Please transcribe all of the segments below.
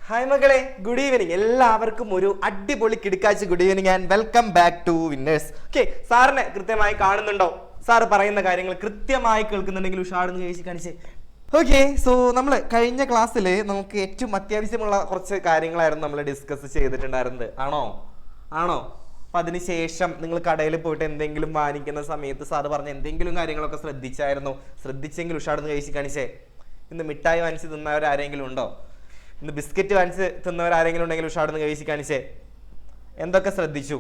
Hi മകളെ, good evening. എല്ലാവർക്കും ഒരു അടിപൊളി കിടക്കാഴ്ച good evening and welcome back to winners. Okay, സാറിനെ കൃത്യമായി കാണുന്നുണ്ടോ? സാറ് പറയുന്ന കാര്യങ്ങൾ കൃത്യമായി കേൾക്കുന്നുണ്ടെങ്കിൽ ഉഷാടെന്ന് ചോദിച്ച് കാണിച്ചേ. ഓക്കെ, സോ നമ്മൾ കഴിഞ്ഞ ക്ലാസ്സിൽ നമുക്ക് ഏറ്റവും അത്യാവശ്യമുള്ള കുറച്ച് കാര്യങ്ങളായിരുന്നു നമ്മൾ ഡിസ്കസ് ചെയ്തിട്ടുണ്ടായിരുന്നത്. ആണോ? അപ്പം അതിനുശേഷം നിങ്ങൾ കടയിൽ പോയിട്ട് എന്തെങ്കിലും വാങ്ങിക്കുന്ന സമയത്ത് സാറ് പറഞ്ഞ എന്തെങ്കിലും കാര്യങ്ങളൊക്കെ ശ്രദ്ധിച്ചെങ്കിൽ ഉഷാടെന്ന് ചോദിച്ച് കാണിച്ചേ. ഇന്ന് മിഠായി വാങ്ങിച്ച് തിന്നവരാരെങ്കിലും ഉണ്ടോ? ഇന്ന് ബിസ്ക്കറ്റ് വാങ്ങിച്ച് തിന്നവരാരെങ്കിലും ഉണ്ടെങ്കിൽ ഉഷാടെന്ന് കഴിച്ച് കാണിച്ചേ. എന്തൊക്കെ ശ്രദ്ധിച്ചു?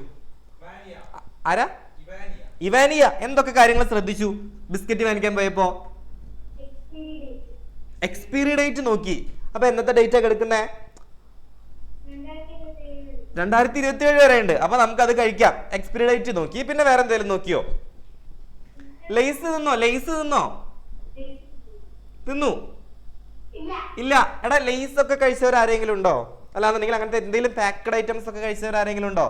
ആരാ? ഇവാനിയ. എന്തൊക്കെ കാര്യങ്ങൾ ശ്രദ്ധിച്ചു ബിസ്ക്കറ്റ് വാങ്ങിക്കാൻ പോയപ്പോ? എക്സ്പയറി ഡേറ്റ് നോക്കി. അപ്പൊ എന്നത്തെ ഡേറ്റാ കിടക്കുന്നേ? 2027 വരെ ഉണ്ട്. അപ്പൊ നമുക്ക് അത് കഴിക്കാം. എക്സ്പയറി ഡേറ്റ് നോക്കി. പിന്നെ വേറെ എന്തെങ്കിലും നോക്കിയോ? ലേസ് തിന്നു? ഇല്ല. എടാ, ലേസ് ഒക്കെ കഴിച്ചവർ ആരെങ്കിലും ഉണ്ടോ? അല്ലാന്നുണ്ടെങ്കിൽ അങ്ങനത്തെ എന്തെങ്കിലും പാക്കഡ് ഐറ്റംസ് ഒക്കെ കഴിച്ചവർ ആരെങ്കിലും ഉണ്ടോ?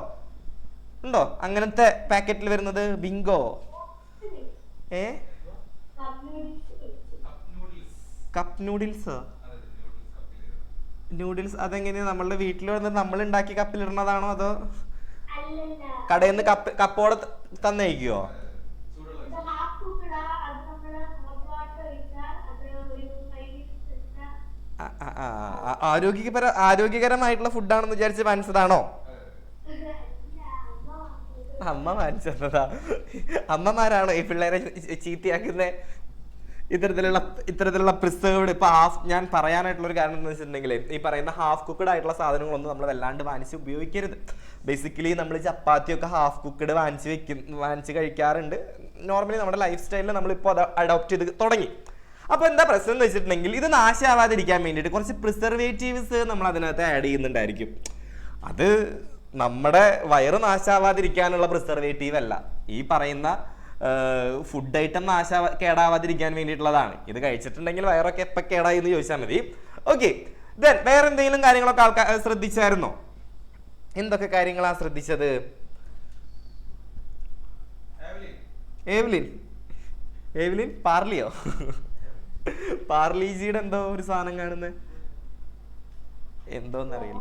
അങ്ങനത്തെ പാക്കറ്റിൽ വരുന്നത് ബിങ്കോ, കപ്പ് നൂഡിൽസ് അതെങ്ങനെയാ? നമ്മളുടെ വീട്ടിൽ വന്ന് നമ്മൾ ഉണ്ടാക്കി കപ്പിലിടുന്നതാണോ അതോ കടയിൽ നിന്ന് കപ്പോടെ തന്നയക്കുവോ? ആരോഗ്യകരമായിട്ടുള്ള ഫുഡാണെന്ന് വിചാരിച്ച് വാങ്ങിച്ചതാണോ? അമ്മ വാങ്ങിച്ചതാ. അമ്മമാരാണോ ഈ പിള്ളേരെ ചീത്തയാക്കുന്നത്? ഇത്തരത്തിലുള്ള പ്രിസേർവ്ഡ് ഇപ്പൊ ഞാൻ പറയാനായിട്ടുള്ള ഒരു കാരണം എന്ന് വെച്ചിട്ടുണ്ടെങ്കിൽ ഈ പറയുന്ന ഹാഫ് കുക്ക്ഡ് ആയിട്ടുള്ള സാധനങ്ങളൊന്നും നമ്മൾ വല്ലാണ്ട് വാങ്ങിച്ച് ഉപയോഗിക്കരുത്. ബേസിക്കലി നമ്മൾ ചപ്പാത്തിയൊക്കെ ഹാഫ് കുക്ക്ഡ് വാങ്ങിച്ച് കഴിക്കാറുണ്ട്. നോർമലി നമ്മുടെ ലൈഫ് സ്റ്റൈലിൽ നമ്മളിപ്പോൾ അത് അഡോപ്റ്റ് ചെയ്ത് തുടങ്ങി. അപ്പൊ എന്താ പ്രശ്നം എന്ന് വെച്ചിട്ടുണ്ടെങ്കിൽ ഇത് നാശാവാതിരിക്കാൻ വേണ്ടിയിട്ട് കുറച്ച് പ്രിസർവേറ്റീവ്സ് നമ്മൾ അതിനകത്ത് ആഡ് ചെയ്യുന്നുണ്ടായിരിക്കും. അത് നമ്മുടെ വയറ് നാശാവാതിരിക്കാനുള്ള പ്രിസർവേറ്റീവ് അല്ല, ഈ പറയുന്ന ഫുഡ് ഐറ്റം കേടാവാതിരിക്കാൻ വേണ്ടിയിട്ടുള്ളതാണ്. ഇത് കഴിച്ചിട്ടുണ്ടെങ്കിൽ വയറൊക്കെ എപ്പോൾ കേടായി എന്ന് ചോദിച്ചാൽ മതി. ഓക്കെ, ദെൻ വേറെ എന്തെങ്കിലും കാര്യങ്ങളൊക്കെ ആൾക്കാർ ശ്രദ്ധിച്ചായിരുന്നോ? എന്തൊക്കെ കാര്യങ്ങളാ ശ്രദ്ധിച്ചത്? ഏവ്ലിൻ പാർലിയോ? പാർലിജിയുടെ എന്തോ ഒരു സാധനം കാണുന്നത് എന്തോന്നറിയില്ല.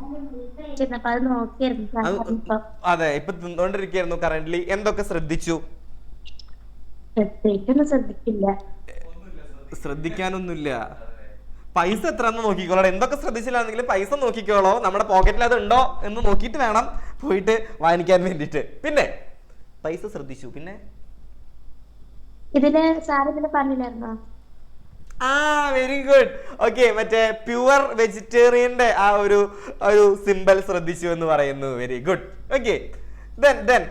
അതെ, ഇപ്പൊ തിന്നോണ്ടിരിക്കായിരുന്നു കറന്റ്ലി. എന്തൊക്കെ ശ്രദ്ധിച്ചു? ശ്രദ്ധിക്കാനൊന്നുമില്ല. പൈസ എത്രന്ന് നോക്കിക്കോളോ. എന്തൊക്കെ ശ്രദ്ധിച്ചില്ലാന്നെങ്കിൽ പൈസ നോക്കിക്കോളോ. നമ്മുടെ പോക്കറ്റിൽ അത് ഉണ്ടോ എന്ന് നോക്കിയിട്ട് വേണം പോയിട്ട് വാങ്ങിക്കാൻ വേണ്ടിട്ട്. പിന്നെ പൈസ ശ്രദ്ധിച്ചു. പിന്നെ വെരി ഗുഡ്. ഓക്കെ, മറ്റേ പ്യുവർ വെജിറ്റേറിയന്റെ ആ ഒരു സിമ്പൽ ശ്രദ്ധിച്ചു എന്ന് പറയുന്നു. Very good. ഓക്കെ, ദെൻ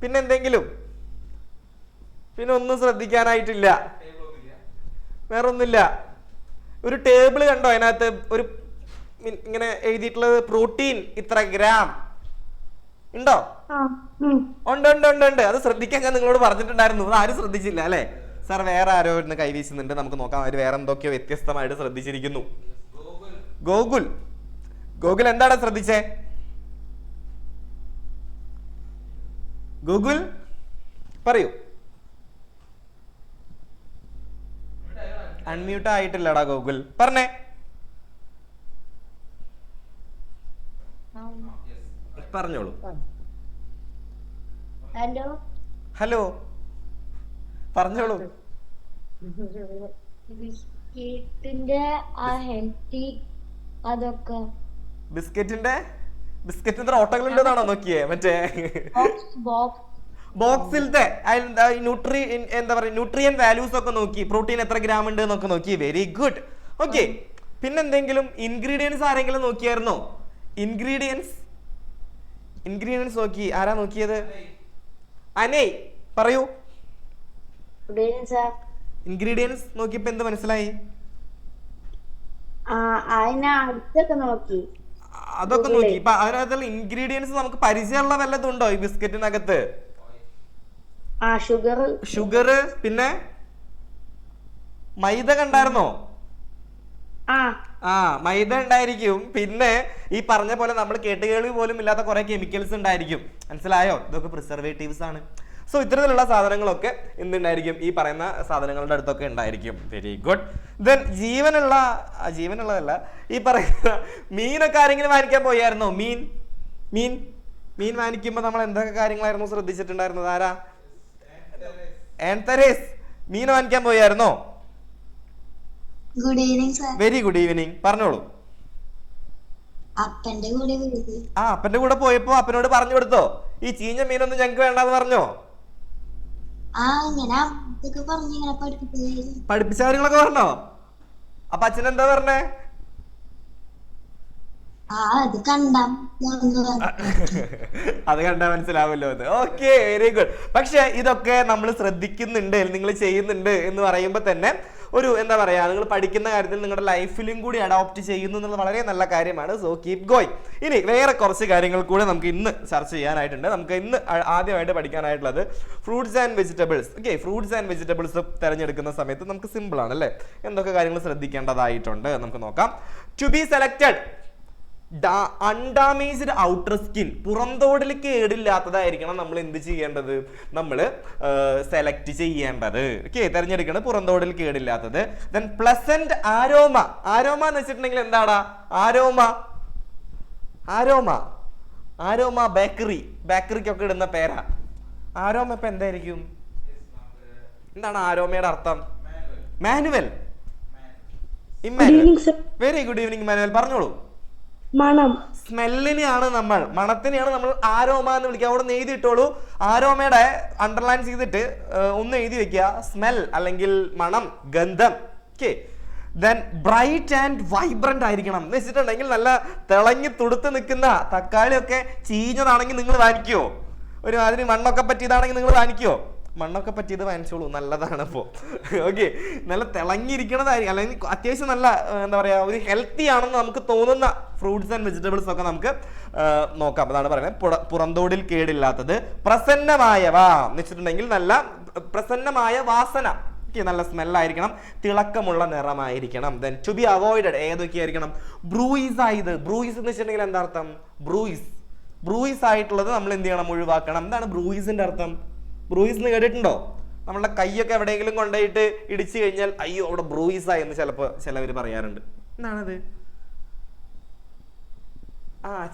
പിന്നെന്തെങ്കിലും? പിന്നെ ഒന്നും ശ്രദ്ധിക്കാനായിട്ടില്ല, വേറൊന്നുമില്ല. ഒരു ടേബിൾ കണ്ടോ? അതിനകത്ത് ഒരു ഇങ്ങനെ എഴുതിയിട്ടുള്ളത് പ്രോട്ടീൻ ഇത്ര ഗ്രാം ഉണ്ടോ? ഉണ്ട്. അത് ശ്രദ്ധിക്കാൻ ഞാൻ നിങ്ങളോട് പറഞ്ഞിട്ടുണ്ടായിരുന്നു. അത് ആരും ശ്രദ്ധിച്ചില്ല അല്ലെ? സാർ വേറെ ആരോ ഇന്ന് കൈവീശുന്നുണ്ട്, നമുക്ക് നോക്കാം. അവർ വേറെ എന്തൊക്കെയോ വ്യത്യസ്തമായിട്ട് ശ്രദ്ധിച്ചിരിക്കുന്നു. ഗൂഗിൾ എന്താണ് ശ്രദ്ധിച്ചേ? ഗൂഗിൾ പറയൂ. അൺമ്യൂട്ട് ആയിട്ടില്ലടാ ഗൂഗിൾ, പറഞ്ഞേ. പറഞ്ഞോളൂ. ഹലോ, പറഞ്ഞോളൂ. ബിസ്ക്കറ്റിന്റെ ഓട്ടകളുണ്ടെന്നാണോ നോക്കിയേ? മറ്റേ ബോക്സിലത്തെ ന്യൂട്രിയൻ വാല്യൂസ് ഒക്കെ നോക്കി, പ്രോട്ടീൻ എത്ര ഗ്രാം ഉണ്ട് എന്നൊക്കെ നോക്കി. Very good. ഓക്കെ, പിന്നെന്തെങ്കിലും ഇൻഗ്രീഡിയൻസ് ആരെങ്കിലും നോക്കിയായിരുന്നോ? ഇൻഗ്രീഡിയൻസ് നോക്കി. ആരാ നോക്കിയത്? അനേ, പറയൂ. ഇൻഗ്രീഡിയൻസ് നോക്കിയപ്പോ എന്ത് മനസ്സിലായി? അതൊക്കെ നോക്കി. ഇപ്പൊ അതിനകത്തുള്ള ഇൻഗ്രീഡിയൻസ് നമുക്ക് പരിചയമുള്ള വല്ലതുണ്ടോ ഈ ബിസ്ക്കറ്റിനകത്ത്? ഷുഗർ. പിന്നെ മൈദ കണ്ടായിരുന്നോ? മൈദ ഉണ്ടായിരിക്കും. പിന്നെ ഈ പറഞ്ഞ പോലെ നമ്മൾ കേട്ടുകേൾവി പോലും ഇല്ലാത്ത കുറെ കെമിക്കൽസ് ഉണ്ടായിരിക്കും. മനസ്സിലായോ? ഇതൊക്കെ പ്രിസർവേറ്റീവ്സ് ആണ്. സോ ഇത്തരത്തിലുള്ള സാധനങ്ങളൊക്കെ എന്തുണ്ടായിരിക്കും, ഈ പറയുന്ന സാധനങ്ങളുടെ അടുത്തൊക്കെ ഉണ്ടായിരിക്കും. Very good. ദെൻ ജീവനുള്ളതല്ല, ഈ പറയുന്ന മീനൊക്കെ ആരെങ്കിലും വാങ്ങിക്കാൻ പോയായിരുന്നോ? മീൻ വാങ്ങിക്കുമ്പോൾ നമ്മൾ എന്തൊക്കെ കാര്യങ്ങളായിരുന്നു ശ്രദ്ധിച്ചിട്ടുണ്ടായിരുന്നത്? ആരാ? ആൻതരേസ് മീൻ വാങ്ങിക്കാൻ പോയായിരുന്നോ? Good evening sir. Very good evening. പറഞ്ഞോളൂ. അപ്പന്റെ കൂടെ പോയപ്പോ അപ്പനോട് പറഞ്ഞു കൊടുത്തോ ഈ ചീഞ്ഞ മീനൊന്നും ഞങ്ങക്ക് വേണ്ടാന്ന് പറഞ്ഞോ? പഠിപ്പിച്ച കാര്യങ്ങളൊക്കെ പറഞ്ഞോ? അപ്പൊ അച്ഛൻ എന്താ പറഞ്ഞേ? അത് കണ്ടാ മനസ്സിലാവല്ലോ അത്. Okay, very good. പക്ഷെ ഇതൊക്കെ നമ്മൾ ശ്രദ്ധിക്കുന്നുണ്ട്, നിങ്ങൾ ചെയ്യുന്നുണ്ട് എന്ന് പറയുമ്പോ തന്നെ ഒരു എന്താ പറയാ, നിങ്ങൾ പഠിക്കുന്ന കാര്യത്തിൽ നിങ്ങളുടെ ലൈഫിലും കൂടി അഡോപ്റ്റ് ചെയ്യുന്നു എന്നുള്ളത് വളരെ നല്ല കാര്യമാണ്. So keep going. ഇനി വേറെ കുറച്ച് കാര്യങ്ങൾ കൂടെ നമുക്ക് ഇന്ന് ചർച്ച ചെയ്യാനായിട്ടുണ്ട്. നമുക്ക് ഇന്ന് ആദ്യമായിട്ട് പഠിക്കാനായിട്ടുള്ളത് fruits and vegetables. Okay, fruits and vegetables തിരഞ്ഞെടുക്കുന്ന സമയത്ത് നമുക്ക് സിമ്പിൾ ആണ് അല്ലേ, എന്തൊക്കെ കാര്യങ്ങൾ ശ്രദ്ധിക്കേണ്ടതായിട്ടുണ്ട് നമുക്ക് നോക്കാം. To be selected undamaged outer skin, പുറംതോടിൽ കേടില്ലാത്തതായിരിക്കണം നമ്മൾ എന്ത് ചെയ്യേണ്ടത്, നമ്മൾ സെലക്ട് ചെയ്യേണ്ടത്. ഓക്കെ, തിരഞ്ഞെടുക്കണം പുറംതോടിൽ കേടില്ലാത്തത്. Then pleasant aroma. ആരോമ എന്ന് വെച്ചിട്ടുണ്ടെങ്കിൽ എന്താടാ? ആരോമ ബേക്കറിക്കൊക്കെ ഇടുന്ന പേരാ. ആരോമ ഇപ്പൊ എന്തായിരിക്കും? എന്താണ് ആരോമയുടെ അർത്ഥം? Manuel. Very good evening Manuel, പറഞ്ഞോളൂ. മണം. സ്മെല്ലിനെയാണ് നമ്മൾ, മണത്തിനെയാണ് നമ്മൾ ആരോമ എന്ന് വിളിക്കുക. അവിടെ എഴുതി ഇട്ടോളൂ. ആരോമയുടെ അണ്ടർലൈൻ ചെയ്തിട്ട് ഒന്ന് എഴുതി വെക്കുക, സ്മെൽ അല്ലെങ്കിൽ മണം, ഗന്ധം. Okay, then bright and vibrant ആയിരിക്കണം എന്ന് വെച്ചിട്ടുണ്ടെങ്കിൽ നല്ല തിളങ്ങി തുടുത്ത് നിൽക്കുന്ന തക്കാളിയൊക്കെ ചീഞ്ഞതാണെങ്കിൽ നിങ്ങൾ വാങ്ങിക്കുവോ? ഒരു അതിന് മണ്ണൊക്കെ പറ്റിയതാണെങ്കിൽ നിങ്ങൾ വാങ്ങിക്കുവോ? മണ്ണൊക്കെ പറ്റിയത് വാങ്ങിച്ചോളൂ, നല്ലതാണ്. അപ്പോൾ ഓക്കെ, നല്ല തിളങ്ങിയിരിക്കണതായിരിക്കും, അല്ലെങ്കിൽ അത്യാവശ്യം നല്ല എന്താ പറയുക, ഒരു ഹെൽത്തി ആണെന്ന് നമുക്ക് തോന്നുന്ന ഫ്രൂട്ട്സ് ആൻഡ് വെജിറ്റബിൾസ് ഒക്കെ നമുക്ക് നോക്കാം. അതാണ് പറയുന്നത് പുറന്തോടിൽ കേടില്ലാത്തത്. പ്രസന്നമായവ എന്ന് വെച്ചിട്ടുണ്ടെങ്കിൽ നല്ല പ്രസന്നമായ വാസന, നല്ല സ്മെല്ലായിരിക്കണം, തിളക്കമുള്ള നിറമായിരിക്കണം. ദെൻ ടു ബി അവോയ്ഡഡ് ഏതൊക്കെയായിരിക്കണം? ബ്രൂയിസ് ആയത്. ബ്രൂയിസ് എന്ന് വെച്ചിട്ടുണ്ടെങ്കിൽ എന്താ അർത്ഥം? ബ്രൂയിസ് ആയിട്ടുള്ളത് നമ്മൾ എന്ത് ചെയ്യണം? ഒഴിവാക്കണം. എന്താണ് ബ്രൂയിസിന്റെ അർത്ഥം? ബ്രൂയിസ് എന്ന് കേട്ടിട്ടുണ്ടോ? നമ്മളുടെ കൈയൊക്കെ എവിടെയെങ്കിലും കൊണ്ടുപോയിട്ട് ഇടിച്ചു കഴിഞ്ഞാൽ അയ്യോ അവിടെ ബ്രൂയിസായി എന്ന് ചിലവർ പറയാറുണ്ട്. എന്താണത്?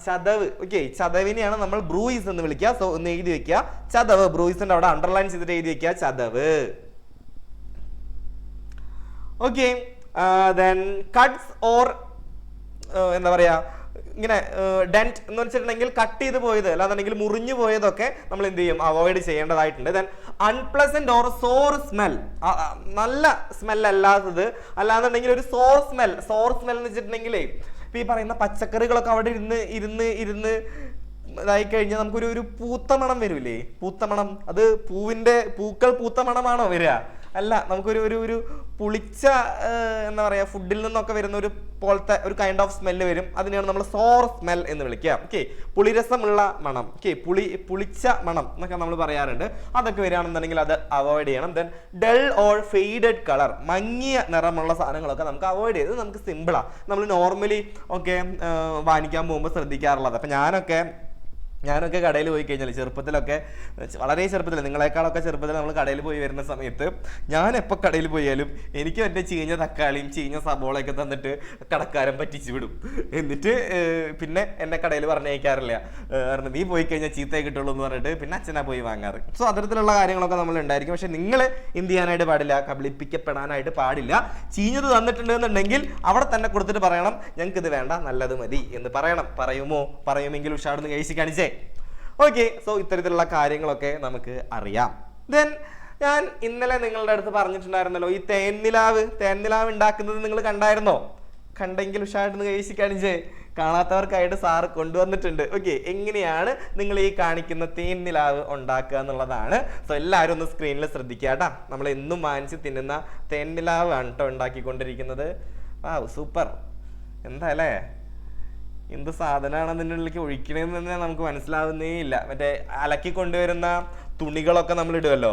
ചതവ്. ഓക്കെ, ചതവിനെയാണ് നമ്മൾ ബ്രൂയിസ് എന്ന് വിളിക്കുക. സോ ഒന്ന് എഴുതി വെക്കുക, ചതവ്. ബ്രൂയിസിന്റെ അവിടെ അണ്ടർലൈൻ ചെയ്തിട്ട് എഴുതി വെക്കുക, ചതവ്. ഓക്കെ, ദെൻ കട്ട്സ് ഓർ എന്താ പറയാ, ഇങ്ങനെ ഡെന്റ് എന്ന് വെച്ചിട്ടുണ്ടെങ്കിൽ കട്ട് ചെയ്ത് പോയത് അല്ലാന്നുണ്ടെങ്കിൽ മുറിഞ്ഞു പോയതൊക്കെ നമ്മൾ എന്ത് ചെയ്യും? അവോയ്ഡ് ചെയ്യേണ്ടതായിട്ടുണ്ട്. Then unpleasant or sour smell, നല്ല സ്മെൽ അല്ലാത്തത്, അല്ലാന്നുണ്ടെങ്കിൽ ഒരു സോർ സ്മെൽ എന്ന് വെച്ചിട്ടുണ്ടെങ്കിലേ ഇപ്പൊ ഈ പറയുന്ന പച്ചക്കറികളൊക്കെ അവിടെ ഇരുന്ന് ഇതായി കഴിഞ്ഞാൽ നമുക്കൊരു പൂത്ത മണം വരൂലേ? പൂത്ത മണം, അത് പൂക്കൾ പൂത്ത മണമാണോ വരിക? അല്ല, നമുക്കൊരു പുളിച്ച എന്താ പറയാ, ഫുഡിൽ നിന്നൊക്കെ വരുന്ന ഒരു പോലത്തെ ഒരു കൈൻഡ് ഓഫ് സ്മെല്ല് വരും. അതിനെയാണ് നമ്മൾ സോർ സ്മെൽ എന്ന് വിളിക്കുക. ഓക്കെ, പുളിരസമുള്ള മണം, ഓക്കെ, പുളിച്ച മണം എന്നൊക്കെ നമ്മൾ പറയാറുണ്ട്. അതൊക്കെ വരികയാണെന്നുണ്ടെങ്കിൽ അത് അവോയ്ഡ് ചെയ്യണം. Then dull or faded colour, മങ്ങിയ നിറമുള്ള സാധനങ്ങളൊക്കെ നമുക്ക് അവോയ്ഡ് ചെയ്ത് നമുക്ക് സിമ്പിളാണ്. നമ്മൾ നോർമലി ഒക്കെ വാങ്ങിക്കാൻ പോകുമ്പോൾ ശ്രദ്ധിക്കാറുള്ളത്. അപ്പം ഞാനൊക്കെ കടയിൽ പോയി കഴിഞ്ഞാൽ ചെറുപ്പത്തിലൊക്കെ, വളരെ ചെറുപ്പത്തിൽ, നിങ്ങളെക്കാളൊക്കെ ചെറുപ്പത്തിൽ നമ്മൾ കടയിൽ പോയി വരുന്ന സമയത്ത് ഞാൻ എപ്പോൾ കടയിൽ പോയാലും എനിക്ക് എൻ്റെ ചീഞ്ഞ തക്കാളിയും ചീഞ്ഞ സബോളയൊക്കെ തന്നിട്ട് കടക്കാരൻ പറ്റിച്ചു വിടും. എന്നിട്ട് പിന്നെ എന്നെ കടയിൽ പറഞ്ഞയക്കാറില്ല, കാരണം നീ പോയി കഴിഞ്ഞാൽ ചീത്തയെ കിട്ടുള്ളൂ എന്ന് പറഞ്ഞിട്ട് പിന്നെ അച്ഛനാ പോയി വാങ്ങാറ്. സോ അത്തരത്തിലുള്ള കാര്യങ്ങളൊക്കെ നമ്മൾ ഉണ്ടായിരിക്കും. പക്ഷെ നിങ്ങൾ എന്ത് ചെയ്യാനായിട്ട് പാടില്ല? കബളിപ്പിക്കപ്പെടാനായിട്ട് പാടില്ല. ചീഞ്ഞത് തന്നിട്ടുണ്ടെന്നുണ്ടെങ്കിൽ അവിടെ തന്നെ കൊടുത്തിട്ട് പറയണം, ഞങ്ങൾക്ക് ഇത് വേണ്ട, നല്ലത് മതി എന്ന് പറയണം. പറയുമെങ്കിൽ ഉഷാർന്ന് കഴിച്ച് കാണിച്ചേ. ഓക്കെ, സോ ഇത്തരത്തിലുള്ള കാര്യങ്ങളൊക്കെ നമുക്ക് അറിയാം. ദെൻ ഞാൻ ഇന്നലെ നിങ്ങളുടെ അടുത്ത് പറഞ്ഞിട്ടുണ്ടായിരുന്നല്ലോ, ഈ തേൻനിലാവ് ഉണ്ടാക്കുന്നത് നിങ്ങൾ കണ്ടായിരുന്നോ? കണ്ടെങ്കിൽ ഉഷാർന്ന് കഴിച്ച് കാണിച്ചേ. കാണാത്തവർക്കായിട്ട് സാറ് കൊണ്ടുവന്നിട്ടുണ്ട്. ഓക്കെ, എങ്ങനെയാണ് നിങ്ങൾ ഈ കാണിക്കുന്ന തേൻനിലാവ് ഉണ്ടാക്കുക എന്നുള്ളതാണ്. സോ എല്ലാവരും ഒന്ന് സ്ക്രീനിൽ ശ്രദ്ധിക്കുക കേട്ടോ. നമ്മൾ എന്നും വാങ്ങിച്ച് തിന്നുന്ന തേൻനിലാവ് ആണ് കേട്ടോ ഉണ്ടാക്കിക്കൊണ്ടിരിക്കുന്നത്. സൂപ്പർ. എന്താ അല്ലേ, എന്ത് സാധനമാണ് അതിൻ്റെ ഉള്ളിലേക്ക് ഒഴിക്കണതെന്ന് തന്നെ നമുക്ക് മനസ്സിലാവുന്നേ ഇല്ല. മറ്റേ അലക്കി കൊണ്ടുവരുന്ന തുണികളൊക്കെ നമ്മൾ ഇടുമല്ലോ,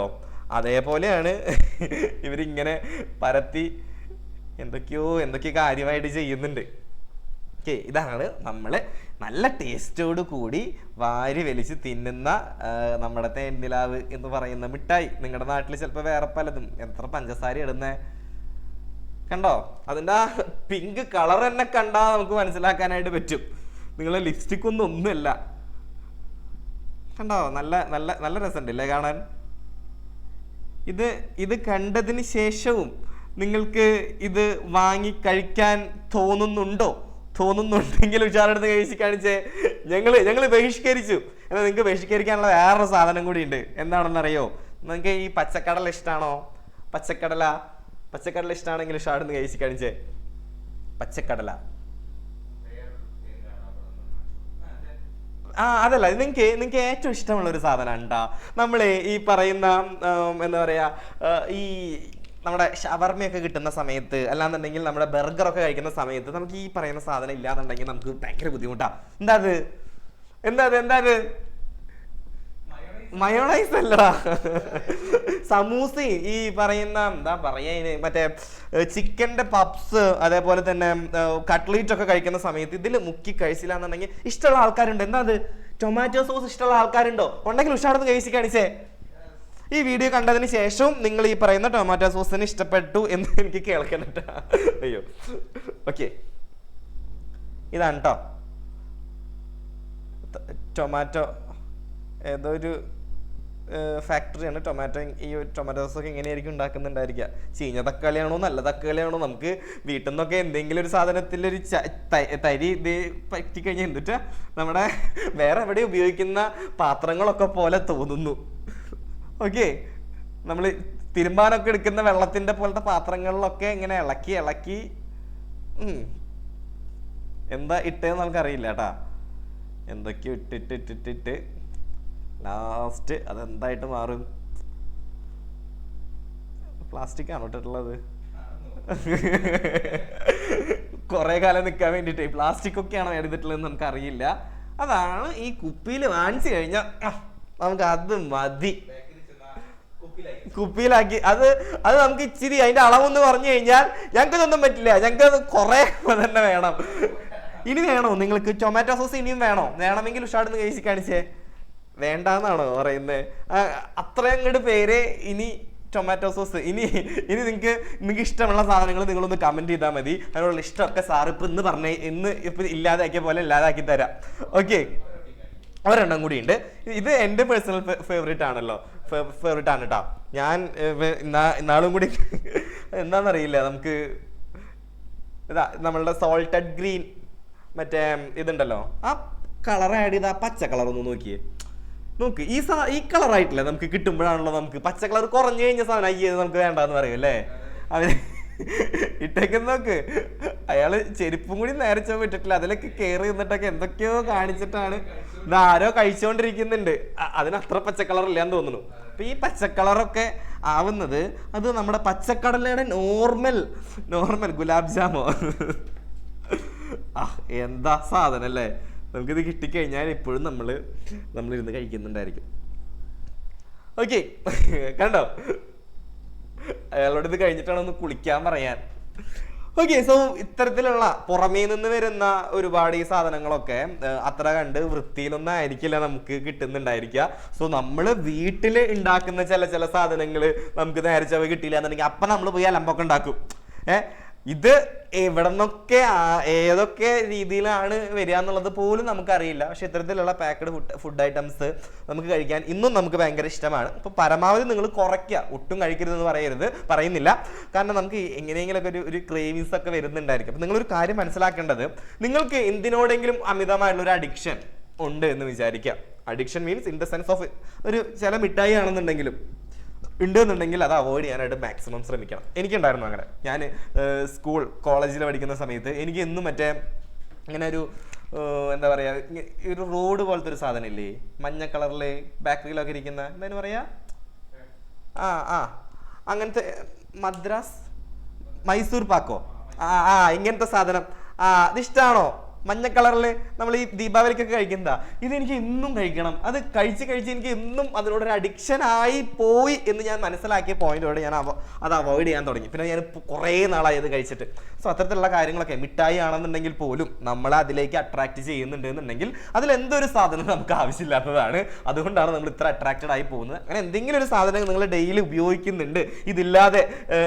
അതേപോലെയാണ് ഇവരിങ്ങനെ പരത്തി എന്തൊക്കെയോ കാര്യമായിട്ട് ചെയ്യുന്നുണ്ട്. ഓക്കെ, ഇതാണ് നമ്മള് നല്ല ടേസ്റ്റോട് കൂടി വാരി വലിച്ച് തിന്നുന്ന നമ്മുടെ തേൻനിലാവ് എന്ന് പറയുന്ന മിഠായി. നിങ്ങളുടെ നാട്ടിൽ ചിലപ്പോൾ വേറെ പലതും. എത്ര പഞ്ചസാര ഇടുന്നേ കണ്ടോ? അതിൻ്റെ ആ പിങ്ക് കളർ തന്നെ കണ്ടാൽ നമുക്ക് മനസ്സിലാക്കാനായിട്ട് പറ്റും. നിങ്ങളെ ലിപ്സ്റ്റിക് ഒന്നുമല്ല. കണ്ടോ? നല്ല നല്ല നല്ല രസമുണ്ടല്ലേ കാണാൻ? ഇത് കണ്ടതിന് ശേഷവും നിങ്ങൾക്ക് ഇത് വാങ്ങി കഴിക്കാൻ തോന്നുന്നുണ്ടെങ്കിൽ ഉഷാറെടുത്ത് കഴിച്ച് കാണിച്ചേ. ഞങ്ങൾ ബഹിഷ്കരിച്ചു. എന്നാൽ നിങ്ങൾക്ക് ബഹിഷ്കരിക്കാനുള്ള വേറൊരു സാധനം കൂടി ഉണ്ട്. എന്താണെന്നറിയോ? നിങ്ങൾക്ക് ഈ പച്ചക്കടല ഇഷ്ടമാണോ? പച്ചക്കടല ഇഷ്ടമാണെങ്കിൽ ഉഷാറെടുത്ത് കഴിച്ച് കാണിച്ചേ. പച്ചക്കടല അതല്ല, നിങ്ങൾക്ക് ഏറ്റവും ഇഷ്ടമുള്ള ഒരു സാധനം ഉണ്ടാ. നമ്മള് ഈ പറയുന്ന എന്താ പറയാ, ഈ നമ്മുടെ ഷവർമയൊക്കെ കിട്ടുന്ന സമയത്ത്, അല്ലാന്നുണ്ടെങ്കിൽ നമ്മുടെ ബർഗറൊക്കെ കഴിക്കുന്ന സമയത്ത് നമുക്ക് ഈ പറയുന്ന സാധനം ഇല്ലാന്നുണ്ടെങ്കിൽ നമുക്ക് ഭയങ്കര ബുദ്ധിമുട്ടാ. എന്താ മയോണൈസ് അല്ലടാ, സമൂസയും ഈ പറയുന്ന എന്താ പറയാ മറ്റേ ചിക്കൻ്റെ പപ്സ്, അതേപോലെ തന്നെ കട്ട്ലേറ്റ് ഒക്കെ കഴിക്കുന്ന സമയത്ത് ഇതിൽ മുക്കി കഴിച്ചില്ല എന്നുണ്ടെങ്കിൽ ഇഷ്ടമുള്ള ആൾക്കാരുണ്ട്. എന്താ അത്? ടൊമാറ്റോ സോസ് ഇഷ്ടമുള്ള ആൾക്കാരുണ്ടോ? ഉണ്ടെങ്കിൽ ഉഷാറെന്ന് കഴിച്ച് കാണിച്ചേ. ഈ വീഡിയോ കണ്ടതിന് ശേഷവും നിങ്ങൾ ഈ പറയുന്ന ടൊമാറ്റോ സോസിന് ഇഷ്ടപ്പെട്ടു എന്ന് എനിക്ക് കേൾക്കണട്ട. അയ്യോ, ഓക്കെ, ഇതാണ് കേട്ടോ ടൊമാറ്റോ. ഏതോ ഒരു ഫാക്ടറിയാണ് ടൊമാറ്റോ. ഈ ടൊമാറ്റോ സോസൊക്കെ എങ്ങനെയായിരിക്കും ഉണ്ടാക്കുന്നുണ്ടായിരിക്കുക? ചീഞ്ഞ തക്കാളിയാണോ നല്ല തക്കാളിയാണോ? നമുക്ക് വീട്ടിൽ നിന്നൊക്കെ എന്തെങ്കിലും ഒരു സാധനത്തിലൊരു തരി ഇത് പറ്റിക്കഴിഞ്ഞാൽ എന്നിട്ട് നമ്മുടെ വേറെ എവിടെ ഉപയോഗിക്കുന്ന പാത്രങ്ങളൊക്കെ പോലെ തോന്നുന്നു. ഓക്കെ, നമ്മൾ തിരുമ്പാനൊക്കെ എടുക്കുന്ന വെള്ളത്തിന്റെ പോലത്തെ പാത്രങ്ങളിലൊക്കെ ഇങ്ങനെ ഇളക്കി എന്താ ഇട്ടേന്ന് നമുക്കറിയില്ല കേട്ടാ. എന്തൊക്കെയോ ഇട്ടിട്ട് ലാസ്റ്റ് അതെന്തായിട്ട് മാറും? പ്ലാസ്റ്റിക് ആണോ ഇട്ടിട്ടുള്ളത്? കുറെ കാലം നിൽക്കാൻ വേണ്ടിട്ട് പ്ലാസ്റ്റിക് ഒക്കെയാണോ എടുത്തിട്ടുള്ളതെന്ന് നമുക്ക് അറിയില്ല. അതാണ് ഈ കുപ്പിയിൽ വാങ്ങിച്ചു കഴിഞ്ഞാൽ നമുക്ക് അത് മതി. കുപ്പിയിലാക്കി അത് നമുക്ക് ഇച്ചിരി അതിന്റെ അളവെന്ന് പറഞ്ഞു കഴിഞ്ഞാൽ ഞങ്ങൾക്ക് ഇതൊന്നും പറ്റില്ല. ഞങ്ങൾക്ക് അത് കുറെ തന്നെ വേണം. ഇനി വേണോ നിങ്ങൾക്ക് ടൊമാറ്റോ സോസ്? ഇനിയും വേണമെങ്കിൽ ഉഷാർന്ന് കഴിച്ച് കാണിച്ചേ. വേണ്ടാന്നാണോ പറയുന്നത്? അത്രയും അങ്ങോട്ട് പേര് ഇനി ടൊമാറ്റോ സോസ്. ഇനി നിങ്ങൾക്ക് ഇഷ്ടമുള്ള സാധനങ്ങൾ നിങ്ങളൊന്ന് കമന്റ് ചെയ്താൽ മതി. അതിനുള്ള ഇഷ്ടമൊക്കെ സാർ ഇപ്പൊ ഇല്ലാതാക്കിയ പോലെ ഇല്ലാതാക്കി തരാം. ഓക്കെ, ഒരെണ്ണം കൂടി ഉണ്ട്. ഇത് എൻ്റെ പേഴ്സണൽ ഫേവറേറ്റ് ആണ് കേട്ടോ. ഞാൻ ഇന്നാളും കൂടി എന്താണെന്നറിയില്ല, നമുക്ക് ഇതാ നമ്മളുടെ സോൾട്ടഡ് ഗ്രീൻ മറ്റേ ഇതുണ്ടല്ലോ, ആ കളർ ആഡ് ചെയ്ത് ആ പച്ച കളർ ഒന്ന് നോക്ക്. ഈ കളറായിട്ടില്ല നമുക്ക് കിട്ടുമ്പോഴാണല്ലോ നമുക്ക് പച്ച കളർ കുറഞ്ഞു കഴിഞ്ഞ സാധനം അയ്യത് നമുക്ക് വേണ്ടാന്ന് പറയും അല്ലേ? അവര് ഇട്ടേക്കുന്ന നോക്ക്. അയാള് ചെരുപ്പും കൂടി നേരെ പറ്റിട്ടില്ല, അതിലൊക്കെ കയറി നിന്നിട്ടൊക്കെ എന്തൊക്കെയോ കാണിച്ചിട്ടാണ് ഇതാരോ കഴിച്ചുകൊണ്ടിരിക്കുന്നുണ്ട്. അതിന് അത്ര പച്ചക്കളർ ഇല്ലാന്ന് തോന്നുന്നു. അപ്പൊ ഈ പച്ചക്കളറൊക്കെ ആവുന്നത് അത് നമ്മുടെ പച്ചക്കടലയുടെ നോർമൽ ഗുലാബ് ജാമോ. എന്താ സാധനം അല്ലേ? നമുക്കിത് കിട്ടിക്കഴിഞ്ഞാൽ ഇപ്പോഴും നമ്മളിരുന്ന് കഴിക്കുന്നുണ്ടായിരിക്കും. ഓക്കെ, കണ്ടോ? അയാളോട് ഇത് കഴിഞ്ഞിട്ടാണ് ഒന്ന് കുളിക്കാൻ പറയാൻ. ഓക്കെ, സോ ഇത്തരത്തിലുള്ള പുറമേ നിന്ന് വരുന്ന ഒരുപാട് ഈ സാധനങ്ങളൊക്കെ അത്ര കണ്ട് വൃത്തിയിലൊന്നും ആയിരിക്കില്ല നമുക്ക് കിട്ടുന്നുണ്ടായിരിക്കുക. സോ നമ്മൾ വീട്ടിൽ ഉണ്ടാക്കുന്ന ചില സാധനങ്ങൾ നമുക്ക് നേരെ ചൊവ്വേ കിട്ടിയില്ല എന്നുണ്ടെങ്കിൽ അപ്പം നമ്മൾ പോയി അലമ്പൊക്കെ ഉണ്ടാക്കും. ഇത് എവിടെ നിന്നൊക്കെ ഏതൊക്കെ രീതിയിലാണ് വരിക എന്നുള്ളത് പോലും നമുക്കറിയില്ല. പക്ഷെ ഇത്തരത്തിലുള്ള പാക്കഡ് ഫുഡ് ഐറ്റംസ് നമുക്ക് കഴിക്കാൻ ഇന്നും നമുക്ക് ഭയങ്കര ഇഷ്ടമാണ്. അപ്പോൾ പരമാവധി നിങ്ങൾ കുറയ്ക്കുക, ഒട്ടും കഴിക്കരുതെന്ന് പറയുന്നില്ല. കാരണം നമുക്ക് എങ്ങനെയെങ്കിലൊക്കെ ഒരു ക്രേവിങ്സ് ഒക്കെ വരുന്നുണ്ടായിരിക്കും. അപ്പം നിങ്ങളൊരു കാര്യം മനസ്സിലാക്കേണ്ടത്, നിങ്ങൾക്ക് എന്തിനോടെങ്കിലും അമിതമായിട്ടുള്ള ഒരു അഡിക്ഷൻ ഉണ്ട് എന്ന് വിചാരിക്കുക. Addiction means in the sense of ഒരു ചില മിഠായി ആണെന്നുണ്ടെങ്കിലും ഉണ്ടെന്നുണ്ടെങ്കിൽ അത് അവോയ്ഡ് ചെയ്യാനായിട്ട് മാക്സിമം ശ്രമിക്കണം. എനിക്കുണ്ടായിരുന്നു അങ്ങനെ. ഞാൻ കോളേജിൽ പഠിക്കുന്ന സമയത്ത് എനിക്ക് എന്നും മറ്റേ ഇങ്ങനെ ഒരു എന്താ പറയാ, ഒരു റോഡ് പോലത്തെ ഒരു സാധനം ഇല്ലേ, മഞ്ഞ കളറില് ബേക്കറിയിലൊക്കെ ഇരിക്കുന്ന, എന്തായാലും പറയാ, അങ്ങനത്തെ മൈസൂർ പാക്കോ, ഇങ്ങനത്തെ സാധനം. അതിഷ്ടാണോ? മഞ്ഞ കളറിൽ നമ്മൾ ഈ ദീപാവലിക്കൊക്കെ കഴിക്കുന്നതാ. ഇതെനിക്ക് എന്നും കഴിക്കണം, അത് കഴിച്ച് എനിക്ക് എന്നും അതിനോടൊരു അഡിക്ഷൻ ആയി പോയി എന്ന് ഞാൻ മനസ്സിലാക്കിയ പോയിന്റോടെ ഞാൻ അത് അവോയ്ഡ് ചെയ്യാൻ തുടങ്ങി. പിന്നെ ഞാൻ കുറേ നാളായി അത് കഴിച്ചിട്ട്. സോ അത്തരത്തിലുള്ള കാര്യങ്ങളൊക്കെ മിഠായി ആണെന്നുണ്ടെങ്കിൽ പോലും നമ്മളെ അതിലേക്ക് അട്രാക്ട് ചെയ്യുന്നുണ്ട് എന്നുണ്ടെങ്കിൽ അതിലെന്തൊരു സാധനം നമുക്ക് ആവശ്യമില്ലാത്തതാണ്. അതുകൊണ്ടാണ് നമ്മൾ ഇത്ര അട്രാക്റ്റഡ് ആയി പോകുന്നത്. അങ്ങനെ എന്തെങ്കിലും ഒരു സാധനം നിങ്ങൾ ഡെയിലി ഉപയോഗിക്കുന്നുണ്ട്, ഇതില്ലാതെ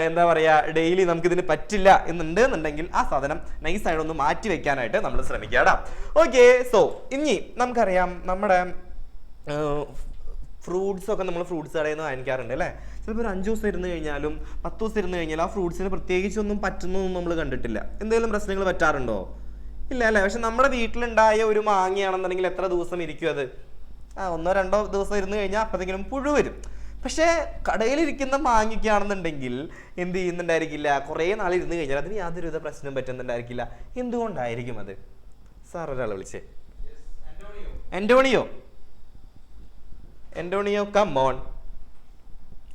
എന്താ പറയുക ഡെയിലി നമുക്കിതിന് പറ്റില്ല എന്നുണ്ടെങ്കിൽ ആ സാധനം നൈസായിട്ടൊന്ന് മാറ്റി വെക്കാനായിട്ട് നമ്മൾ ശ്രമിക്കാം. ഓക്കെ, സോ ഇനി നമുക്കറിയാം നമ്മുടെ ഫ്രൂട്ട്സ് ഒക്കെ നമ്മൾ ഫ്രൂട്ട്സ് കടയിൽ നിന്ന് വാങ്ങിക്കാറുണ്ട് അല്ലേ. ചിലപ്പോൾ ഒരു 5 ദിവസം ഇരുന്ന് കഴിഞ്ഞാലും 10 ദിവസം ഇരുന്ന് കഴിഞ്ഞാൽ ആ ഫ്രൂട്ട്സിന് പ്രത്യേകിച്ചൊന്നും പറ്റുന്നൊന്നും നമ്മൾ കണ്ടിട്ടില്ല. എന്തെങ്കിലും പ്രശ്നങ്ങൾ പറ്റാറുണ്ടോ? ഇല്ല അല്ലേ. പക്ഷെ നമ്മുടെ വീട്ടിലുണ്ടായ ഒരു മാങ്ങയാണെന്നുണ്ടെങ്കിൽ എത്ര ദിവസം ഇരിക്കും അത്? 1-2 ദിവസം ഇരുന്ന് കഴിഞ്ഞാൽ അപ്പോഴത്തേക്കിനും പുഴു വരും. പക്ഷേ കടയിലിരിക്കുന്ന മാങ്ങയ്ക്കാണെന്നുണ്ടെങ്കിൽ എന്ത് ചെയ്യുന്നുണ്ടായിരിക്കില്ല, കുറേ നാളിരുന്ന് കഴിഞ്ഞാൽ അതിന് യാതൊരുവിധ പ്രശ്നവും പറ്റുന്നുണ്ടായിരിക്കില്ല. എന്തുകൊണ്ടായിരിക്കും അത്? സാർ ഒരാൾ വിളിച്ചേ. എൻറ്റോണിയോ കമോൺ,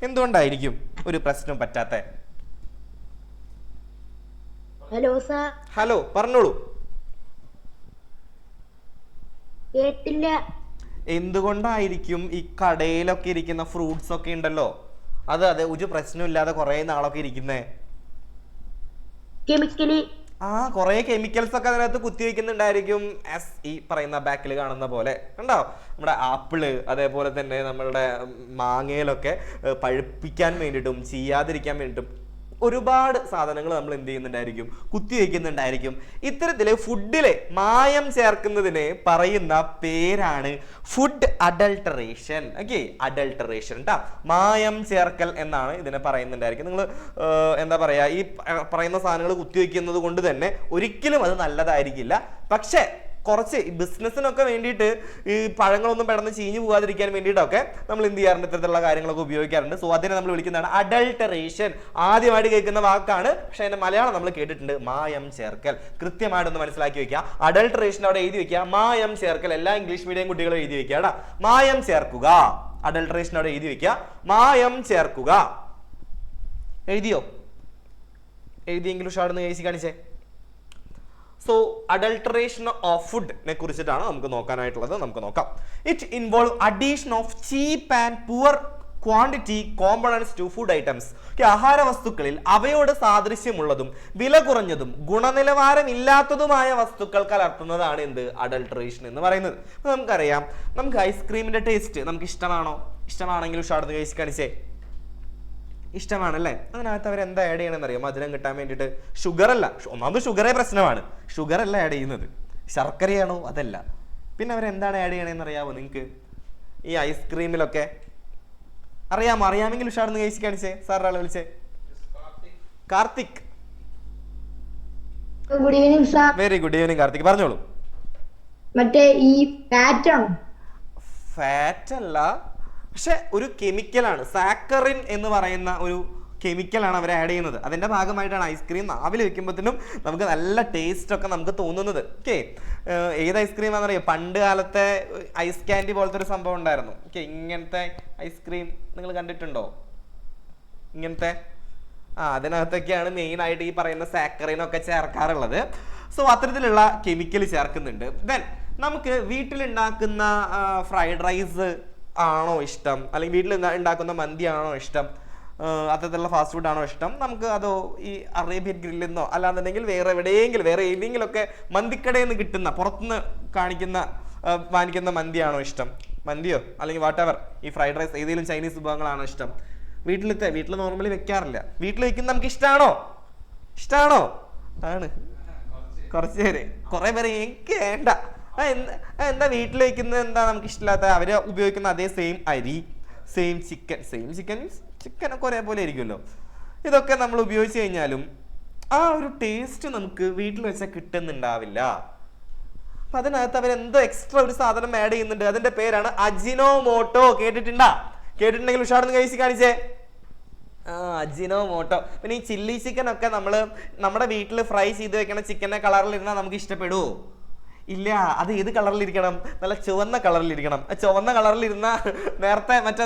എന്തുകൊണ്ടായിരിക്കും ഒരു പ്രശ്നം പറ്റാത്ത? Hello sir. ഹലോ, പറഞ്ഞോളൂ. കേട്ടില്ല. എന്തുകൊണ്ടായിരിക്കും ഈ കടയിലൊക്കെ ഇരിക്കുന്ന ഫ്രൂട്ട്സ് ഒക്കെ ഉണ്ടല്ലോ, അത് ഒരു പ്രശ്നമില്ലാതെ കുറെ നാളൊക്കെ ഇരിക്കുന്നേ? കെമിക്കലി. കുറെ കെമിക്കൽസ് ഒക്കെ അതിനകത്ത് കുത്തിവെക്കുന്നുണ്ടായിരിക്കും. ഈ പറയുന്ന ബാക്കിൽ കാണുന്ന പോലെ കണ്ടോ, നമ്മുടെ ആപ്പിള് അതേപോലെ തന്നെ നമ്മളുടെ മാങ്ങയിലൊക്കെ പഴുപ്പിക്കാൻ വേണ്ടിയിട്ടും ചെയ്യാതിരിക്കാൻ വേണ്ടിയിട്ടും ഒരുപാട് സാധനങ്ങൾ നമ്മൾ എന്ത് ചെയ്യുന്നുണ്ടായിരിക്കും, കുത്തിവെക്കുന്നുണ്ടായിരിക്കും. ഇത്തരത്തില് ഫുഡിലെ മായം ചേർക്കുന്നതിന് പറയുന്ന പേരാണ് ഫുഡ് അഡൾട്ടറേഷൻ. ഓക്കെ, അഡൾട്ടറേഷൻ ട്ടാ, മായം ചേർക്കൽ എന്നാണ് ഇതിനെ പറയുന്നുണ്ടായിരിക്കും. നിങ്ങൾ എന്താ പറയാ, ഈ പറയുന്ന സാധനങ്ങൾ കുത്തിവെക്കുന്നത് കൊണ്ട് തന്നെ ഒരിക്കലും അത് നല്ലതായിരിക്കില്ല. പക്ഷെ കുറച്ച് ബിസിനസ്സിനൊക്കെ വേണ്ടിയിട്ട് ഈ പഴങ്ങളൊന്നും പെട്ടെന്ന് ചീഞ്ഞു പോകാതിരിക്കാൻ വേണ്ടിയിട്ടൊക്കെ നമ്മൾ എന്ത് ചെയ്യാറുണ്ട്, ഇത്തരത്തിലുള്ള കാര്യങ്ങളൊക്കെ ഉപയോഗിക്കാറുണ്ട്. സോ അതിനെ നമ്മൾ വിളിക്കുന്നതാണ് അഡൾട്ടറേഷൻ. ആദ്യമായിട്ട് കേൾക്കുന്ന വാക്കാണ്, പക്ഷെ അതിന്റെ മലയാളം നമ്മൾ കേട്ടിട്ടുണ്ട്, മായം ചേർക്കൽ. കൃത്യമായിട്ടൊന്ന് മനസ്സിലാക്കി വെക്കുക. അഡൾട്ടറേഷൻ അവിടെ എഴുതി വെക്കുക, മായം ചേർക്കൽ. എല്ലാ ഇംഗ്ലീഷ് മീഡിയം കുട്ടികളും എഴുതി വെക്കുക. മായം ചേർക്കുക. അഡൾട്ടറേഷൻ അവിടെ എഴുതി വെക്കുക, മായം ചേർക്കുക. എഴുതിയോ? എഴുതിയെങ്കിൽ ഉഷാർന്ന് എഴുതി കാണിച്ചേ. സോ അഡൾട്ടറേഷൻ ഓഫ് ഫുഡിനെ കുറിച്ചിട്ടാണ് നമുക്ക് നോക്കാനായിട്ടുള്ളത്. നമുക്ക് നോക്കാം. It involve addition of cheap and poor quantity components to food items. ആഹാര വസ്തുക്കളിൽ അവയോട് സാദൃശ്യമുള്ളതും വില കുറഞ്ഞതും ഗുണനിലവാരം ഇല്ലാത്തതുമായ വസ്തുക്കൾ കലർത്തുന്നതാണ് എന്ത്, അഡൾട്ടറേഷൻ എന്ന് പറയുന്നത്. നമുക്കറിയാം, നമുക്ക് ഐസ്ക്രീമിന്റെ ടേസ്റ്റ് നമുക്ക് ഇഷ്ടമാണോ? ഇഷ്ടമാണെങ്കിൽ ഉഷാർന്ന് കഴിച്ച് കാണിച്ചേ. ഇഷ്ടമാണല്ലേ. അതിനകത്ത് അവർ എന്താ ആഡ് ചെയ്യണമെന്ന് അറിയാം, മധുരം കിട്ടാൻ വേണ്ടിയിട്ട്. ഷുഗർ അല്ല, ഒന്നാമത് ഷുഗറേ പ്രശ്നമാണ്. ഷുഗർ അല്ല ആഡ് ചെയ്യുന്നത്, ശർക്കരയാണോ? അതല്ല. പിന്നെ അവരെന്താണ് ആഡ് ചെയ്യണമെന്ന് അറിയാമോ നിങ്ങൾക്ക്? ഈ ഐസ്ക്രീമിലൊക്കെ അറിയാമോ? അറിയാമെങ്കിൽ ഉഷാർന്ന് കഴിച്ച് കാണിച്ചേ. സാർ ആളെ വിളിച്ചേ. Karthik. Good evening sir. Very good evening Karthik, പറഞ്ഞോളൂ. മറ്റേ ഈ ഫാറ്റ് ആണ്? ഫാറ്റ് അല്ല, പക്ഷെ ഒരു കെമിക്കലാണ്. സാക്കറിൻ എന്ന് പറയുന്ന ഒരു കെമിക്കലാണ് അവർ ആഡ് ചെയ്യുന്നത്. അതിന്റെ ഭാഗമായിട്ടാണ് ഐസ്ക്രീം നാവിൽ വെക്കുമ്പോഴത്തേനും നമുക്ക് നല്ല ടേസ്റ്റ് ഒക്കെ നമുക്ക് തോന്നുന്നത്. ഓക്കെ, ഏത് ഐസ്ക്രീം ആണെന്നറിയോ? പണ്ട് കാലത്തെ ഐസ് കാൻഡി പോലത്തെ ഒരു സംഭവം ഉണ്ടായിരുന്നു. ഓക്കെ, ഇങ്ങനത്തെ ഐസ്ക്രീം നിങ്ങൾ കണ്ടിട്ടുണ്ടോ? ഇങ്ങനത്തെ അതിനകത്തൊക്കെയാണ് മെയിൻ ആയിട്ട് ഈ പറയുന്ന സാക്കറിനൊക്കെ ചേർക്കാറുള്ളത്. സോ അത്തരത്തിലുള്ള കെമിക്കൽ ചേർക്കുന്നുണ്ട്. ദെൻ നമുക്ക് വീട്ടിലുണ്ടാക്കുന്ന ഫ്രൈഡ് റൈസ് ആണോ ഇഷ്ടം, അല്ലെങ്കിൽ വീട്ടിൽ ഉണ്ടാക്കുന്ന മന്തി ആണോ ഇഷ്ടം, അത്തരത്തിലുള്ള ഫാസ്റ്റ് ഫുഡ് ആണോ ഇഷ്ടം? നമുക്ക് അതോ ഈ അറേബ്യൻ ഗ്രില്ലിൽ നിന്നോ അല്ലാന്നുണ്ടെങ്കിൽ വേറെ ഏതെങ്കിലുമൊക്കെ മന്തിക്കടയിൽ നിന്ന് കിട്ടുന്ന പുറത്തുനിന്ന് വാങ്ങിക്കുന്ന മന്തിയാണോ ഇഷ്ടം? മന്തിയോ അല്ലെങ്കിൽ വാട്ട് എവർ, ഈ ഫ്രൈഡ് റൈസ് ഏതെങ്കിലും ചൈനീസ് വിഭവങ്ങളാണോ ഇഷ്ടം? വീട്ടിൽ നോർമലി വെക്കാറില്ല. വീട്ടിൽ വെക്കുന്ന നമുക്ക് ഇഷ്ടമാണോ? ആണ്. കുറേ പേര് എനിക്ക് വേണ്ട. എന്താ വീട്ടിൽ വെക്കുന്നത് എന്താ നമുക്ക് ഇഷ്ടമില്ലാത്ത? അവര് ഉപയോഗിക്കുന്ന അതേ സെയിം അരി, സെയിം ചിക്കൻ ഒക്കെ ഒരേപോലെ ആയിരിക്കുമല്ലോ. ഇതൊക്കെ നമ്മൾ ഉപയോഗിച്ച് കഴിഞ്ഞാലും ആ ഒരു ടേസ്റ്റ് നമുക്ക് വീട്ടിൽ വെച്ചാൽ കിട്ടുന്നുണ്ടാവില്ല. അപ്പൊ അതിനകത്ത് അവരെന്തോ എക്സ്ട്രാ ഒരു സാധനം ആഡ് ചെയ്യുന്നുണ്ട്. അതിന്റെ പേരാണ് അജിനോമോട്ടോ. കേട്ടിട്ടുണ്ടെങ്കിൽ ഉഷാർന്ന് കഴിച്ച് കാണിച്ചേ. അജിനോമോട്ടോ. പിന്നെ ഈ ചില്ലി ചിക്കൻ ഒക്കെ നമ്മുടെ വീട്ടിൽ ഫ്രൈ ചെയ്ത് വെക്കണ ചിക്കന്റെ കളറിലിരുന്നാൽ നമുക്ക് ഇഷ്ടപ്പെടുവോ? ഇല്ല. അത് ഏത് കളറിലിരിക്കണം? നല്ല ചുവന്ന കളറിലിരിക്കണം. ചുവന്ന കളറിലിരുന്ന നേരത്തെ മറ്റേ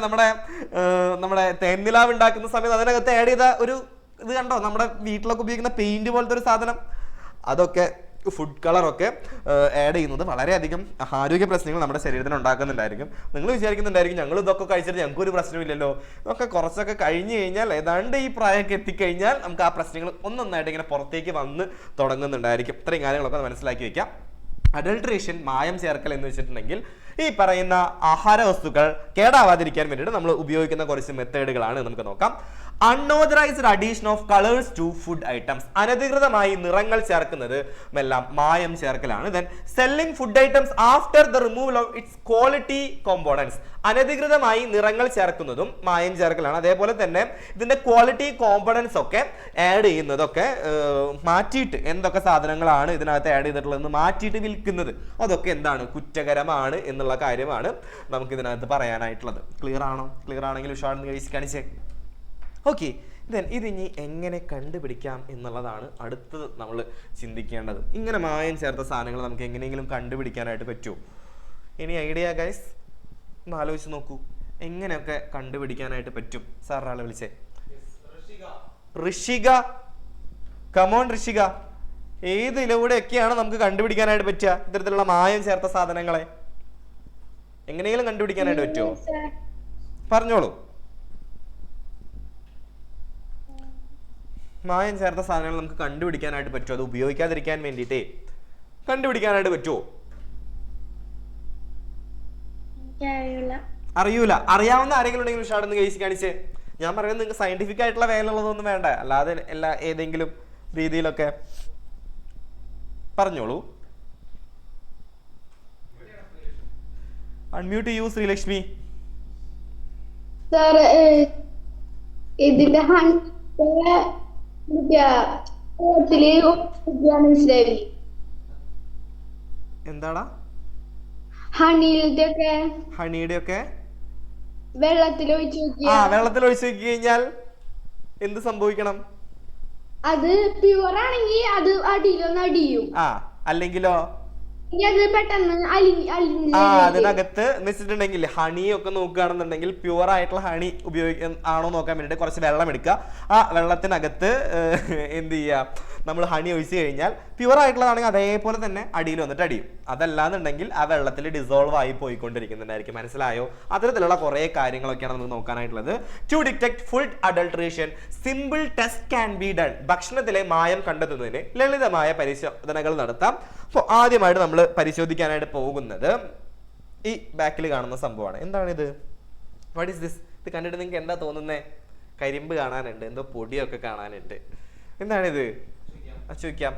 നമ്മുടെ തേൻനിലാവ് ഉണ്ടാക്കുന്ന സമയത്ത് അതിനകത്ത് ആഡ് ചെയ്ത ഒരു ഇത് കണ്ടോ, നമ്മുടെ വീട്ടിലൊക്കെ ഉപയോഗിക്കുന്ന പെയിന്റ് പോലത്തെ ഒരു സാധനം, അതൊക്കെ ഫുഡ് കളറൊക്കെ ആഡ് ചെയ്യുന്നത് വളരെയധികം ആരോഗ്യ പ്രശ്നങ്ങൾ നമ്മുടെ ശരീരത്തിന് ഉണ്ടാക്കുന്നുണ്ടായിരിക്കും. നിങ്ങൾ വിചാരിക്കുന്നുണ്ടായിരിക്കും ഞങ്ങൾ ഇതൊക്കെ കഴിച്ചിട്ട് ഞങ്ങൾക്ക് ഒരു പ്രശ്നമില്ലല്ലോ, ഇതൊക്കെ കുറച്ചൊക്കെ കഴിഞ്ഞ് കഴിഞ്ഞാൽ ഏതാണ്ട് ഈ പ്രായമൊക്കെ എത്തിക്കഴിഞ്ഞാൽ നമുക്ക് ആ പ്രശ്നങ്ങൾ ഒന്നൊന്നായിട്ട് ഇങ്ങനെ പുറത്തേക്ക് വന്ന് തുടങ്ങുന്നുണ്ടായിരിക്കും. ഇത്രയും കാര്യങ്ങളൊക്കെ മനസ്സിലാക്കി വെക്കാം. അഡൾട്രേഷൻ, മായം ചേർക്കൽ എന്ന് വെച്ചിട്ടുണ്ടെങ്കിൽ ഈ പറയുന്ന ആഹാര വസ്തുക്കൾ കേടാവാതിരിക്കാൻ വേണ്ടിയിട്ട് നമ്മൾ ഉപയോഗിക്കുന്ന കുറച്ച് മെത്തേഡുകളാണ് നമുക്ക് നോക്കാം. Unauthorised addition of colours to food items, അനധികൃതമായി നിറങ്ങൾ ചേർക്കുന്നത് എല്ലാം മായം ചേർക്കലാണ്. Then selling food items after the removal of its quality components, അനധികൃതമായി നിറങ്ങൾ ചേർക്കുന്നതും മായം ചേർക്കലാണ്. അതേപോലെ തന്നെ ഇതിന്റെ ക്വാളിറ്റി കോമ്പോണൻസ് ഒക്കെ ആഡ് ചെയ്യുന്നതൊക്കെ മാറ്റിയിട്ട് എന്തൊക്കെ സാധനങ്ങളാണ് ഇതിനകത്ത് ആഡ് ചെയ്തിട്ടുള്ളതെന്ന് മാറ്റിയിട്ട് വിൽക്കുന്നത് അതൊക്കെ എന്താണ്, കുറ്റകരമാണ് എന്നുള്ള കാര്യമാണ് നമുക്ക് ഇതിനകത്ത് പറയാനായിട്ടുള്ളത്. ക്ലിയർ ആണോ? ക്ലിയർ ആണെങ്കിൽ ഉഷാറെന്ന് കഴിച്ച് കാണിച്ചേ. ഓക്കെ, ദെൻ ഇതിനി എങ്ങനെ കണ്ടുപിടിക്കാം എന്നുള്ളതാണ് അടുത്തത് നമ്മൾ ചിന്തിക്കേണ്ടത്. ഇങ്ങനെ മായം ചേർത്ത സാധനങ്ങൾ നമുക്ക് എങ്ങനെയെങ്കിലും കണ്ടുപിടിക്കാനായിട്ട് പറ്റുമോ? ഇനി ഐഡിയ ഗൈസ് ഒന്ന് ആലോചിച്ച് നോക്കൂ, എങ്ങനെയൊക്കെ കണ്ടുപിടിക്കാനായിട്ട് പറ്റും? സാർ ആളെ വിളിച്ചേ. ഋഷിക, കമോൺ ഋഷിക, ഏത് ഇതിലൂടെയൊക്കെയാണ് നമുക്ക് കണ്ടുപിടിക്കാനായിട്ട് പറ്റുക ഇത്തരത്തിലുള്ള മായം ചേർത്ത സാധനങ്ങളെ? എങ്ങനെയെങ്കിലും കണ്ടുപിടിക്കാനായിട്ട് പറ്റുമോ? പറഞ്ഞോളൂ. മായം ചേർത്ത സാധനങ്ങൾ നമുക്ക് കണ്ടുപിടിക്കാനായിട്ട് പറ്റുമോ? അത് ഉപയോഗിക്കാതിരിക്കാൻ വേണ്ടിയിട്ടേ കണ്ടുപിടിക്കാനായിട്ട് പറ്റുമോ? അറിയൂല. അറിയാവുന്ന ആരെങ്കിലും ഉണ്ടെങ്കിൽ ഉഷാടെന്ന് കേസ് കാണിച്ചേ. ഞാൻ പറയുന്നത് നിങ്ങൾക്ക് സയന്റിഫിക് ആയിട്ടുള്ള വേലുള്ളതൊന്നും വേണ്ട, അല്ലാതെ എല്ലാ ഏതെങ്കിലും രീതിയിലൊക്കെ പറഞ്ഞോളൂ. അൺമ്യൂട്ട് ചെയ്യൂ ശ്രീലക്ഷ്മി. ഇതിന്റെ എന്താടാ? ഹണിയുടെ ഒക്കെ വെള്ളത്തിൽ ഒഴിച്ചു വെക്കി കഴിഞ്ഞാൽ എന്ത് സംഭവിക്കണം? അത് പ്യുവർ ആണെങ്കിൽ അത് അടിയിലൊന്ന് അടിയും. അല്ലെങ്കിലോ അതിനകത്ത് വെച്ചിട്ടുണ്ടെങ്കിൽ ഹണിയൊക്കെ നോക്കുകയാണെന്നുണ്ടെങ്കിൽ പ്യുവർ ആയിട്ടുള്ള ഹണി ആണോ നോക്കാൻ വേണ്ടിയിട്ട് കുറച്ച് വെള്ളം എടുക്കുക. ആ വെള്ളത്തിനകത്ത് എന്ത് ചെയ്യുക, നമ്മൾ ഹണി ഒഴിച്ചു കഴിഞ്ഞാൽ പ്യുവർ ആയിട്ടുള്ളതാണെങ്കിൽ അതേപോലെ തന്നെ അടിയിൽ വന്നിട്ട് അടിയും. അതല്ലാന്നുണ്ടെങ്കിൽ ആ വെള്ളത്തിൽ ഡിസോൾവ് ആയി പോയിക്കൊണ്ടിരിക്കുന്നുണ്ടായിരിക്കും. മനസ്സിലായോ? അത്തരത്തിലുള്ള കുറെ കാര്യങ്ങളൊക്കെയാണ് നമുക്ക് നോക്കാനായിട്ടുള്ളത്. To detect food adulteration simple test can be done. ഭക്ഷണത്തിലെ മായം കണ്ടെത്തുന്നതിന് ലളിതമായ പരിശോധനകൾ നടത്താം. അപ്പോൾ ആദ്യമായിട്ട് നമ്മൾ പരിശോധിക്കാനായിട്ട് പോകുന്നത് ഈ ബാക്കിൽ കാണുന്ന സംഭവമാണ്. എന്താണിത്? What is this? ഇത് കണ്ടിട്ട് നിങ്ങൾക്ക് എന്താ തോന്നുന്നേ? കരിമ്പ് കാണാനുണ്ട്, എന്തോ പൊടിയൊക്കെ കാണാനുണ്ട്. എന്താണിത്? ചോദിക്കാം.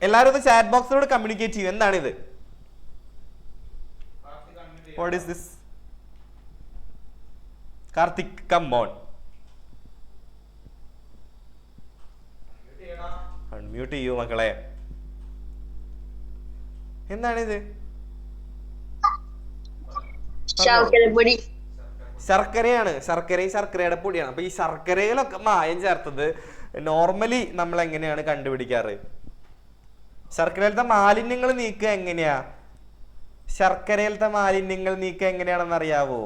എല്ലാവരും ഒന്ന് ചാറ്റ് ബോക്സിലൂടെ കമ്മ്യൂണിക്കേറ്റ് ചെയ്യും. എന്താണിത്? What is this? Karthik, come on. Unmute ചെയ്യൂ മക്കളെ. എന്താണിത്? ശർക്കരയാണ്. ശർക്കരയുടെ പൊടിയാണ്. അപ്പൊ ഈ ശർക്കരയിലൊക്കെ മായം ചേർത്തത് നോർമലി നമ്മൾ എങ്ങനെയാണ് കണ്ടുപിടിക്കാറ്? ശർക്കരയിലത്തെ മാലിന്യങ്ങൾ നീക്കുക എങ്ങനെയാ? ശർക്കരയിലത്തെ മാലിന്യങ്ങൾ നീക്കുക എങ്ങനെയാണെന്ന് അറിയാവോ?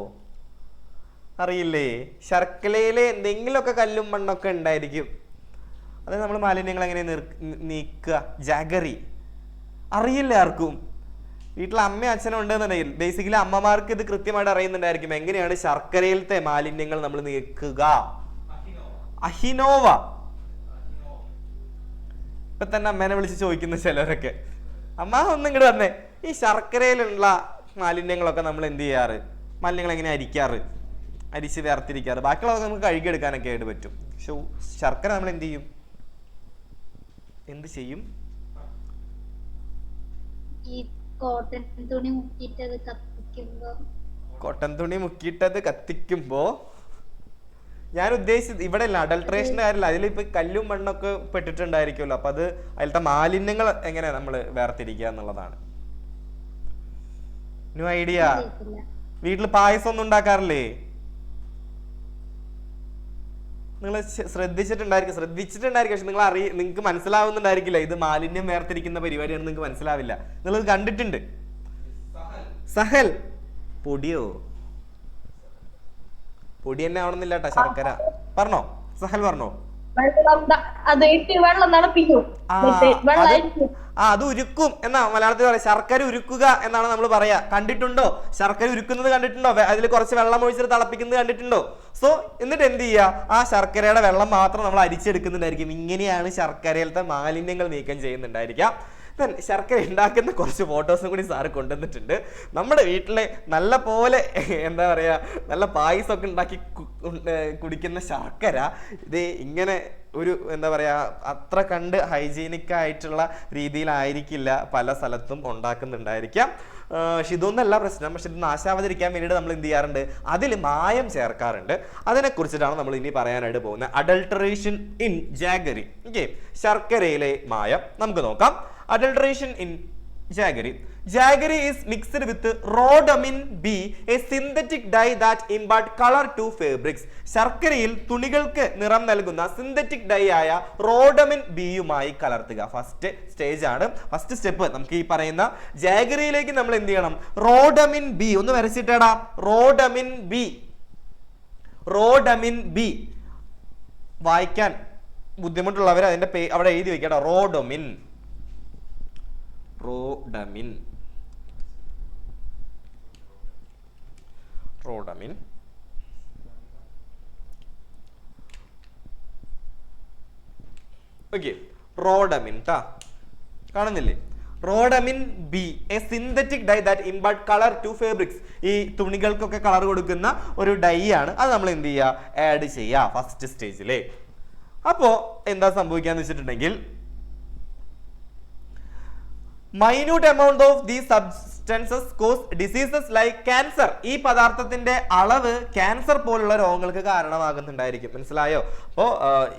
അറിയില്ലേ? ശർക്കരയില് എന്തെങ്കിലുമൊക്കെ കല്ലും മണ്ണൊക്കെ ഉണ്ടായിരിക്കും. അത് നമ്മൾ മാലിന്യങ്ങൾ എങ്ങനെ നീക്കുക? ജാഗറി അറിയില്ല ആർക്കും. വീട്ടിൽ അമ്മയും അച്ഛനും ഉണ്ടെന്നുണ്ടെങ്കിൽ ബേസിക്കലി അമ്മമാർക്ക് ഇത് കൃത്യമായിട്ട് അറിയുന്നുണ്ടായിരിക്കും എങ്ങനെയാണ് ശർക്കരയിലത്തെ മാലിന്യങ്ങൾ നമ്മൾ നീക്കുക. അഹിനോവ. ഇപ്പൊ തന്നെ അമ്മേനെ വിളിച്ച് ചോദിക്കുന്ന ചിലരൊക്കെ, അമ്മ ഒന്നും ഇങ്ങോട്ട് വന്നേ, ഈ ശർക്കരയിലുള്ള മാലിന്യങ്ങളൊക്കെ നമ്മൾ എന്ത് ചെയ്യാറ്? മാലിന്യങ്ങൾ എങ്ങനെ അരിക്കാറ്? അരിച്ച് വേർതിരിക്കാറ്. ബാക്കിയുള്ളതൊക്കെ നമുക്ക് കഴുകിയെടുക്കാനൊക്കെ ആയിട്ട് പറ്റും. പക്ഷെ ശർക്കര നമ്മൾ എന്ത് ചെയ്യും? എന്ത് ചെയ്യും? കോട്ടൺ തുണി മുക്കിയിട്ടത് കത്തിക്കുമ്പോ ഞാൻ ഉദ്ദേശിച്ചത് ഇവിടെ അല്ല, അഡൾട്രേഷന്റെ കാര്യമില്ല. അതിലിപ്പോ കല്ലും മണ്ണൊക്കെ പെട്ടിട്ടുണ്ടായിരിക്കുമല്ലോ. അപ്പൊ അത് അതിലത്തെ മാലിന്യങ്ങൾ എങ്ങനെ നമ്മൾ വേർതിരിക്കുക എന്നുള്ളതാണ്. New idea. വീട്ടിൽ പായസം ഒന്നും ഉണ്ടാക്കാറില്ലേ? നിങ്ങൾ ശ്രദ്ധിച്ചിട്ടുണ്ടായിരിക്കും. പക്ഷെ നിങ്ങൾക്ക് മനസ്സിലാവുന്നുണ്ടായിരിക്കില്ല. ഇത് മാലിന്യം വേർതിരിക്കുന്ന പരിപാടിയാണ്. നിങ്ങൾക്ക് മനസ്സിലാവില്ല. നിങ്ങളിത് കണ്ടിട്ടുണ്ട്. സഹൽ പൊടിയോ? പൊടി തന്നെ ആവണമെന്നില്ല കേട്ടോ, ശർക്കര. പറഞ്ഞോ സഹൽ, പറഞ്ഞോ. അത് ഉരുക്കും എന്നാ മലയാളത്തിൽ പറയാം. ശർക്കര ഉരുക്കുക എന്നാണ് നമ്മൾ പറയാ. കണ്ടിട്ടുണ്ടോ? ശർക്കര ഉരുക്കുന്നത് കണ്ടിട്ടുണ്ടോ? അതിൽ കുറച്ച് വെള്ളം ഒഴിച്ചിട്ട് തിളപ്പിക്കുന്നത് കണ്ടിട്ടുണ്ടോ? സോ എന്നിട്ട് എന്ത് ചെയ്യുക? ആ ശർക്കരയുടെ വെള്ളം മാത്രം നമ്മൾ അരിച്ചെടുക്കുന്നുണ്ടായിരിക്കും. ഇങ്ങനെയാണ് ശർക്കരയിലത്തെ മാലിന്യങ്ങൾ നീക്കം ചെയ്യുന്നുണ്ടായിരിക്കാം. ശർക്കര ഉണ്ടാക്കുന്ന കുറച്ച് ഫോട്ടോസും കൂടി സാറ് കൊണ്ടുവന്നിട്ടുണ്ട്. നമ്മുടെ വീട്ടിലെ നല്ല പോലെ എന്താ പറയാ, നല്ല പായസമൊക്കെ ഉണ്ടാക്കി കുടിക്കുന്ന ശർക്കര ഇത് ഇങ്ങനെ ഒരു എന്താ പറയാ, അത്ര കണ്ട് ഹൈജീനിക് ആയിട്ടുള്ള രീതിയിലായിരിക്കില്ല പല സ്ഥലത്തും ഉണ്ടാക്കുന്നുണ്ടായിരിക്കാം. പക്ഷെ ഇതൊന്നല്ല പ്രശ്നം. പക്ഷെ ഇത് നാശാവാതിരിക്കാൻ വേണ്ടിയിട്ട് നമ്മൾ എന്ത് ചെയ്യാറുണ്ട്? അതിൽ മായം ചേർക്കാറുണ്ട്. അതിനെ കുറിച്ചിട്ടാണ് നമ്മൾ ഇനി പറയാനായിട്ട് പോകുന്നത്. അഡൾട്ടറേഷൻ ഇൻ ജാഗറി. ഓക്കെ, ശർക്കരയിലെ മായം നമുക്ക് നോക്കാം. Adulteration in jaggery. Jaggery is mixed with rhodamin B, a synthetic dye that impart color to fabrics. ശർക്കരയിൽ തുണികൾക്ക് നിറം നൽകുന്ന സിന്തറ്റിക് ഡൈ ആയ റോഡമിൻ ബിയുമായി കലർത്തുക. ഫസ്റ്റ് സ്റ്റേജ് ആണ്, ഫസ്റ്റ് സ്റ്റെപ്പ്. നമുക്ക് ഈ പറയുന്ന ജാഗറിയിലേക്ക് നമ്മൾ എന്ത് ചെയ്യണം? റോഡമിൻ ബി ഒന്ന് വരച്ചിട്ടേടാ. റോഡമിൻ ബി, റോഡമിൻ ബി വായിക്കാൻ ബുദ്ധിമുട്ടുള്ളവർ അതിന്റെ അവിടെ എഴുതി വെക്കട്ടോ. Rhodamine, rhodamine, rhodamine. Okay, rhodamine ട്ടാ, കാണുന്നില്ലേ? Rhodamine B, a synthetic dye that impart colour to fabrics. ഈ തുണികൾക്കൊക്കെ കളർ കൊടുക്കുന്ന ഒരു ഡൈ ആണ്. അത് നമ്മൾ എന്ത് ചെയ്യുക? ആഡ് ചെയ്യുക ഫസ്റ്റ് സ്റ്റേജില്. അപ്പോ എന്താ സംഭവിക്കാന്ന് വെച്ചിട്ടുണ്ടെങ്കിൽ, minute amount of these substances cause diseases like cancer. ഈ പദാർത്ഥത്തിന്റെ അളവ് ക്യാൻസർ പോലുള്ള രോഗങ്ങൾക്ക് കാരണമാകുന്നുണ്ടായിരിക്കും. മനസ്സിലായോ? അപ്പോൾ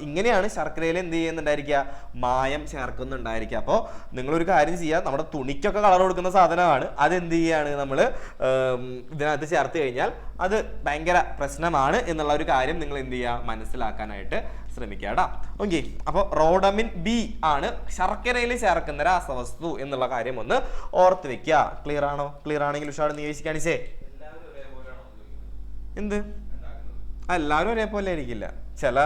ഇങ്ങനെയാണ് ശർക്കരയിൽ എന്ത് ചെയ്യുന്നുണ്ടായിരിക്കുക? മായം ചേർക്കുന്നുണ്ടായിരിക്കുക. അപ്പോൾ നിങ്ങളൊരു കാര്യം ചെയ്യുക, നമ്മുടെ തുണിക്കൊക്കെ കളർ കൊടുക്കുന്ന സാധനമാണ്, അതെന്ത് ചെയ്യാണ് നമ്മൾ ഇതിനകത്ത് ചേർത്ത് കഴിഞ്ഞാൽ അത് ഭയങ്കര പ്രശ്നമാണ് എന്നുള്ള ഒരു കാര്യം നിങ്ങൾ എന്ത് ചെയ്യുക? മനസ്സിലാക്കാനായിട്ട് ശ്രമിക്കുക കേട്ടോ. ഓക്കെ, അപ്പോൾ റോഡമിൻ ബി ആണ് ശർക്കരയിൽ ചേർക്കുന്ന രാസവസ്തു എന്നുള്ള കാര്യം ഒന്ന് ഓർത്ത് വെക്കുക. ക്ലിയർ ആണോ? ക്ലിയർ ആണെങ്കിൽ ഉഷാട് നീ കാണിച്ചേ. എന്ത്? എല്ലാവരും ഒരേപോലെ ആയിരിക്കില്ല. ചില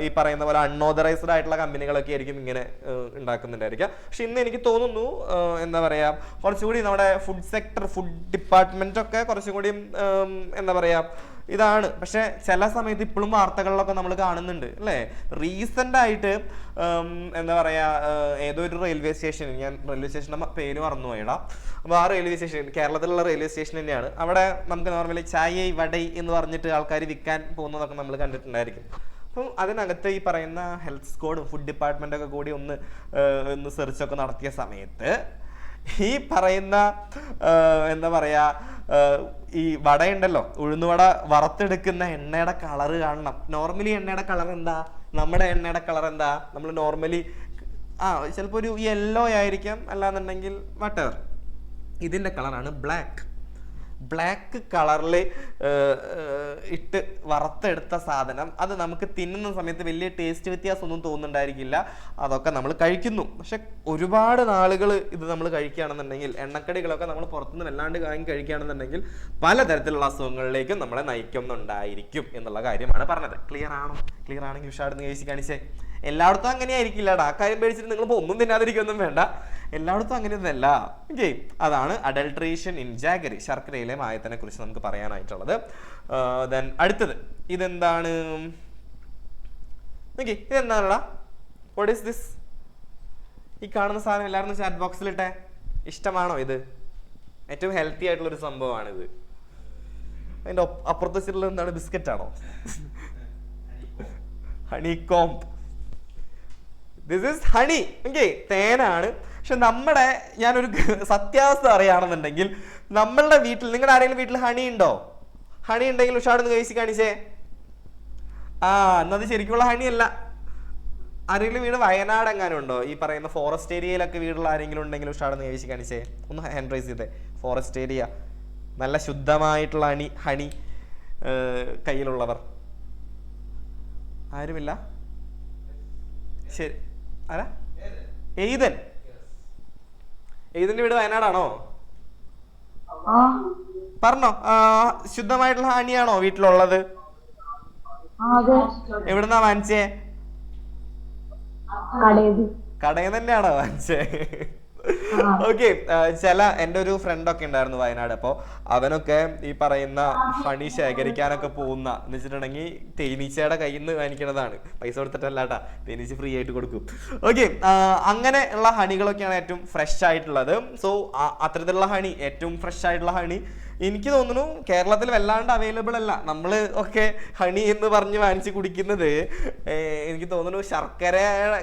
ഈ പറയുന്ന പോലെ അൺഓതറൈസ്ഡ് ആയിട്ടുള്ള കമ്പനികളൊക്കെ ആയിരിക്കും ഇങ്ങനെ ഉണ്ടാക്കുന്നുണ്ടായിരിക്കാം. പക്ഷെ ഇന്ന് എനിക്ക് തോന്നുന്നു എന്താ പറയാ, കുറച്ചുകൂടി നമ്മുടെ ഫുഡ് സെക്ടർ, ഫുഡ് ഡിപ്പാർട്ട്മെന്റ് ഒക്കെ കുറച്ചും കൂടി എന്താ പറയാ ഇതാണ്. പക്ഷെ ചില സമയത്ത് ഇപ്പോഴും വാർത്തകളിലൊക്കെ നമ്മൾ കാണുന്നുണ്ട് അല്ലേ? റീസെന്റ് ആയിട്ട് എന്താ പറയാ, ഏതോ ഒരു റെയിൽവേ സ്റ്റേഷൻ, ഞാൻ റെയിൽവേ സ്റ്റേഷന്റെ പേര് മറന്നുപോയിടാ. അപ്പൊ ആ റെയിൽവേ സ്റ്റേഷൻ കേരളത്തിലുള്ള റെയിൽവേ സ്റ്റേഷൻ തന്നെയാണ്. അവിടെ നമുക്ക് നോർമലി ചായ വടൈ എന്ന് പറഞ്ഞിട്ട് ആൾക്കാർ വിൽക്കാൻ പോകുന്നതൊക്കെ നമ്മൾ കണ്ടിട്ടുണ്ടായിരിക്കും. അപ്പം അതിനകത്ത് ഈ പറയുന്ന ഹെൽത്ത് സ്ക്വാഡും ഫുഡ് ഡിപ്പാർട്ട്മെന്റ് ഒക്കെ കൂടി ഒന്ന് സെർച്ചൊക്കെ നടത്തിയ സമയത്ത് ഈ പറയുന്ന എന്താ പറയാ, ഈ വട ഉണ്ടല്ലോ, ഉഴുന്നുവട വറുത്തെടുക്കുന്ന എണ്ണയുടെ കളറ് കാണണം. നോർമലി എണ്ണയുടെ കളർ എന്താ? നമ്മുടെ എണ്ണയുടെ കളർ എന്താ? നമ്മൾ നോർമലി ചിലപ്പോൾ ഒരു യെല്ലോ ആയിരിക്കാം, അല്ലാന്നുണ്ടെങ്കിൽ വട്ടർ. ഇതിന്റെ കളറാണ് ബ്ലാക്ക്. ബ്ലാക്ക് കളറിൽ ഇട്ട് വറുത്തെടുത്ത സാധനം അത് നമുക്ക് തിന്നുന്ന സമയത്ത് വലിയ ടേസ്റ്റ് വ്യത്യാസമൊന്നും തോന്നുന്നുണ്ടായിരിക്കില്ല. അതൊക്കെ നമ്മൾ കഴിക്കുന്നു. പക്ഷെ ഒരുപാട് നാളുകൾ ഇത് നമ്മൾ കഴിക്കുകയാണെന്നുണ്ടെങ്കിൽ, എണ്ണക്കടികളൊക്കെ നമ്മൾ പുറത്തുനിന്ന് വല്ലാണ്ട് കഴിക്കുകയാണെന്നുണ്ടെങ്കിൽ പലതരത്തിലുള്ള അസുഖങ്ങളിലേക്കും നമ്മളെ നയിക്കുന്നുണ്ടായിരിക്കും എന്നുള്ള കാര്യമാണ് പറഞ്ഞത്. ക്ലിയർ ആണോ? ക്ലിയർ ആണെങ്കിൽ ഉഷാടുന്ന് കഴിച്ച് കാണിച്ചേ. എല്ലായിടത്തും അങ്ങനെ ആയിരിക്കില്ലടാ, ആ കാര്യം പേടിച്ചിട്ട് നിങ്ങളിപ്പോൾ ഒന്നും തിന്നാതിരിക്കൊന്നും വേണ്ട. എല്ലായിടത്തും അങ്ങനെയൊന്നല്ല. ഓക്കെ, അതാണ് അഡൾട്രേഷൻ ഇൻ ജാഗറി, ശർക്കരയിലെ മായത്തിനെ കുറിച്ച് നമുക്ക് പറയാനായിട്ടുള്ളത്. ദെൻ അടുത്തത് ഇതെന്താണ്? ഓക്കെ, ഇതെന്താണടാ? What is this? ഈ കാണുന്ന സാധനം എല്ലാവരും ചാറ്റ് ബോക്സിലിട്ടെ. ഇഷ്ടമാണോ ഇത്? ഏറ്റവും ഹെൽത്തി ആയിട്ടുള്ള ഒരു സംഭവമാണിത്. അതിന്റെ അപ്പുറത്തെ സൈഡിൽ എന്താണ്? ബിസ്ക്കറ്റ് ആണോ? Honey comb. This is honey. Okay, തേനാണ്. പക്ഷെ നമ്മുടെ, ഞാനൊരു സത്യാവസ്ഥ അറിയാണെന്നുണ്ടെങ്കിൽ, നമ്മളുടെ വീട്ടിൽ, നിങ്ങളുടെ ആരെങ്കിലും വീട്ടിൽ ഹണി ഉണ്ടോ? ഹണി ഉണ്ടെങ്കിൽ ഉഷാടൊന്ന് കഴിച്ച് കാണിച്ചേ. എന്നത് ശരിക്കുള്ള ഹണി അല്ല. ആരെങ്കിലും വീട് വയനാട് എങ്ങാനും ഉണ്ടോ? ഈ പറയുന്ന ഫോറസ്റ്റ് ഏരിയയിലൊക്കെ വീടുള്ള ആരെങ്കിലും ഉണ്ടെങ്കിൽ ഉഷാടൊന്ന് കഴിച്ച് കാണിച്ചേ. ഒന്ന് ഹാൻഡ് റൈസ് ചെയ്തേ. ഫോറസ്റ്റ് ഏരിയ, നല്ല ശുദ്ധമായിട്ടുള്ള ഹണി കയ്യിലുള്ളവർ ആരുമില്ല? ശരി, ആരാ? എയ്തൻ. എയ്തന്റെ വീട് വയനാടാണോ? പറഞ്ഞോ. ശുദ്ധമായിട്ടുള്ള ഹണിയാണോ വീട്ടിലുള്ളത്? എവിടുന്നാ വാങ്ങിച്ചേ? കടയിൽ തന്നെയാണോ വാങ്ങിച്ചേ? ഓക്കെ. ചില എൻ്റെ ഒരു ഫ്രണ്ട് ഒക്കെ ഉണ്ടായിരുന്നു വയനാട്. അപ്പോൾ അവനൊക്കെ ഈ പറയുന്ന ഹണി ശേഖരിക്കാനൊക്കെ പോകുന്ന എന്ന് വെച്ചിട്ടുണ്ടെങ്കിൽ തേനീച്ചയുടെ കയ്യിൽ നിന്ന് വാങ്ങിക്കണതാണ്, പൈസ കൊടുത്തിട്ടല്ലാട്ടാ, തേനീച്ച ഫ്രീ ആയിട്ട് കൊടുക്കും. ഓക്കെ. അങ്ങനെ ഉള്ള ഹണികളൊക്കെയാണ് ഏറ്റവും ഫ്രഷ് ആയിട്ടുള്ളത്. സോ അത്തരത്തിലുള്ള ഹണി, ഏറ്റവും ഫ്രഷ് ആയിട്ടുള്ള ഹണി എനിക്ക് തോന്നുന്നു കേരളത്തിൽ വല്ലാണ്ട് അവൈലബിൾ അല്ല. നമ്മൾ ഒക്കെ ഹണി എന്ന് പറഞ്ഞ് വാങ്ങിച്ച് കുടിക്കുന്നത് എനിക്ക് തോന്നുന്നു ശർക്കര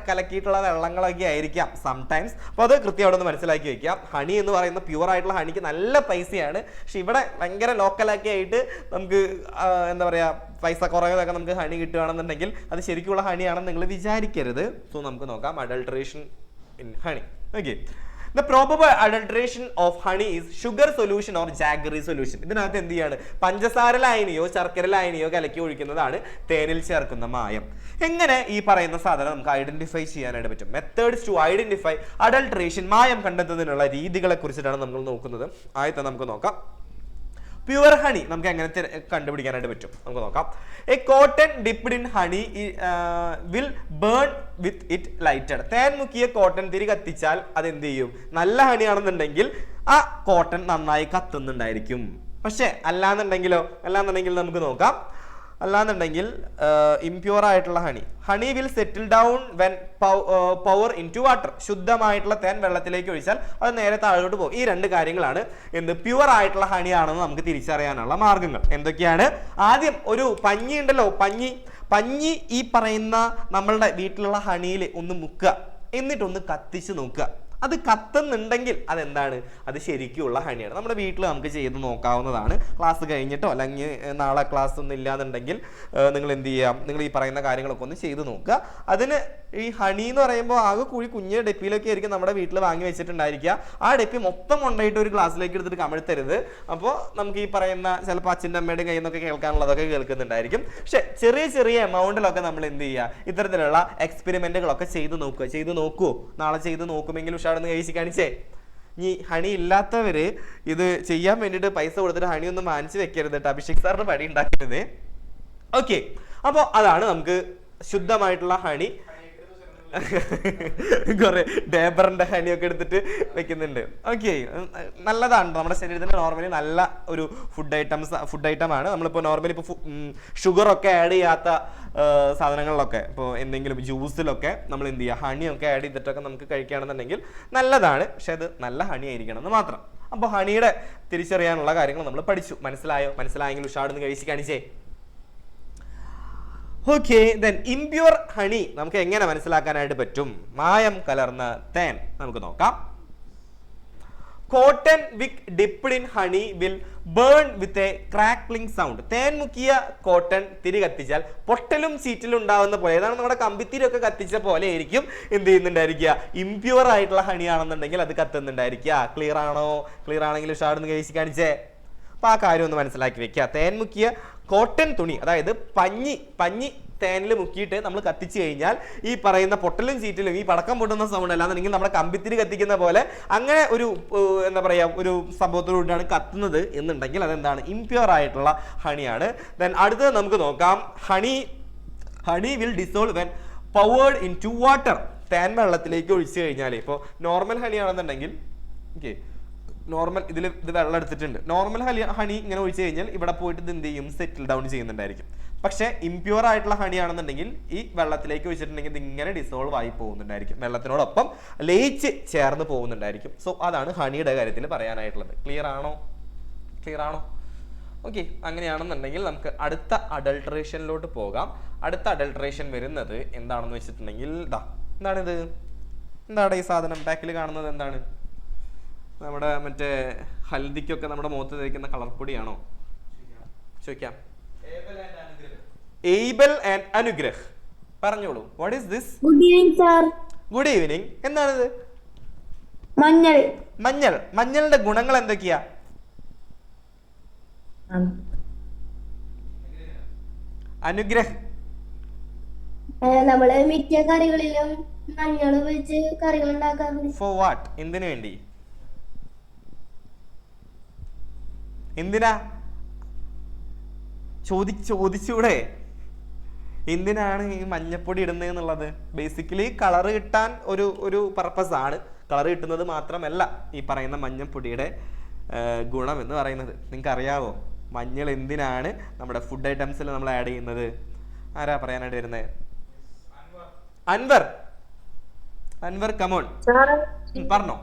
കലക്കിയിട്ടുള്ള വെള്ളങ്ങളൊക്കെ ആയിരിക്കാം സംടൈംസ്. അപ്പോൾ അത് കൃത്യം അവിടെ ഒന്ന് മനസ്സിലാക്കി വെക്കാം. ഹണി എന്ന് പറയുന്ന പ്യുവർ ആയിട്ടുള്ള ഹണിക്ക് നല്ല പൈസയാണ്. പക്ഷെ ഇവിടെ ഭയങ്കര ലോക്കലൊക്കെ ആയിട്ട് നമുക്ക് എന്താ പറയുക, പൈസ കുറവൊക്കെ നമുക്ക് ഹണി കിട്ടുകയാണെന്നുണ്ടെങ്കിൽ അത് ശരിക്കുള്ള ഹണിയാണെന്ന് നിങ്ങൾ വിചാരിക്കരുത്. സോ നമുക്ക് നോക്കാം adulteration in honey. Okay. The probable adulteration of honey is sugar solution or jaggery solution. ഇതിനകത്ത് എന്ത് ചെയ്യാണ്? പഞ്ചസാര ലായനിയോ ശർക്കര ലായനിയോ കലക്കി ഒഴിക്കുന്നതാണ് തേനിൽ ചേർക്കുന്ന മായം. എങ്ങനെ ഈ പറയുന്ന സാധനം നമുക്ക് ഐഡന്റിഫൈ ചെയ്യാനായിട്ട് പറ്റും? മെത്തേഡ്സ് ടു ഐഡന്റിഫൈ അഡൾട്രേഷൻ, മായം കണ്ടെത്തുന്നതിനുള്ള രീതികളെ കുറിച്ചിട്ടാണ് നമ്മൾ നോക്കുന്നത്. ആദ്യത്തെ നമുക്ക് നോക്കാം. പ്യുവർ ഹണി നമുക്ക് എങ്ങനെ കണ്ടുപിടിക്കാനായിട്ട് പറ്റും നമുക്ക് നോക്കാം. A cotton dipped in honey will burn with it lighted. തേൻ മുക്കിയ കോട്ടൺ തിരി കത്തിച്ചാൽ അത് എന്ത് ചെയ്യും? നല്ല ഹണിയാണെന്നുണ്ടെങ്കിൽ ആ കോട്ടൺ നന്നായി കത്തുന്നുണ്ടായിരിക്കും. പക്ഷെ അല്ലാന്നുണ്ടെങ്കിൽ നമുക്ക് നോക്കാം. അല്ലാന്നുണ്ടെങ്കിൽ ഇംപ്യൂർ ആയിട്ടുള്ള honey will settle down when pour in to water. ശുദ്ധമായിട്ടുള്ള തേൻ വെള്ളത്തിലേക്ക് ഒഴിച്ചാൽ അത് നേരെ താഴോട്ട് പോകും. ഈ രണ്ട് കാര്യങ്ങളാണ് എന്ത് പ്യുവർ ആയിട്ടുള്ള ഹണി ആണെന്ന് നമുക്ക് തിരിച്ചറിയാനുള്ള മാർഗങ്ങൾ. എന്തൊക്കെയാണ്? ആദ്യം ഒരു പഞ്ഞി ഉണ്ടല്ലോ, പഞ്ഞി ഈ പറയുന്ന നമ്മളുടെ വീട്ടിലുള്ള ഹണിയിൽ ഒന്ന് മുക്കുക, എന്നിട്ടൊന്ന് കത്തിച്ച് നോക്കുക. അത് കത്തുന്നുണ്ടെങ്കിൽ അതെന്താണ്? അത് ശരിക്കുള്ള ഹണിയാണ്. നമ്മുടെ വീട്ടിൽ നമുക്ക് ചെയ്ത് നോക്കാവുന്നതാണ്. ക്ലാസ് കഴിഞ്ഞിട്ടോ അല്ലെങ്കിൽ നാളെ ക്ലാസ് ഒന്നും ഇല്ലാന്നുണ്ടെങ്കിൽ നിങ്ങൾ എന്ത് ചെയ്യാം? നിങ്ങൾ ഈ പറയുന്ന കാര്യങ്ങളൊക്കെ ഒന്ന് ചെയ്ത് നോക്കുക. അതിന് ഈ ഹണി എന്ന് പറയുമ്പോൾ ആകെ കുഞ്ഞ് ഡെപ്പിയിലൊക്കെ ആയിരിക്കും നമ്മുടെ വീട്ടിൽ വാങ്ങി വെച്ചിട്ടുണ്ടായിരിക്കുക. ആ ഡെപ്പി മൊത്തം കൊണ്ടുപോയിട്ട് ഒരു ഗ്ലാസ്സിലേക്ക് എടുത്തിട്ട് കമഴ്ത്തരുത്. അപ്പോൾ നമുക്ക് ഈ പറയുന്ന ചിലപ്പോൾ അച്ഛൻ്റെ അമ്മയുടെ കയ്യിൽ നിന്നൊക്കെ കേൾക്കാനുള്ളതൊക്കെ കേൾക്കുന്നുണ്ടായിരിക്കും. പക്ഷെ ചെറിയ എമൗണ്ടിലൊക്കെ നമ്മൾ എന്ത് ചെയ്യുക? ഇത്തരത്തിലുള്ള എക്സ്പെരിമെന്റുകളൊക്കെ ചെയ്ത് നോക്കൂ. നാളെ ചെയ്ത് നോക്കുമെങ്കിലും ഉഷാടെന്ന് കഴിച്ച് കാണിച്ചേ. ഈ ഹണി ഇല്ലാത്തവര് ഇത് ചെയ്യാൻ വേണ്ടിയിട്ട് പൈസ കൊടുത്തിട്ട് ഹണി ഒന്നും വാങ്ങിച്ചു വെക്കരുത് കേട്ടോ. അഭിഷേക് സാറിന് പണി ഉണ്ടാക്കരുത്. ഓക്കെ. അപ്പോൾ അതാണ് നമുക്ക് ശുദ്ധമായിട്ടുള്ള ഹണി. കുറെ ഡേബറിന്റെ ഹണിയൊക്കെ എടുത്തിട്ട് വെക്കുന്നുണ്ട്. ഓക്കെ. നല്ലതാണ്, നമ്മുടെ ശരീരത്തിന് നോർമലി നല്ല ഒരു ഫുഡ് ഐറ്റം ആണ്. നമ്മളിപ്പോൾ നോർമലി ഇപ്പോൾ ഷുഗറൊക്കെ ആഡ് ചെയ്യാത്ത സാധനങ്ങളിലൊക്കെ, ഇപ്പോൾ എന്തെങ്കിലും ജ്യൂസിലൊക്കെ നമ്മൾ എന്ത് ചെയ്യുക? ഹണിയൊക്കെ ആഡ് ചെയ്തിട്ടൊക്കെ നമുക്ക് കഴിക്കുകയാണെന്നുണ്ടെങ്കിൽ നല്ലതാണ്. പക്ഷെ അത് നല്ല ഹണി ആയിരിക്കണം എന്ന് മാത്രം. അപ്പോൾ ഹണിയുടെ തിരിച്ചറിയാനുള്ള കാര്യങ്ങൾ നമ്മൾ പഠിച്ചു. മനസ്സിലായെങ്കിൽ ഉഷാടെന്ന് കഴിച്ച് കാണിച്ചേ. ഓക്കെ. ദെൻ ഇംപ്യൂർ ഹണി നമുക്ക് എങ്ങനെ മനസ്സിലാക്കാനായിട്ട് പറ്റും? മായം കലർന്ന തേൻ നമുക്ക് നോക്കാം. Cotton wick dipped in honey will burn with a crackling sound. തേൻ മുക്കിയ കോട്ടൺ തിരി കത്തിച്ചാൽ പൊട്ടലും ചീറ്റിലും ഉണ്ടാവുന്ന പോലെ, ഏതാണ് നമ്മുടെ കമ്പിത്തിരിയൊക്കെ കത്തിച്ച പോലെ ആയിരിക്കും എന്ത് ചെയ്യുന്നുണ്ടായിരിക്കുക? ഇംപ്യൂർ ആയിട്ടുള്ള ഹണി ആണെന്നുണ്ടെങ്കിൽ അത് കത്തുന്നുണ്ടായിരിക്കുക. ക്ലിയർ ആണെങ്കിൽ ഉഷാടെന്ന് കഴിച്ച് കാണിച്ചേ. അപ്പൊ ആ കാര്യം ഒന്ന് മനസ്സിലാക്കി വെക്കുക. തേൻ മുക്കിയ കോട്ടൺ തുണി, അതായത് പഞ്ഞി തേനിൽ മുക്കിയിട്ട് നമ്മൾ കത്തിച്ചു കഴിഞ്ഞാൽ ഈ പറയുന്ന പൊട്ടലും ചീറ്റിലും ഈ പടക്കം പൊട്ടുന്ന സൗണ്ട് അല്ലാന്നുണ്ടെങ്കിൽ നമ്മുടെ കമ്പിത്തിരി കത്തിക്കുന്ന പോലെ അങ്ങനെ ഒരു എന്താ പറയാ ഒരു സംഭവത്തോടുകൂടിയാണ് കത്തുന്നത് എന്നുണ്ടെങ്കിൽ അതെന്താണ്? ഇംപ്യൂർ ആയിട്ടുള്ള ഹണിയാണ്. ദെൻ അടുത്തത് നമുക്ക് നോക്കാം. Honey will dissolve when poured in to water. തേൻ വെള്ളത്തിലേക്ക് ഒഴിച്ചു കഴിഞ്ഞാൽ, ഇപ്പോൾ നോർമൽ ഹണി ആണെന്നുണ്ടെങ്കിൽ ഓക്കെ, ഇത് വെള്ളം എടുത്തിട്ടുണ്ട്. നോർമൽ ഹണി ഇങ്ങനെ ഒഴിച്ചു കഴിഞ്ഞാൽ ഇവിടെ പോയിട്ട് ഇത് എന്ത് ചെയ്യും? സെറ്റിൽ ഡൗൺ ചെയ്യുന്നുണ്ടായിരിക്കും. പക്ഷെ ഇംപ്യൂർ ആയിട്ടുള്ള ഹണി ആണെന്നുണ്ടെങ്കിൽ ഈ വെള്ളത്തിലേക്ക് ഒഴിച്ചിട്ടുണ്ടെങ്കിൽ ഇത് ഇങ്ങനെ ഡിസോൾവ് ആയി പോകുന്നുണ്ടായിരിക്കും, വെള്ളത്തിനോടൊപ്പം ലയിച്ച് ചേർന്ന് പോകുന്നുണ്ടായിരിക്കും. സോ അതാണ് ഹണിയുടെ കാര്യത്തിൽ പറയാനായിട്ടുള്ളത്. ക്ലിയർ ആണോ? ഓക്കെ. അങ്ങനെയാണെന്നുണ്ടെങ്കിൽ നമുക്ക് അടുത്ത അഡൾട്രേഷനിലോട്ട് പോകാം. അടുത്ത അഡൾട്രേഷൻ വരുന്നത് എന്താണെന്ന് വെച്ചിട്ടുണ്ടെങ്കിൽ എന്താണ് ഈ സാധനം ബാക്കിൽ കാണുന്നത്? എന്താണ്? നമ്മുടെ മറ്റേ ഹൽദിക്കൊക്കെ നമ്മുടെ മുഖത്ത് തേക്കുന്ന കളർ പൊടിയാണോ? ചോദിക്കാം. ഏബൽ ആൻഡ് അനുഗ്രഹ് പറഞ്ഞോളൂ. What is this? Good evening sir. Good evening. എന്താണിത്? മഞ്ഞളുടെ ഗുണങ്ങൾ എന്തൊക്കെയാ? അനുഗ്രഹ്. നമ്മള് മിക്ക കറികളിലും മഞ്ഞൾ വെച്ച് കറികൾ ഉണ്ടാക്കാറുണ്ട്. For what? എന്തിനു വേണ്ടി? എന്തിനാ? ചോദിച്ചൂടെ? എന്തിനാണ് ഈ മഞ്ഞപ്പൊടി ഇടുന്നത് എന്നുള്ളത്? ബേസിക്കലി കളർ കിട്ടാൻ ഒരു പർപ്പസ് ആണ്. കളർ കിട്ടുന്നത് മാത്രമല്ല ഈ പറയുന്ന മഞ്ഞപ്പൊടിയുടെ ഗുണം എന്ന് പറയുന്നത്. നിങ്ങൾക്ക് അറിയാവോ മഞ്ഞൾ എന്തിനാണ് നമ്മുടെ ഫുഡ് ഐറ്റംസിൽ നമ്മൾ ആഡ് ചെയ്യുന്നത്? ആരാ പറയാനായിട്ട് വരുന്നത്? അൻവർ, അൻവർ കമോൺ പറഞ്ഞോ.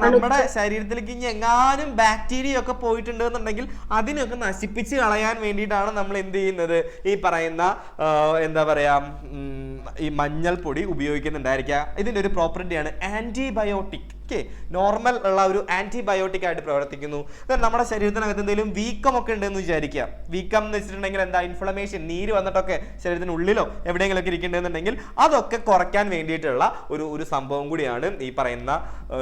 നമ്മുടെ ശരീരത്തിലേക്ക് ഇനി എങ്ങാനും ബാക്ടീരിയ ഒക്കെ പോയിട്ടുണ്ട് എന്നുണ്ടെങ്കിൽ അതിനൊക്കെ നശിപ്പിച്ച് കളയാൻ വേണ്ടിയിട്ടാണ് നമ്മൾ എന്ത് ചെയ്യുന്നത്? ഈ പറയുന്ന എന്താ പറയാ ഈ മഞ്ഞൾപ്പൊടി ഉപയോഗിക്കുന്നുണ്ടായിരിക്കുക. ഇതിന്റെ ഒരു പ്രോപ്പർട്ടിയാണ് ആന്റിബയോട്ടിക്. നോർമൽ ഉള്ള ഒരു ആന്റിബയോട്ടിക് ആയിട്ട് പ്രവർത്തിക്കുന്നു. നമ്മുടെ ശരീരത്തിനകത്ത് എന്തെങ്കിലും വീക്കം ഒക്കെ ഉണ്ടെന്ന് വിചാരിക്കുക. വീക്കം എന്ന് വെച്ചിട്ടുണ്ടെങ്കിൽ എന്താ? ഇൻഫ്ലമേഷൻ, നീര് വന്നിട്ടൊക്കെ ശരീരത്തിന് ഉള്ളിലോ എവിടെയെങ്കിലും ഒക്കെ ഇരിക്കുന്നുണ്ടെന്നുണ്ടെങ്കിൽ അതൊക്കെ കുറയ്ക്കാൻ വേണ്ടിയിട്ടുള്ള ഒരു സംഭവം കൂടിയാണ് ഈ പറയുന്ന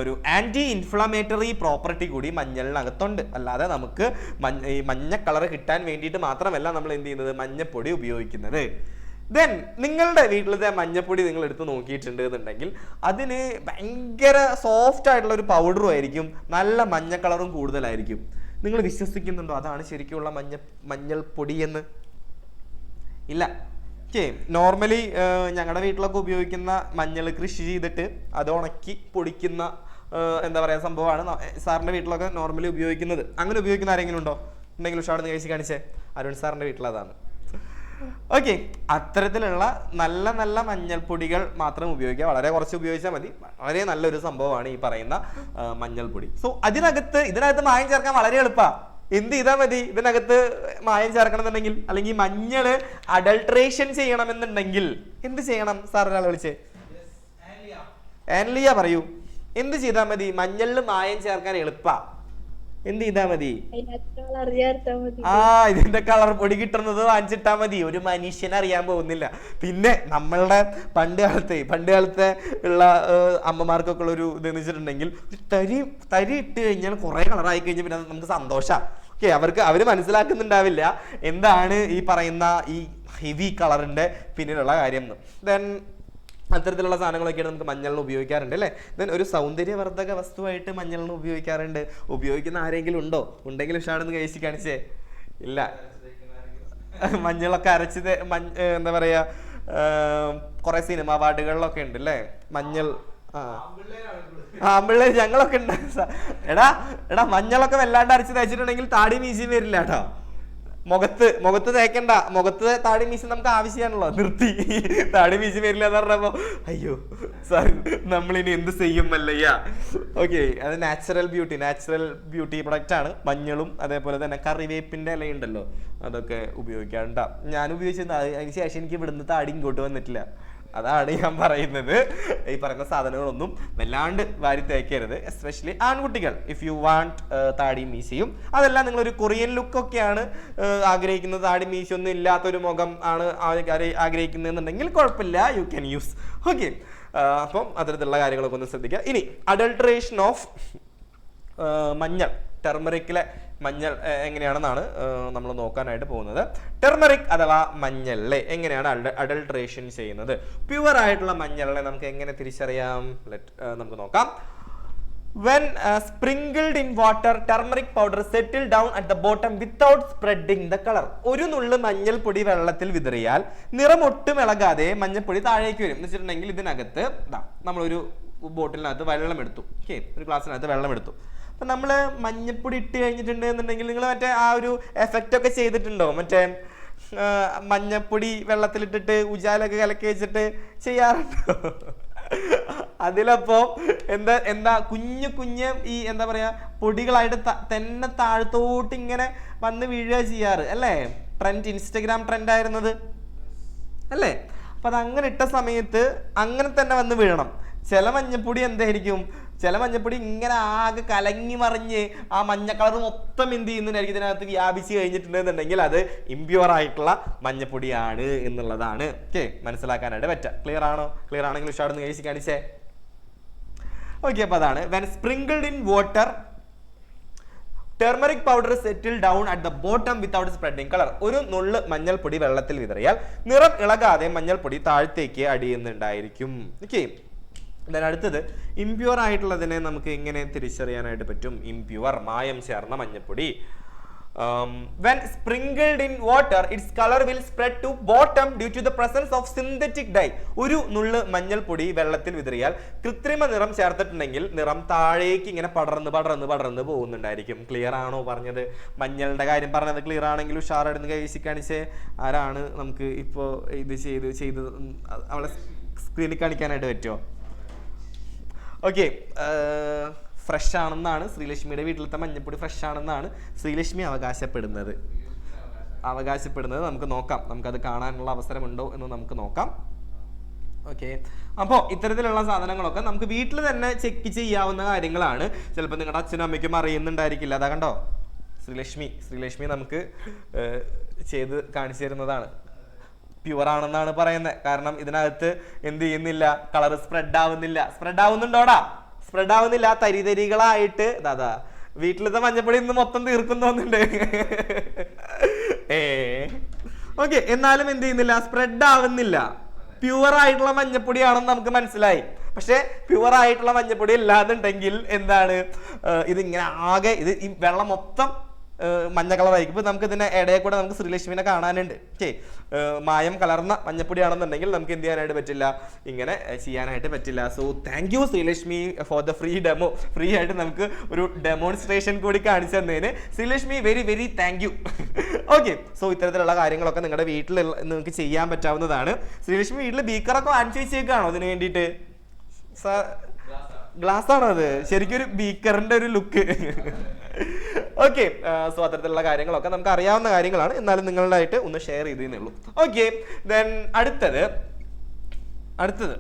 ഒരു ആന്റി ഇൻഫ്ലമേറ്ററി പ്രോപ്പർട്ടി കൂടി മഞ്ഞളിനകത്തുണ്ട്. അല്ലാതെ നമുക്ക് ഈ മഞ്ഞ കളർ കിട്ടാൻ വേണ്ടിയിട്ട് മാത്രമല്ല നമ്മൾ എന്ത് ചെയ്യുന്നത്? മഞ്ഞപ്പൊടി ഉപയോഗിക്കുന്നത്. ദെൻ നിങ്ങളുടെ വീട്ടിലത്തെ മഞ്ഞപ്പൊടി നിങ്ങൾ എടുത്ത് നോക്കിയിട്ടുണ്ട് എന്നുണ്ടെങ്കിൽ അതിന് ഭയങ്കര സോഫ്റ്റ് ആയിട്ടുള്ള ഒരു പൗഡറും ആയിരിക്കും, നല്ല മഞ്ഞ കളറും കൂടുതലായിരിക്കും. നിങ്ങൾ വിശ്വസിക്കുന്നുണ്ടോ അതാണ് ശരിക്കുള്ള മഞ്ഞൾപ്പൊടി എന്ന്? ഇല്ല. നോർമലി ഞങ്ങളുടെ വീട്ടിലൊക്കെ ഉപയോഗിക്കുന്ന മഞ്ഞൾ കൃഷി ചെയ്തിട്ട് അത് ഉണക്കി പൊടിക്കുന്ന എന്താ പറയുക സംഭവമാണ് സാറിൻ്റെ വീട്ടിലൊക്കെ നോർമലി ഉപയോഗിക്കുന്നത്. അങ്ങനെ ഉപയോഗിക്കുന്ന ആരെങ്കിലും ഉണ്ടോ? ഉണ്ടെങ്കിൽ ഉഷാടെന്ന് കഴിച്ച് കാണിച്ചേ. അരുൺ സാറിൻ്റെ വീട്ടിലതാണ്. ഓക്കെ, അത്തരത്തിലുള്ള നല്ല നല്ല മഞ്ഞൾപ്പൊടികൾ മാത്രം ഉപയോഗിക്കുക. വളരെ കുറച്ച് ഉപയോഗിച്ചാൽ മതി. വളരെ നല്ലൊരു സംഭവമാണ് ഈ പറയുന്ന മഞ്ഞൾപ്പൊടി. സോ ഇതിനകത്ത് മായം ചേർക്കാൻ വളരെ എളുപ്പമാണ്. എന്ത് ചെയ്താൽ മതി? ഇതിനകത്ത് മായം ചേർക്കണം എന്നുണ്ടെങ്കിൽ, അല്ലെങ്കിൽ മഞ്ഞള് അഡൾട്രേഷൻ ചെയ്യണമെന്നുണ്ടെങ്കിൽ എന്ത് ചെയ്യണം? സാർ ഒരാൾ വിളിച്ചേ. ആൻലിയ പറയൂ. എന്ത് ചെയ്താൽ മതി? മഞ്ഞളിൽ മായം ചേർക്കാൻ എളുപ്പാ. എന്ത് ചെയ്താൽ മതി? ഇതിന്റെ കളർ പൊടി കിട്ടുന്നത് വാങ്ങിച്ചിട്ടാ മതി. ഒരു മനുഷ്യനെ അറിയാൻ പോകുന്നില്ല. പിന്നെ നമ്മളുടെ പണ്ട് കാലത്തെ ഉള്ള അമ്മമാർക്കൊക്കെ ഉള്ള ഒരു ഇതെന്ന് വെച്ചിട്ടുണ്ടെങ്കിൽ തരി ഇട്ട് കഴിഞ്ഞാൽ കുറെ കളറായി കഴിഞ്ഞാൽ പിന്നെ നമുക്ക് സന്തോഷാ. അവര് മനസ്സിലാക്കുന്നുണ്ടാവില്ല എന്താണ് ഈ പറയുന്ന ഈ ഹെവി കളറിന്റെ പിന്നിലുള്ള കാര്യം എന്ന്. ദെൻ അത്തരത്തിലുള്ള സാധനങ്ങളൊക്കെയാണ് നമുക്ക് മഞ്ഞളിന് ഉപയോഗിക്കാറുണ്ട് അല്ലേ. ദെൻ ഒരു സൗന്ദര്യവർദ്ധക വസ്തുവായിട്ട് മഞ്ഞളിന് ഉപയോഗിക്കാറുണ്ട്. ഉപയോഗിക്കുന്ന ആരെങ്കിലും ഉണ്ടോ? ഉണ്ടെങ്കിൽ ഉഷാടെന്ന് കഴിച്ച് കാണിച്ചേ. ഇല്ല. മഞ്ഞളൊക്കെ അരച്ചത് എന്താ പറയാ കുറെ സിനിമ അവാർഡുകളിലൊക്കെ ഉണ്ട് അല്ലേ മഞ്ഞൾ. ആമ്പിള്ളേർ ഞങ്ങളൊക്കെ ഉണ്ട്. എടാ മഞ്ഞളൊക്കെ വല്ലാണ്ട് അരച്ച് തേച്ചിട്ടുണ്ടെങ്കിൽ താടി മീശയും വരില്ല കേട്ടോ. മുഖത്ത് തേക്കണ്ട. മുഖത്ത് താടി മീശ നമുക്ക് ആവശ്യമാണല്ലോ. നിർത്തി. താടി മീശ വരില്ല എന്ന് പറഞ്ഞപ്പോ അയ്യോ സാർ നമ്മളിനി എന്ത് ചെയ്യും മല്ലയ്യ. ഓക്കെ, അത് നാച്ചുറൽ ബ്യൂട്ടി പ്രൊഡക്റ്റ് ആണ് മഞ്ഞളും. അതേപോലെ തന്നെ കറിവേപ്പിന്റെ ഇല ഉണ്ടല്ലോ അതൊക്കെ ഉപയോഗിക്കാറുണ്ട്. ഞാൻ ഉപയോഗിച്ചത് അതിന് ശേഷം എനിക്ക് ഇവിടുന്ന് താടി ഇങ്ങോട്ട് വന്നിട്ടില്ല. അതാണ് ഞാൻ പറയുന്നത്. ഈ പറയുന്ന സാധനങ്ങളൊന്നും വല്ലാണ്ട് വാരി തേക്കരുത്, എസ്പെഷ്യലി ആൺകുട്ടികൾ. ഇഫ് യു വാണ്ട് താടി മീശയും അതെല്ലാം നിങ്ങളൊരു കൊറിയൻ ലുക്കൊക്കെയാണ് ആഗ്രഹിക്കുന്നത്, താടി മീശയൊന്നും ഇല്ലാത്തൊരു മുഖം ആണ് ആഗ്രഹിക്കുന്നതെന്നുണ്ടെങ്കിൽ കുഴപ്പമില്ല, യു ക്യാൻ യൂസ്. ഓക്കെ, അപ്പം അത്തരത്തിലുള്ള കാര്യങ്ങളൊക്കെ ഒന്ന് ശ്രദ്ധിക്കുക. ഇനി അഡൾട്രേഷൻ ഓഫ് മഞ്ഞൾ, ടെർമറിക്കിലെ മഞ്ഞൾ എങ്ങനെയാണെന്നാണ് നമ്മൾ നോക്കാനായിട്ട് പോകുന്നത്. ടെർമറിക് അഥവാ മഞ്ഞളിലെ എങ്ങനെയാണ് അഡൾട്രേഷൻ ചെയ്യുന്നത്? പ്യുവർ ആയിട്ടുള്ള മഞ്ഞളിനെ നമുക്ക് എങ്ങനെ തിരിച്ചറിയാം? നമുക്ക് നോക്കാം. When sprinkled in water, turmeric powder settle down at the bottom without spreading the color. ഒരു നുള്ളു മഞ്ഞൾപ്പൊടി വെള്ളത്തിൽ വിതറിയാൽ നിറമൊട്ടും ഇളകാതെ മഞ്ഞൾപ്പൊടി താഴേക്ക് വരും. എന്ന് വെച്ചിട്ടുണ്ടെങ്കിൽ ഇതിനകത്ത് നമ്മളൊരു ബോട്ടിലിനകത്ത് വെള്ളം എടുത്തു. ഓക്കെ, ഒരു ഗ്ലാസ്സിനകത്ത് വെള്ളം എടുത്തു. അപ്പൊ നമ്മള് മഞ്ഞപ്പൊടി ഇട്ട് കഴിഞ്ഞിട്ടുണ്ട് എന്നുണ്ടെങ്കിൽ നിങ്ങൾ മറ്റേ ആ ഒരു എഫക്റ്റ് ഒക്കെ ചെയ്തിട്ടുണ്ടോ? മറ്റേ മഞ്ഞപ്പൊടി വെള്ളത്തിലിട്ടിട്ട് ഉജാലൊക്കെ കലക്കി വെച്ചിട്ട് ചെയ്യാറുണ്ടോ? അതിലപ്പോ എന്താ കുഞ്ഞ് ഈ എന്താ പറയാ പൊടികളായിട്ട് തന്നെ താഴത്തോട്ട് ഇങ്ങനെ വന്ന് വീഴുക ചെയ്യാറ് അല്ലേ? ഇൻസ്റ്റഗ്രാം ട്രെൻഡ് ആയിരുന്നത് അല്ലേ? അപ്പൊ അത് അങ്ങനെ ഇട്ട സമയത്ത് അങ്ങനെ തന്നെ വന്ന് വീഴണം. ചില മഞ്ഞപ്പൊടി എന്തായിരിക്കും? ചില മഞ്ഞപ്പൊടി ഇങ്ങനെ ആകെ കലങ്ങി മറിഞ്ഞ് ആ മഞ്ഞ കളർ മൊത്തം എന്ത് ചെയ്യുന്നതായിരിക്കും ഇതിനകത്ത് വ്യാപിച്ച് കഴിഞ്ഞിട്ടുണ്ടെന്നുണ്ടെങ്കിൽ അത് ഇംപ്യൂർ ആയിട്ടുള്ള മഞ്ഞപ്പൊടിയാണ് എന്നുള്ളതാണ്. ഓക്കെ, മനസ്സിലാക്കാനായിട്ട് പറ്റുക. ക്ലിയർ ആണോ? ക്ലിയർ ആണെങ്കിൽ ഉഷാടെന്ന് കഴിച്ച് കാണിച്ചേ. ഓക്കെ, അപ്പൊ അതാണ് when sprinkled in water turmeric powder settle down at the bottom without spreading colour. ഒരു നുള്ള് മഞ്ഞൾപ്പൊടി വെള്ളത്തിൽ വിതറിയാൽ നിറം ഇളകാതെ മഞ്ഞൾപ്പൊടി താഴത്തേക്ക് അടിയുന്നുണ്ടായിരിക്കും. ഓക്കെ, അടുത്തത് ഇംപ്യൂർ ആയിട്ടുള്ളതിനെ നമുക്ക് എങ്ങനെ തിരിച്ചറിയാനായിട്ട് പറ്റും? ഇംപ്യൂർ മായം ചേർന്ന മഞ്ഞൾപ്പൊടി. when sprinkled in water its color will spread to bottom due to the presence of synthetic dye. ഒരു നുള്ള് മഞ്ഞൾപ്പൊടി വെള്ളത്തിൽ വിതറിയാൽ കൃത്രിമ നിറം ചേർത്തിട്ടുണ്ടെങ്കിൽ നിറം താഴേക്ക് ഇങ്ങനെ പടർന്ന് പോകുന്നുണ്ടായിരിക്കും. ക്ലിയർ ആണോ പറഞ്ഞത്? മഞ്ഞളുടെ കാര്യം പറഞ്ഞത് ക്ലിയർ ആണെങ്കിൽ ഉഷാറായിട്ട് കൈ വീശി കാണിച്ച് ആരാണ് നമുക്ക് ഇപ്പോ ഇത് ചെയ്ത് അവളെ സ്ക്രീനിൽ കാണിക്കാനായിട്ട് പറ്റുമോ? ഓക്കെ, ഫ്രഷ് ആണെന്നാണ് ശ്രീലക്ഷ്മിയുടെ വീട്ടിലത്തെ മഞ്ഞപ്പൊടി ഫ്രഷ് ആണെന്നാണ് ശ്രീലക്ഷ്മി അവകാശപ്പെടുന്നത്. നമുക്ക് നോക്കാം, നമുക്കത് കാണാനുള്ള അവസരമുണ്ടോ എന്ന് നമുക്ക് നോക്കാം. ഓക്കെ, അപ്പോൾ ഇത്തരത്തിലുള്ള സാധനങ്ങളൊക്കെ നമുക്ക് വീട്ടിൽ തന്നെ ചെക്ക് ചെയ്യാവുന്ന കാര്യങ്ങളാണ്. ചിലപ്പോൾ നിങ്ങളുടെ അച്ഛനും അമ്മയ്ക്കും അറിയുന്നുണ്ടായിരിക്കില്ല. അതാ കണ്ടോ, ശ്രീലക്ഷ്മി നമുക്ക് ചെയ്ത് കാണിച്ചു തരുന്നതാണ്. പ്യുവർ ആണെന്നാണ് പറയുന്നത്. കാരണം ഇതിനകത്ത് എന്ത് ചെയ്യുന്നില്ല, കളർ സ്പ്രെഡ് ആവുന്നുണ്ടോടാ? സ്പ്രെഡ് ആവുന്നില്ല, തരികളായിട്ട്. ദാദാ വീട്ടിലത്തെ മഞ്ഞപ്പൊടി ഇന്ന് മൊത്തം തീർക്കുന്നോന്നുണ്ട്. ഓക്കെ, എന്നാലും എന്ത് ചെയ്യുന്നില്ല, സ്പ്രെഡ് ആവുന്നില്ല. പ്യുവർ ആയിട്ടുള്ള മഞ്ഞപ്പൊടിയാണെന്ന് നമുക്ക് മനസ്സിലായി. പക്ഷെ പ്യുവർ ആയിട്ടുള്ള മഞ്ഞപ്പൊടി ഇല്ലാന്നുണ്ടെങ്കിൽ എന്താണ്, ഇതിങ്ങനെ ആകെ ഈ വെള്ളം മൊത്തം മഞ്ഞ കളറായിരിക്കും. ഇപ്പൊ നമുക്ക് ഇതിന്റെ ഇടയിൽ കൂടെ നമുക്ക് ശ്രീലക്ഷ്മിനെ കാണാനുണ്ട്. ഓക്കെ, മായം കലർന്ന മഞ്ഞപ്പൊടിയാണെന്നുണ്ടെങ്കിൽ നമുക്ക് എന്ത് ചെയ്യാനായിട്ട് പറ്റില്ല, ഇങ്ങനെ ചെയ്യാനായിട്ട് പറ്റില്ല. So thank you Sreelakshmi for the free demo. Free ആയിട്ട് നമുക്ക് ഒരു ഡെമോൺസ്ട്രേഷൻ കൂടി കാണിച്ചു തന്നതിന് Sreelakshmi very thank you. Okay, so ഇത്തരത്തിലുള്ള കാര്യങ്ങളൊക്കെ നിങ്ങളുടെ വീട്ടിൽ നിങ്ങൾക്ക് ചെയ്യാൻ പറ്റാവുന്നതാണ്. ശ്രീലക്ഷ്മി വീട്ടിൽ ബീക്കറൊക്കെ വാങ്ങിച്ചു വെച്ചേക്കാണോ അതിന് വേണ്ടിയിട്ട്? ഗ്ലാസ് ആണോ അത്? ശരിക്കും ഒരു ബീക്കറിന്റെ ഒരു ലുക്ക്. ഓക്കെ, സോ അത്തരത്തിലുള്ള കാര്യങ്ങളൊക്കെ നമുക്ക് അറിയാവുന്ന കാര്യങ്ങളാണ്. എന്നാലും നിങ്ങളായിട്ട് ഒന്ന് ഷെയർ ചെയ്തേ ഉള്ളൂ. ഓക്കെ, ദെൻ അടുത്തത്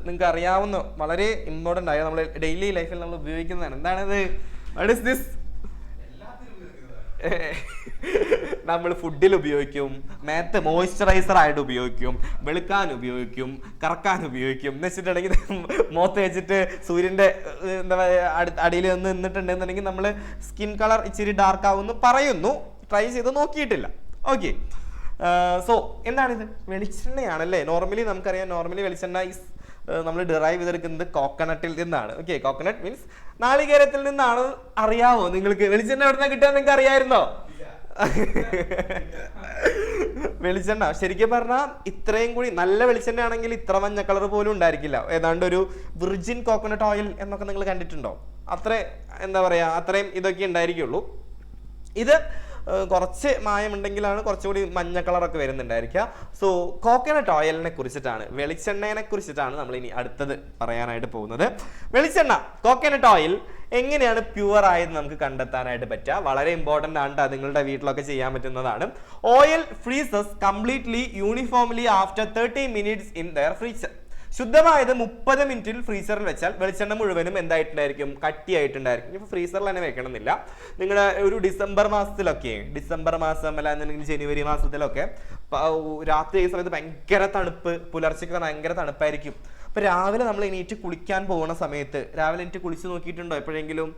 നിങ്ങൾക്ക് അറിയാവുന്ന വളരെ ഇമ്പോർട്ടൻ്റ് ആയ നമ്മൾ ഡെയിലി ലൈഫിൽ നമ്മൾ ഉപയോഗിക്കുന്നതാണ്. എന്താണിത്? What is this? നമ്മൾ ഫുഡിൽ ഉപയോഗിക്കും, മേത്ത് മോയ്സ്ചറൈസർ ആയിട്ട് ഉപയോഗിക്കും, വെളുക്കാൻ ഉപയോഗിക്കും, കറക്കാൻ ഉപയോഗിക്കും. എന്ന് വെച്ചിട്ടുണ്ടെങ്കിൽ മുഖത്ത് വെച്ചിട്ട് സൂര്യന്റെ എന്താ പറയുക അടിയിൽ നിന്നിട്ടുണ്ടെന്നുണ്ടെങ്കിൽ നമ്മൾ സ്കിൻ കളർ ഇച്ചിരി ഡാർക്ക് ആവുമെന്ന് പറയുന്നു. ട്രൈ ചെയ്ത് നോക്കിയിട്ടില്ല. ഓക്കെ, സോ എന്താണിത്? വെളിച്ചെണ്ണയാണല്ലേ. നോർമലി നമുക്കറിയാം, വെളിച്ചെണ്ണ നമ്മൾ ഡിറൈവ് ചെയ്തെടുക്കുന്നത് കോക്കനട്ടിൽ നിന്നാണ്. ഓക്കെ, കോക്കനട്ട് മീൻസ് നാളികേരത്തിൽ നിന്നാണ്. അറിയാവോ നിങ്ങൾക്ക് വെളിച്ചെണ്ണ എവിടെ നിന്നാണ് കിട്ടുക? നിങ്ങൾക്ക് അറിയായിരുന്നോ? വെളിച്ചെണ്ണ ശരിക്കും പറഞ്ഞാൽ ഇത്രയും കൂടി നല്ല വെളിച്ചെണ്ണ ആണെങ്കിൽ ഇത്ര മഞ്ഞ കളർ പോലും ഉണ്ടായിരിക്കില്ല. ഏതാണ്ട് ഒരു വിർജിൻ കോക്കനട്ട് ഓയിൽ എന്നൊക്കെ നിങ്ങൾ കണ്ടിട്ടുണ്ടോ? അത്ര എന്താ പറയാ, അത്രയും ഇതൊക്കെ ഉണ്ടായിരിക്കുള്ളൂ. ഇത് കുറച്ച് മായമുണ്ടെങ്കിലാണ് കുറച്ചുകൂടി മഞ്ഞ കളറൊക്കെ വരുന്നുണ്ടായിരിക്കുക. സോ കോക്കനട്ട് ഓയിലിനെ കുറിച്ചിട്ടാണ്, വെളിച്ചെണ്ണയെ കുറിച്ചിട്ടാണ് നമ്മൾ ഇനി അടുത്തത് പറയാനായിട്ട് പോകുന്നത്. വെളിച്ചെണ്ണ, കോക്കനട്ട് ഓയിൽ എങ്ങനെയാണ് പ്യുവർ ആയത് നമുക്ക് കണ്ടെത്താനായിട്ട് പറ്റുക? വളരെ ഇമ്പോർട്ടൻ്റ് ആണ്. നിങ്ങളുടെ വീട്ടിലൊക്കെ ചെയ്യാൻ പറ്റുന്നതാണ്. Oil freezes completely uniformly after 30 minutes in their freezer. ശുദ്ധമായത് 30 മിനിറ്റിൽ ഫ്രീസറിൽ വെച്ചാൽ വെളിച്ചെണ്ണ മുഴുവനും എന്തായിട്ടുണ്ടായിരിക്കും? കട്ടിയായിട്ടുണ്ടായിരിക്കും. ഇപ്പൊ ഫ്രീസറിൽ തന്നെ വെക്കണമെന്നില്ല. നിങ്ങളുടെ ഒരു ഡിസംബർ മാസം അല്ലാന്നുണ്ടെങ്കിൽ ജനുവരി മാസത്തിലൊക്കെ രാത്രി ഈ സമയത്ത് ഭയങ്കര തണുപ്പ്, പുലർച്ചയ്ക്ക് ഭയങ്കര തണുപ്പായിരിക്കും. അപ്പൊ രാവിലെ നമ്മൾ എണീറ്റ് കുളിക്കാൻ പോകുന്ന സമയത്ത് രാവിലെ എണീറ്റ് കുളിച്ച് നോക്കിയിട്ടുണ്ടോ എപ്പോഴെങ്കിലും?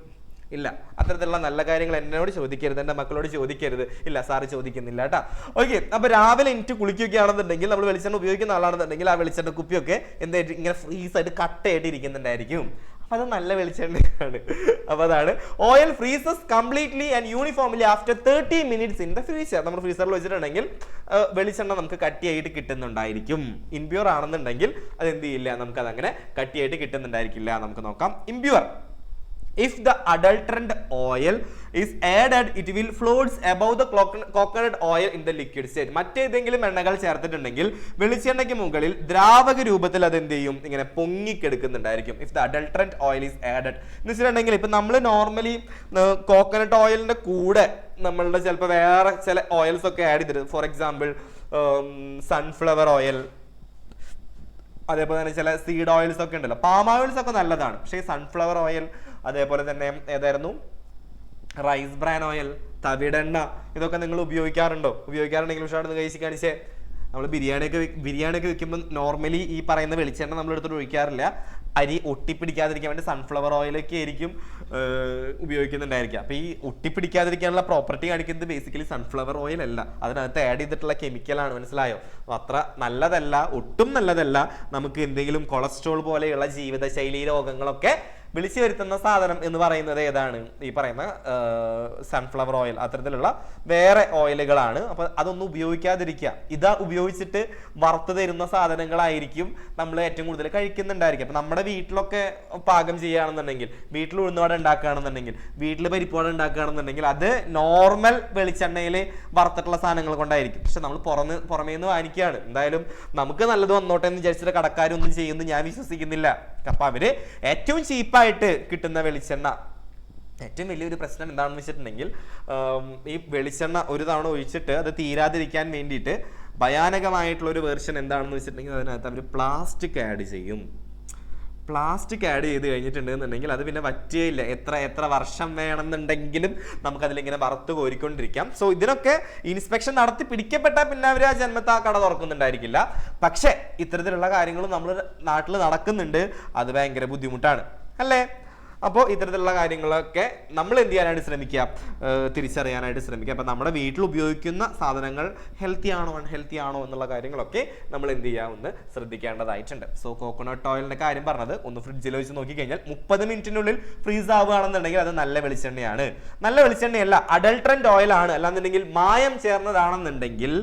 ഇല്ല. അത്തരത്തിലുള്ള നല്ല കാര്യങ്ങൾ എന്നോട് ചോദിക്കരുത്, എൻ്റെ മക്കളോട് ചോദിക്കരുത്. ഇല്ല, സാറ് ചോദിക്കുന്നില്ല കേട്ടാ. ഓക്കെ, അപ്പൊ രാവിലെ എനിക്ക് കുളിക്കുകയാണെന്നുണ്ടെങ്കിൽ നമ്മൾ വെളിച്ചെണ്ണ ഉപയോഗിക്കുന്ന ആളാണെന്നുണ്ടെങ്കിൽ ആ വെളിച്ചെണ്ണ കുപ്പിയൊക്കെ എന്തായിട്ട് ഇങ്ങനെ ഫ്രീസായിട്ട് കട്ടയായിട്ട് ഇരിക്കുന്നുണ്ടായിരിക്കും. അപ്പൊ അത് നല്ല വെളിച്ചെണ്ണയാണ്. അപ്പൊ അതാണ് oil freezes completely and uniformly after 30 minutes in the freezer. നമ്മൾ ഫ്രീസറിൽ വെച്ചിട്ടുണ്ടെങ്കിൽ വെളിച്ചെണ്ണ നമുക്ക് കട്ടിയായിട്ട് കിട്ടുന്നുണ്ടായിരിക്കും. ഇംപ്യൂർ ആണെന്നുണ്ടെങ്കിൽ അത് എന്ത് ചെയ്യില്ല, നമുക്ക് അതങ്ങനെ കട്ടിയായിട്ട് കിട്ടുന്നുണ്ടായിരിക്കില്ല. നമുക്ക് നോക്കാം. Impure, if the adulterant oil is added, it will floats above the coconut oil in the liquid state. മറ്റേതെങ്കിലും എണ്ണകൾ ചേർത്തിട്ടുണ്ടെങ്കിൽ വെളിച്ചെണ്ണയ്ക്ക് മുകളിൽ ദ്രാവക രൂപത്തിൽ അത് എന്ത് ചെയ്യും? ഇങ്ങനെ പൊങ്ങിക്കെടുക്കുന്നുണ്ടായിരിക്കും. if the adulterant oil is added എന്ന് വെച്ചിട്ടുണ്ടെങ്കിൽ ഇപ്പൊ നമ്മൾ നോർമലി കോക്കനട്ട് ഓയിലിന്റെ കൂടെ നമ്മളുടെ ചിലപ്പോൾ വേറെ ചില ഓയിൽസ് ഒക്കെ ആഡ് ചെയ്തിട്ട്, ഫോർ എക്സാമ്പിൾ സൺഫ്ലവർ ഓയിൽ, അതേപോലെ തന്നെ ചില സീഡ് ഓയിൽസ് ഒക്കെ ഉണ്ടല്ലോ. പാം ഓയിൽസ് ഒക്കെ നല്ലതാണ്. പക്ഷേ സൺഫ്ലവർ ഓയിൽ, അതേപോലെ തന്നെ ഏതായിരുന്നു, റൈസ് ബ്രാൻ ഓയിൽ, തവിടെണ്ണ, ഇതൊക്കെ നിങ്ങൾ ഉപയോഗിക്കാറുണ്ടെങ്കിൽ ഉഷാറെന്ന് കഴിച്ച് കാണിച്ചേ. നമ്മൾ ബിരിയാണിയൊക്കെ വെക്കുമ്പോൾ നോർമലി ഈ പറയുന്ന വെളിച്ചെണ്ണ നമ്മൾ എടുത്തിട്ട് ഒഴിക്കാറില്ല. അരി ഒട്ടിപ്പിടിക്കാതിരിക്കാൻ വേണ്ടി സൺഫ്ലവർ ഓയിലൊക്കെ ആയിരിക്കും ഉപയോഗിക്കുന്നുണ്ടായിരിക്കുക. അപ്പോൾ ഈ ഒട്ടിപ്പിടിക്കാതിരിക്കാനുള്ള പ്രോപ്പർട്ടി കാണിക്കുന്നത് ബേസിക്കലി സൺഫ്ലവർ ഓയിൽ അല്ല, അതിനകത്ത് ആഡ് ചെയ്തിട്ടുള്ള കെമിക്കലാണ്. മനസ്സിലായോ? അത്ര നല്ലതല്ല, ഒട്ടും നല്ലതല്ല. നമുക്ക് എന്തെങ്കിലും കൊളസ്ട്രോൾ പോലെയുള്ള ജീവിതശൈലി രോഗങ്ങളൊക്കെ വിളിച്ചു വരുത്തുന്ന സാധനം എന്ന് പറയുന്നത് ഏതാണ്? ഈ പറയുന്ന സൺഫ്ലവർ ഓയിൽ, അത്തരത്തിലുള്ള വേറെ ഓയിലുകളാണ്. അപ്പൊ അതൊന്നും ഉപയോഗിക്കാതിരിക്കുക. ഇതാ ഉപയോഗിച്ചിട്ട് വറുത്ത് തരുന്ന സാധനങ്ങളായിരിക്കും നമ്മൾ ഏറ്റവും കൂടുതൽ കഴിക്കുന്നുണ്ടായിരിക്കും. അപ്പൊ നമ്മുടെ വീട്ടിലൊക്കെ പാകം ചെയ്യുകയാണെന്നുണ്ടെങ്കിൽ, വീട്ടിൽ ഉഴുന്നുവട ഉണ്ടാക്കുകയാണെന്നുണ്ടെങ്കിൽ, വീട്ടിൽ പരിപ്പുവട ഉണ്ടാക്കുകയാണെന്നുണ്ടെങ്കിൽ അത് നോർമൽ വെളിച്ചെണ്ണയിൽ വറുത്തിട്ടുള്ള സാധനങ്ങൾ കൊണ്ടായിരിക്കും. പക്ഷെ നമ്മൾ പുറമേ നിന്ന് വാങ്ങിക്കുകയാണ്. എന്തായാലും നമുക്ക് നല്ലത് വന്നോട്ടെ എന്ന് വിചാരിച്ചിട്ട് കടക്കാരൊന്നും ചെയ്യുമെന്ന് ഞാൻ വിശ്വസിക്കുന്നില്ല. അപ്പൊ അവര് ഏറ്റവും ചീപ്പായിട്ട് കിട്ടുന്ന വെളിച്ചെണ്ണ, ഏറ്റവും വലിയൊരു പ്രശ്നം എന്താണെന്ന് വെച്ചിട്ടുണ്ടെങ്കിൽ ഈ വെളിച്ചെണ്ണ ഒരു തവണ ഒഴിച്ചിട്ട് അത് തീരാതിരിക്കാൻ വേണ്ടിയിട്ട് ഭയാനകമായിട്ടുള്ള ഒരു വേർഷൻ എന്താണെന്ന് വെച്ചിട്ടുണ്ടെങ്കിൽ അതിനകത്ത് അവർ പ്ലാസ്റ്റിക് ആഡ് ചെയ്യും. പ്ലാസ്റ്റിക് ആഡ് ചെയ്ത് കഴിഞ്ഞിട്ടുണ്ടെന്നുണ്ടെങ്കിൽ അത് പിന്നെ പറ്റുകയില്ല. എത്ര വർഷം വേണമെന്നുണ്ടെങ്കിലും നമുക്കതിലിങ്ങനെ വറുത്ത് കോരിക്കൊണ്ടിരിക്കാം. സോ ഇതിനൊക്കെ ഇൻസ്പെക്ഷൻ നടത്തി പിടിക്കപ്പെട്ടാൽ പിന്നെ അവർ ആ ജന്മത്തെ ആ കട തുറക്കുന്നുണ്ടായിരിക്കില്ല. പക്ഷെ ഇത്തരത്തിലുള്ള കാര്യങ്ങളും നമ്മൾ നാട്ടിൽ നടക്കുന്നുണ്ട്. അത് ഭയങ്കര ബുദ്ധിമുട്ടാണ് അല്ലേ? അപ്പോൾ ഇത്തരത്തിലുള്ള കാര്യങ്ങളൊക്കെ നമ്മൾ എന്ത് ചെയ്യാനായിട്ട് ശ്രമിക്കുക, തിരിച്ചറിയാനായിട്ട് ശ്രമിക്കുക. അപ്പം നമ്മുടെ വീട്ടിൽ ഉപയോഗിക്കുന്ന സാധനങ്ങൾ ഹെൽത്തി ആണോ അൺഹെൽത്തി ആണോ എന്നുള്ള കാര്യങ്ങളൊക്കെ നമ്മൾ എന്ത് ചെയ്യാമെന്ന് ശ്രദ്ധിക്കേണ്ടതായിട്ടുണ്ട്. സോ കോക്കനട്ട് ഓയിലിന്റെ കാര്യം പറഞ്ഞത് ഒന്ന് ഫ്രിഡ്ജിൽ വെച്ച് നോക്കിക്കഴിഞ്ഞാൽ 30 മിനിറ്റിനുള്ളിൽ ഫ്രീസ് ആവുകയാണെന്നുണ്ടെങ്കിൽ അത് നല്ല വെളിച്ചെണ്ണയാണ്. നല്ല വെളിച്ചെണ്ണയല്ല, അഡൾട്രന്റ് ഓയിൽ ആണ്, അല്ലാന്നുണ്ടെങ്കിൽ മായം ചേർന്നതാണെന്നുണ്ടെങ്കിൽ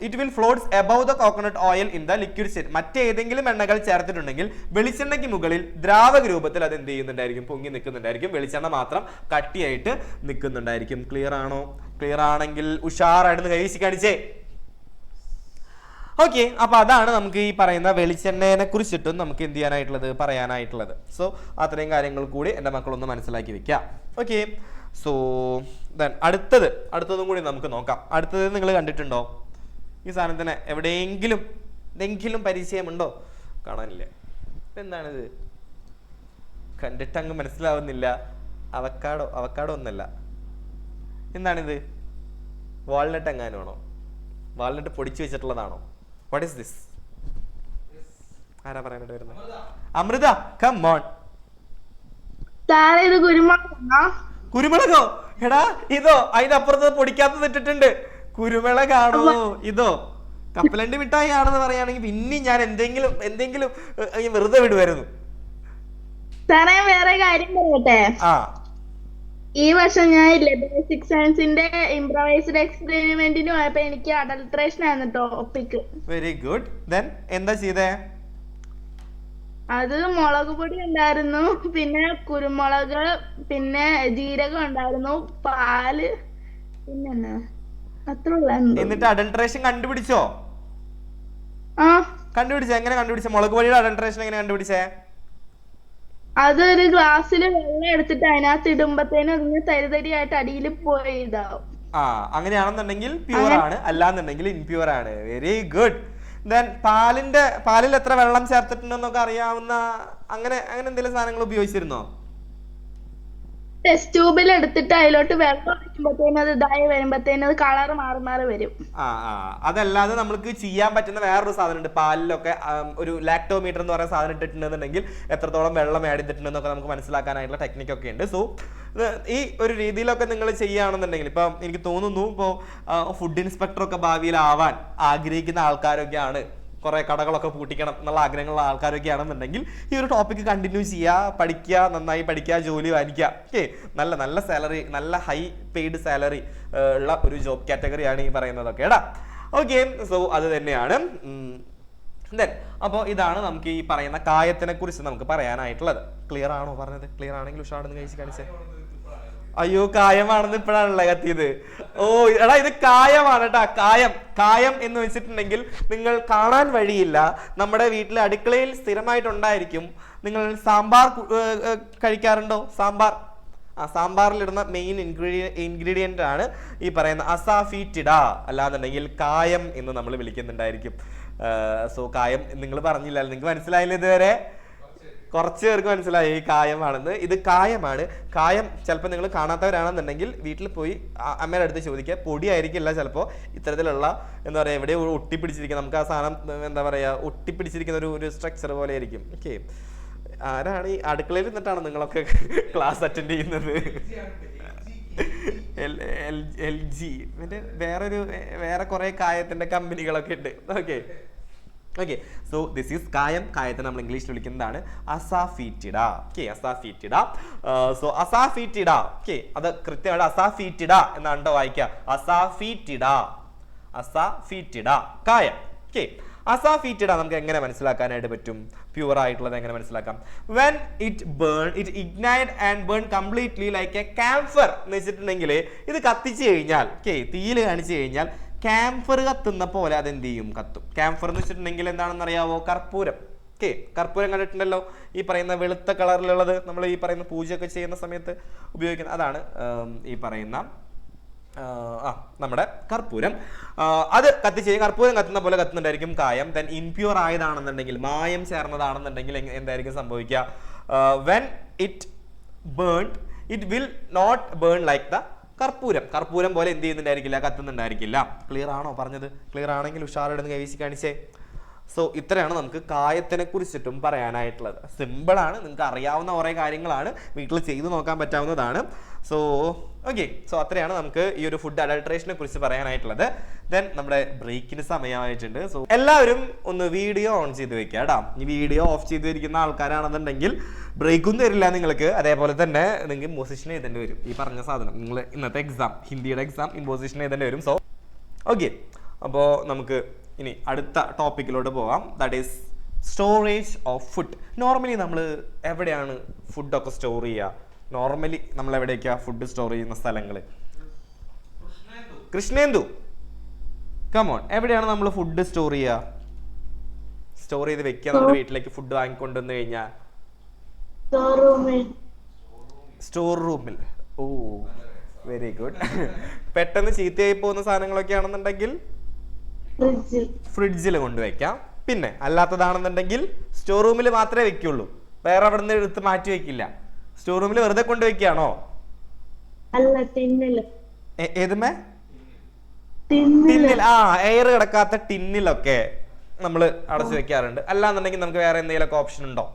it will floats above the coconut oil in the liquid state. മറ്റേതെങ്കിലും എണ്ണകൾ ചേർത്തിട്ടുണ്ടെങ്കിൽ വെളിച്ചെണ്ണയ്ക്ക് മുകളിൽ ദ്രാവക രൂപത്തിൽ അത് എന്ത് ചെയ്യുന്നുണ്ടായിരിക്കും, പൊങ്ങി നിൽക്കുന്നുണ്ടായിരിക്കും. വെളിച്ചെണ്ണ മാത്രം കട്ടിയായിട്ട് നിൽക്കുന്നുണ്ടായിരിക്കും. ക്ലിയർ ആണോ? ക്ലിയർ ആണെങ്കിൽ ഉഷാറായിട്ട് കൈവശി കാണിച്ചേ. ഓക്കെ, അപ്പൊ അതാണ് നമുക്ക് ഈ പറയുന്ന വെളിച്ചെണ്ണയെ കുറിച്ചിട്ടും നമുക്ക് എന്ത് ചെയ്യാനായിട്ടുള്ളത്, പറയാനായിട്ടുള്ളത്. സോ അത്രയും കാര്യങ്ങൾ കൂടി എൻ്റെ മക്കളൊന്ന് മനസ്സിലാക്കി വെക്കാം. ഓക്കെ, സോ ദെൻ അടുത്തതും കൂടി നമുക്ക് നോക്കാം. അടുത്തത് നിങ്ങൾ കണ്ടിട്ടുണ്ടോ? ഈ സാധനത്തിന് എന്തെങ്കിലും പരിചയമുണ്ടോ? കാണാനില്ല. എന്താണിത്? കണ്ടിട്ട് അങ്ങ് മനസ്സിലാവുന്നില്ല. അവക്കാടോ ഒന്നല്ല. എന്താണിത്? വാൾനട്ട് എങ്ങാനുമാണോ? വാൾനട്ട് പൊടിച്ചു വെച്ചിട്ടുള്ളതാണോ? What is this? ആരാ പറയാനായിട്ട് വരുന്നത്? Amrita, come on. കുരുമുളകോ? എടാ ഇതോ? അതിനപ്പുറത്ത് പൊടിക്കാത്തത് ഇട്ടിട്ടുണ്ട്. കുരുമുളകാണോ ഇതോ? കപ്പലണ്ടി മിഠായി ആണെന്ന് പറയുകയാണെങ്കിൽ പിന്നെ ഞാൻ എന്തെങ്കിലും വെറുതെ വിടുമായിരുന്നു. വേറെ കാര്യം പറയട്ടെ. ഈ വർഷം ഞാൻ ബേസിക് സയൻസിന്റെ ഇംപ്രവൈസ്ഡ് എക്സ്പെരിമെന്റിന് പോയപ്പോ എനിക്ക് അഡൾട്രേഷൻ ആയിരുന്നു ടോപ്പിക്. Very good. ദെൻ എന്താ ചെയ്തേ? അത് മുളക് പൊടി ഉണ്ടായിരുന്നു, പിന്നെ കുരുമുളക്, പിന്നെ ജീരകം ഉണ്ടായിരുന്നു, പാല്, പിന്നെ അത്ര. എന്നിട്ട് അഡൾട്രേഷൻ കണ്ടുപിടിച്ചോ? കണ്ടുപിടിച്ചോ? എങ്ങനെ കണ്ടുപിടിച്ച? മുളക് പൊടിയുടെ അഡൾട്രേഷൻ എങ്ങനെ കണ്ടുപിടിച്ചേ? അതൊരു ഗ്ലാസ്സിൽ വെള്ളം എടുത്തിട്ട് അതിനകത്ത് ഇടുമ്പത്തേനും അതിന് തരിതരിയായിട്ട് അടിയിൽ പോയി ഇതാവും. അങ്ങനെയാണെന്നുണ്ടെങ്കിൽ പ്യൂർ ആണ്, അല്ലാന്നുണ്ടെങ്കിൽ ഇൻപ്യൂർ ആണ്. Very good. ദെൻ പാലിൽ എത്ര വെള്ളം ചേർത്തിട്ടുണ്ടെന്നൊക്കെ അറിയാവുന്ന അങ്ങനെ എന്തെങ്കിലും സാധനങ്ങൾ ഉപയോഗിച്ചിരുന്നോ? ടെസ്റ്റ് ട്യൂബിൽ എടുത്തിട്ട് അതിലോട്ട് വെള്ളം ഒഴിക്കുമ്പോഴത്തേനും അത് ഇതായി വരുമ്പോഴത്തേനും അത് കളർ മാറി വരും. അതല്ലാതെ നമുക്ക് ചെയ്യാൻ പറ്റുന്ന വേറൊരു സാധനം ഉണ്ട്. പാലിലൊക്കെ ഒരു ലാക്ടോമീറ്റർ എന്ന് പറയുന്ന സാധനം ഇട്ടിട്ടുണ്ടെന്നുണ്ടെങ്കിൽ എത്രത്തോളം വെള്ളം ആഡ് ചെയ്തിട്ടുണ്ടെന്നൊക്കെ നമുക്ക് മനസ്സിലാക്കാനായിട്ടുള്ള ടെക്നിക്കൊക്കെ ഉണ്ട്. സോ ഈ ഒരു രീതിയിലൊക്കെ നിങ്ങൾ ചെയ്യുകയാണെന്നുണ്ടെങ്കിൽ, ഇപ്പം എനിക്ക് തോന്നുന്നു ഇപ്പോൾ ഫുഡ് ഇൻസ്പെക്ടറൊക്കെ ഭാവിയിൽ ആവാൻ ആഗ്രഹിക്കുന്ന ആൾക്കാരൊക്കെയാണ്, കുറെ കടകളൊക്കെ പൂട്ടിക്കണം എന്നുള്ള ആഗ്രഹമുള്ള ആൾക്കാരൊക്കെ ആണെന്നുണ്ടെങ്കിൽ ഈ ഒരു ടോപ്പിക്ക് കണ്ടിന്യൂ ചെയ്യുക, പഠിക്കുക, നന്നായി പഠിക്കുക, ജോലി വാങ്ങിക്കുക. ഓക്കെ, നല്ല സാലറി, നല്ല ഹൈ പെയ്ഡ് സാലറി ഉള്ള ഒരു ജോബ് കാറ്റഗറിയാണ് ഈ പറയുന്നതൊക്കെ എടാ. ഓക്കെ, സോ അത് തന്നെയാണ്. ദെൻ അപ്പോൾ ഇതാണ് നമുക്ക് ഈ പറയുന്ന കായത്തിനെ കുറിച്ച് നമുക്ക് പറയാനായിട്ടുള്ളത്. ക്ലിയർ ആണോ പറഞ്ഞത്? ക്ലിയർ ആണെങ്കിൽ ഉഷാടെന്ന് കഴിച്ച് കാണിച്ചേ. അയ്യോ, കായമാണെന്ന് ഇപ്പോഴാണല്ലോ കത്തിയത്. ഓ എടാ, ഇത് കായമാണ് കേട്ടാ. കായം എന്ന് വെച്ചിട്ടുണ്ടെങ്കിൽ നിങ്ങൾ കാണാൻ വഴിയില്ല, നമ്മുടെ വീട്ടിലെ അടുക്കളയിൽ സ്ഥിരമായിട്ടുണ്ടായിരിക്കും. നിങ്ങൾ സാമ്പാർ കഴിക്കാറുണ്ടോ? സാമ്പാറിലിടുന്ന മെയിൻ ഇൻഗ്രീഡിയന്റ് ആണ് ഈ പറയുന്ന അസാഫിറ്റിഡ, അല്ലാന്നുണ്ടെങ്കിൽ കായം എന്ന് നമ്മൾ വിളിക്കുന്നുണ്ടായിരിക്കും. സോ കായം നിങ്ങൾ പറഞ്ഞില്ല, നിങ്ങൾക്ക് മനസ്സിലായില്ല ഇതുവരെ? കുറച്ച് പേർക്ക് മനസ്സിലായി ഈ കായമാണെന്ന്. ഇത് കായമാണ്. കായം ചിലപ്പോൾ നിങ്ങൾ കാണാത്തവരാണെന്നുണ്ടെങ്കിൽ വീട്ടിൽ പോയി അമ്മയുടെ അടുത്ത് ചോദിക്കുക. പൊടിയായിരിക്കില്ല ചിലപ്പോൾ, ഇത്തരത്തിലുള്ള എന്താ പറയുക, എവിടെ ഒട്ടിപ്പിടിച്ചിരിക്കുക, നമുക്ക് ആ സാധനം എന്താ പറയുക, ഒട്ടിപ്പിടിച്ചിരിക്കുന്ന ഒരു സ്ട്രക്ചർ പോലെ ആയിരിക്കും. ഓക്കെ, ആരാണ് ഈ അടുക്കളയിൽ നിന്നിട്ടാണ് നിങ്ങളൊക്കെ ക്ലാസ് അറ്റൻഡ് ചെയ്യുന്നത്? LG, വേറെ കുറെ കായത്തിന്റെ കമ്പനികളൊക്കെ ഉണ്ട്. Okay, okay, so this is കായം. കായത്തെ നമ്മൾ ഇംഗ്ലീഷിൽ വിളിക്കുന്നതാണ് അസാഫീറ്റിഡ. ഓക്കെ, അസാഫീറ്റിഡ. സോ അസാഫീറ്റിഡ. ഓക്കെ, അത് കൃത്യമായിട്ട് അസാഫീറ്റിഡ എന്നാണ് വായിക്കുക. അസാഫീറ്റിഡ, അസാഫീറ്റിഡ കായം. ഓക്കെ, അസാഫീറ്റിഡ നമുക്ക് എങ്ങനെ മനസ്സിലാക്കാനായിട്ട് പറ്റും? പ്യൂർ ആയിട്ടുള്ളത് എങ്ങനെ മനസ്സിലാക്കാം? When it burn, it ignite and burn completely like a camphor എന്ന് വെച്ചിട്ടുണ്ടെങ്കിൽ ഇത് കത്തിച്ചു കഴിഞ്ഞാൽ, ഓക്കെ, തീയിൽ കാണിച്ചു കഴിഞ്ഞാൽ ക്യാംഫർ കത്തുന്ന പോലെ അതെന്ത് ചെയ്യും? കത്തും. ക്യാംഫർ എന്ന് വെച്ചിട്ടുണ്ടെങ്കിൽ എന്താണെന്ന് അറിയാവോ? കർപ്പൂരം. ഓക്കെ, കർപ്പൂരം കണ്ടിട്ടുണ്ടല്ലോ, ഈ പറയുന്ന വെളുത്ത കളറിലുള്ളത് നമ്മൾ ഈ പറയുന്ന പൂജയൊക്കെ ചെയ്യുന്ന സമയത്ത് ഉപയോഗിക്കുന്ന അതാണ് ഈ പറയുന്ന നമ്മുടെ കർപ്പൂരം. അത് കത്തിച്ച് കർപ്പൂരം കത്തുന്ന പോലെ കത്തുന്നുണ്ടായിരിക്കും കായം. ദെൻ ഇംപ്യൂർ ആയതാണെന്നുണ്ടെങ്കിൽ, മായം ചേർന്നതാണെന്നുണ്ടെങ്കിൽ എന്തായിരിക്കും സംഭവിക്കുക? When it burn, it will not burn like the karpooram. കർപ്പൂരം പോലെ എന്ത് ചെയ്യുന്നുണ്ടായിരിക്കില്ല? കത്തുന്നുണ്ടായിരിക്കില്ല. ക്ലിയർ ആണോ പറഞ്ഞത്? ക്ലിയർ ആണെങ്കിൽ ഉഷാറെടുന്ന് കൈവീശി കാണിച്ചേ. സോ ഇത്രയാണ് നമുക്ക് കായത്തിനെ കുറിച്ചിട്ടും പറയാനായിട്ടുള്ളത്. സിമ്പിളാണ്, നിങ്ങൾക്ക് അറിയാവുന്ന കുറേ കാര്യങ്ങളാണ്, വീട്ടിൽ ചെയ്ത് നോക്കാൻ പറ്റാവുന്നതാണ്. സോ ഓക്കെ, സോ അത്രയാണ് നമുക്ക് ഈ ഒരു ഫുഡ് അഡൾട്രേഷനെ കുറിച്ച് പറയാനായിട്ടുള്ളത്. ദെൻ നമ്മുടെ ബ്രേക്കിന് സമയമായിട്ടുണ്ട്. സോ എല്ലാവരും ഒന്ന് വീഡിയോ ഓൺ ചെയ്ത് വെക്കുക കേട്ടോ. ഈ വീഡിയോ ഓഫ് ചെയ്തിരിക്കുന്ന ആൾക്കാരാണെന്നുണ്ടെങ്കിൽ ബ്രേക്കൊന്നും തരില്ല നിങ്ങൾക്ക്. അതേപോലെ തന്നെ നിങ്ങൾക്ക് ഇമ്പോസിഷൻ എഴുതേണ്ടി വരും. ഈ പറഞ്ഞ സാധനം നിങ്ങൾ ഇന്നത്തെ എക്സാം, ഹിന്ദിയുടെ എക്സാം ഇമ്പോസിഷൻ എഴുതേണ്ടി വരും. സോ ഓക്കെ, അപ്പോൾ നമുക്ക് ഇനി അടുത്ത ടോപ്പിക്കിലോട്ട് പോകാം. That is storage of food. Normally നമ്മൾ എവിടെയാണ് ഫുഡൊക്കെ സ്റ്റോർ ചെയ്യുക? നോർമലി നമ്മൾ എവിടേക്കാണ് ഫുഡ് സ്റ്റോർ ചെയ്യുന്ന സ്ഥലങ്ങൾ? കൃഷ്ണേന്ദു, കമോൺ, എവിടെയാണ് നമ്മൾ ഫുഡ് സ്റ്റോർ ചെയ്യുക? സ്റ്റോർ ചെയ്ത് വെക്കുക നമ്മുടെ വീട്ടിലേക്ക് ഫുഡ് വാങ്ങിക്കൊണ്ടുവന്ന് കഴിഞ്ഞാൽ? സ്റ്റോർ റൂമിൽ. ഓ, വെരി ഗുഡ്. പെട്ടെന്ന് ചീത്തയായി പോകുന്ന സാധനങ്ങളൊക്കെ ആണെന്നുണ്ടെങ്കിൽ ഫ്രിഡ്ജിൽ കൊണ്ടുവയ്ക്കാം. പിന്നെ അല്ലാത്തതാണെന്നുണ്ടെങ്കിൽ സ്റ്റോർ റൂമിൽ മാത്രമേ വെക്കുള്ളൂ, വേറെ അവിടെ നിന്ന് എടുത്ത് മാറ്റി വെക്കില്ല. സ്റ്റോർ റൂമിൽ വെറുതെ കൊണ്ടുവയ്ക്കാണോ? ഏതുമേ? ടിന്നിൽ. എയർ കിടക്കാത്ത ടിന്നിലൊക്കെ നമ്മൾ അടച്ചു വെക്കാറുണ്ട്. അല്ലാന്നുണ്ടെങ്കിൽ നമുക്ക് വേറെ എന്തെങ്കിലുമൊക്കെ ഓപ്ഷൻ ഉണ്ടോ?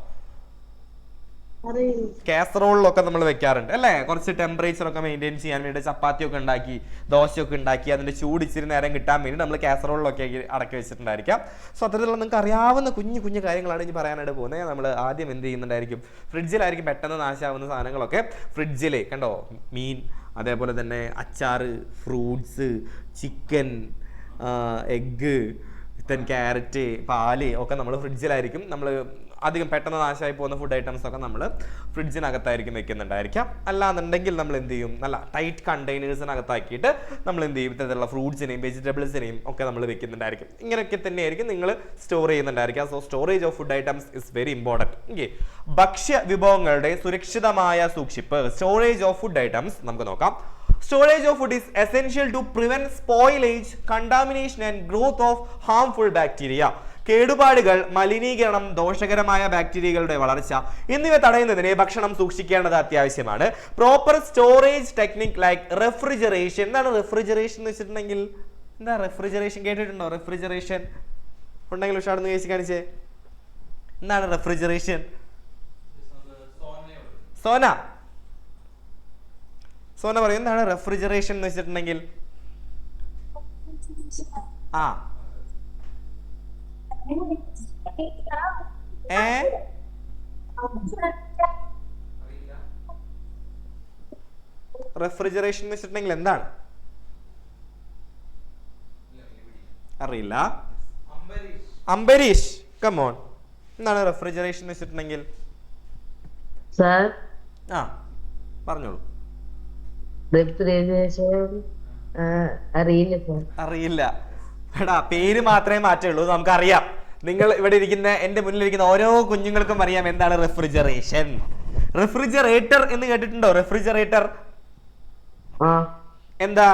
കാസറോളിലൊക്കെ നമ്മൾ വെക്കാറുണ്ട് അല്ലേ? കുറച്ച് ടെമ്പറേച്ചർ ഒക്കെ മെയിൻറ്റെയിൻ ചെയ്യാൻ വേണ്ടി ചപ്പാത്തിയൊക്കെ ഉണ്ടാക്കി, ദോശയൊക്കെ ഉണ്ടാക്കി അതിന്റെ ചൂട് ഇച്ചിരി നേരം കിട്ടാൻ വേണ്ടി നമ്മൾ കാസറോളിലൊക്കെ അടക്കി വെച്ചിട്ടുണ്ടായിരിക്കാം. സോ അത്തരത്തിലുള്ള നിങ്ങൾക്ക് അറിയാവുന്ന കുഞ്ഞു കുഞ്ഞു കാര്യങ്ങളാണ് ഇനി പറയാനായിട്ട് പോകുന്നത്. നമ്മൾ ആദ്യം എന്ത് ചെയ്യുന്നുണ്ടായിരിക്കും? ഫ്രിഡ്ജിലായിരിക്കും പെട്ടെന്ന് നാശാവുന്ന സാധനങ്ങളൊക്കെ. ഫ്രിഡ്ജിൽ കണ്ടോ, മീൻ, അതേപോലെ തന്നെ അച്ചാറ്, fruits, chicken, egg, then carrot, പാല് ഒക്കെ നമ്മൾ ഫ്രിഡ്ജിലായിരിക്കും. നമ്മൾ അധികം പെട്ടെന്ന് നാശമായി പോകുന്ന ഫുഡ് ഐറ്റംസ് ഒക്കെ നമ്മൾ ഫ്രിഡ്ജിനകത്തായിരിക്കും വെക്കുന്നുണ്ടായിരിക്കാം. അല്ലാന്നുണ്ടെങ്കിൽ നമ്മൾ എന്ത് ചെയ്യും? നല്ല ടൈറ്റ് കണ്ടെയ്നേഴ്സിനകത്താക്കിയിട്ട് നമ്മൾ എന്ത് ചെയ്യും? ഇത്തരത്തിലുള്ള ഫ്രൂട്ട്സിനെയും വെജിറ്റബിൾസിനെയും ഒക്കെ നമ്മൾ വെക്കുന്നുണ്ടായിരിക്കും. ഇങ്ങനെയൊക്കെ തന്നെയായിരിക്കും നിങ്ങൾ സ്റ്റോർ ചെയ്യുന്നുണ്ടായിരിക്കുക. So storage of food items is very important. Okay, ഭക്ഷ്യ വിഭവങ്ങളുടെ സുരക്ഷിതമായ സൂക്ഷിപ്പ്, സ്റ്റോറേജ് ഓഫ് ഫുഡ് ഐറ്റംസ് നമുക്ക് നോക്കാം. Storage of food is essential to prevent spoilage, contamination and growth of harmful bacteria. കേടുപാടുകൾ, മലിനീകരണം, ദോഷകരമായ ബാക്ടീരിയകളുടെ വളർച്ച എന്നിവ തടയുന്നതിന് ഭക്ഷണം സൂക്ഷിക്കേണ്ടത് അത്യാവശ്യമാണ്. Proper storage technique like refrigeration. എന്താണ് റെഫ്രിജറേഷൻ എന്ന് വെച്ചിട്ടുണ്ടെങ്കിൽ? എന്താ റെഫ്രിജറേഷൻ? കേട്ടിട്ടുണ്ടോ റെഫ്രിജറേഷൻ? ഉണ്ടെങ്കിൽ ഉഷാടെന്ന് കേസ് കാണിച്ചേ. എന്താണ് റെഫ്രിജറേഷൻ? സോന പറയും എന്താണ് റെഫ്രിജറേഷൻ എന്ന് വെച്ചിട്ടുണ്ടെങ്കിൽ? റെഫ്രിജറേഷൻ എന്ന് വെച്ചിട്ടുണ്ടെങ്കിൽ എന്താണ്? അറിയില്ല. അംബരീഷ്, കമോൺ, എന്താണ് റെഫ്രിജറേഷൻ എന്ന് വെച്ചിട്ടുണ്ടെങ്കിൽ? പറഞ്ഞോളൂ. അറിയില്ല. എടാ, പേര് മാത്രമേ മാറ്റുള്ളൂ, നമുക്കറിയാം. നിങ്ങൾ ഇവിടെ ഇരിക്കുന്ന, എന്റെ മുന്നിലിരിക്കുന്ന ഓരോ കുഞ്ഞുങ്ങൾക്കും അറിയാം എന്താണ് റെഫ്രിജറേഷൻ. റെഫ്രിജറേറ്റർ എന്ന് കേട്ടിട്ടുണ്ടോ? റെഫ്രിജറേറ്റർ എന്താ?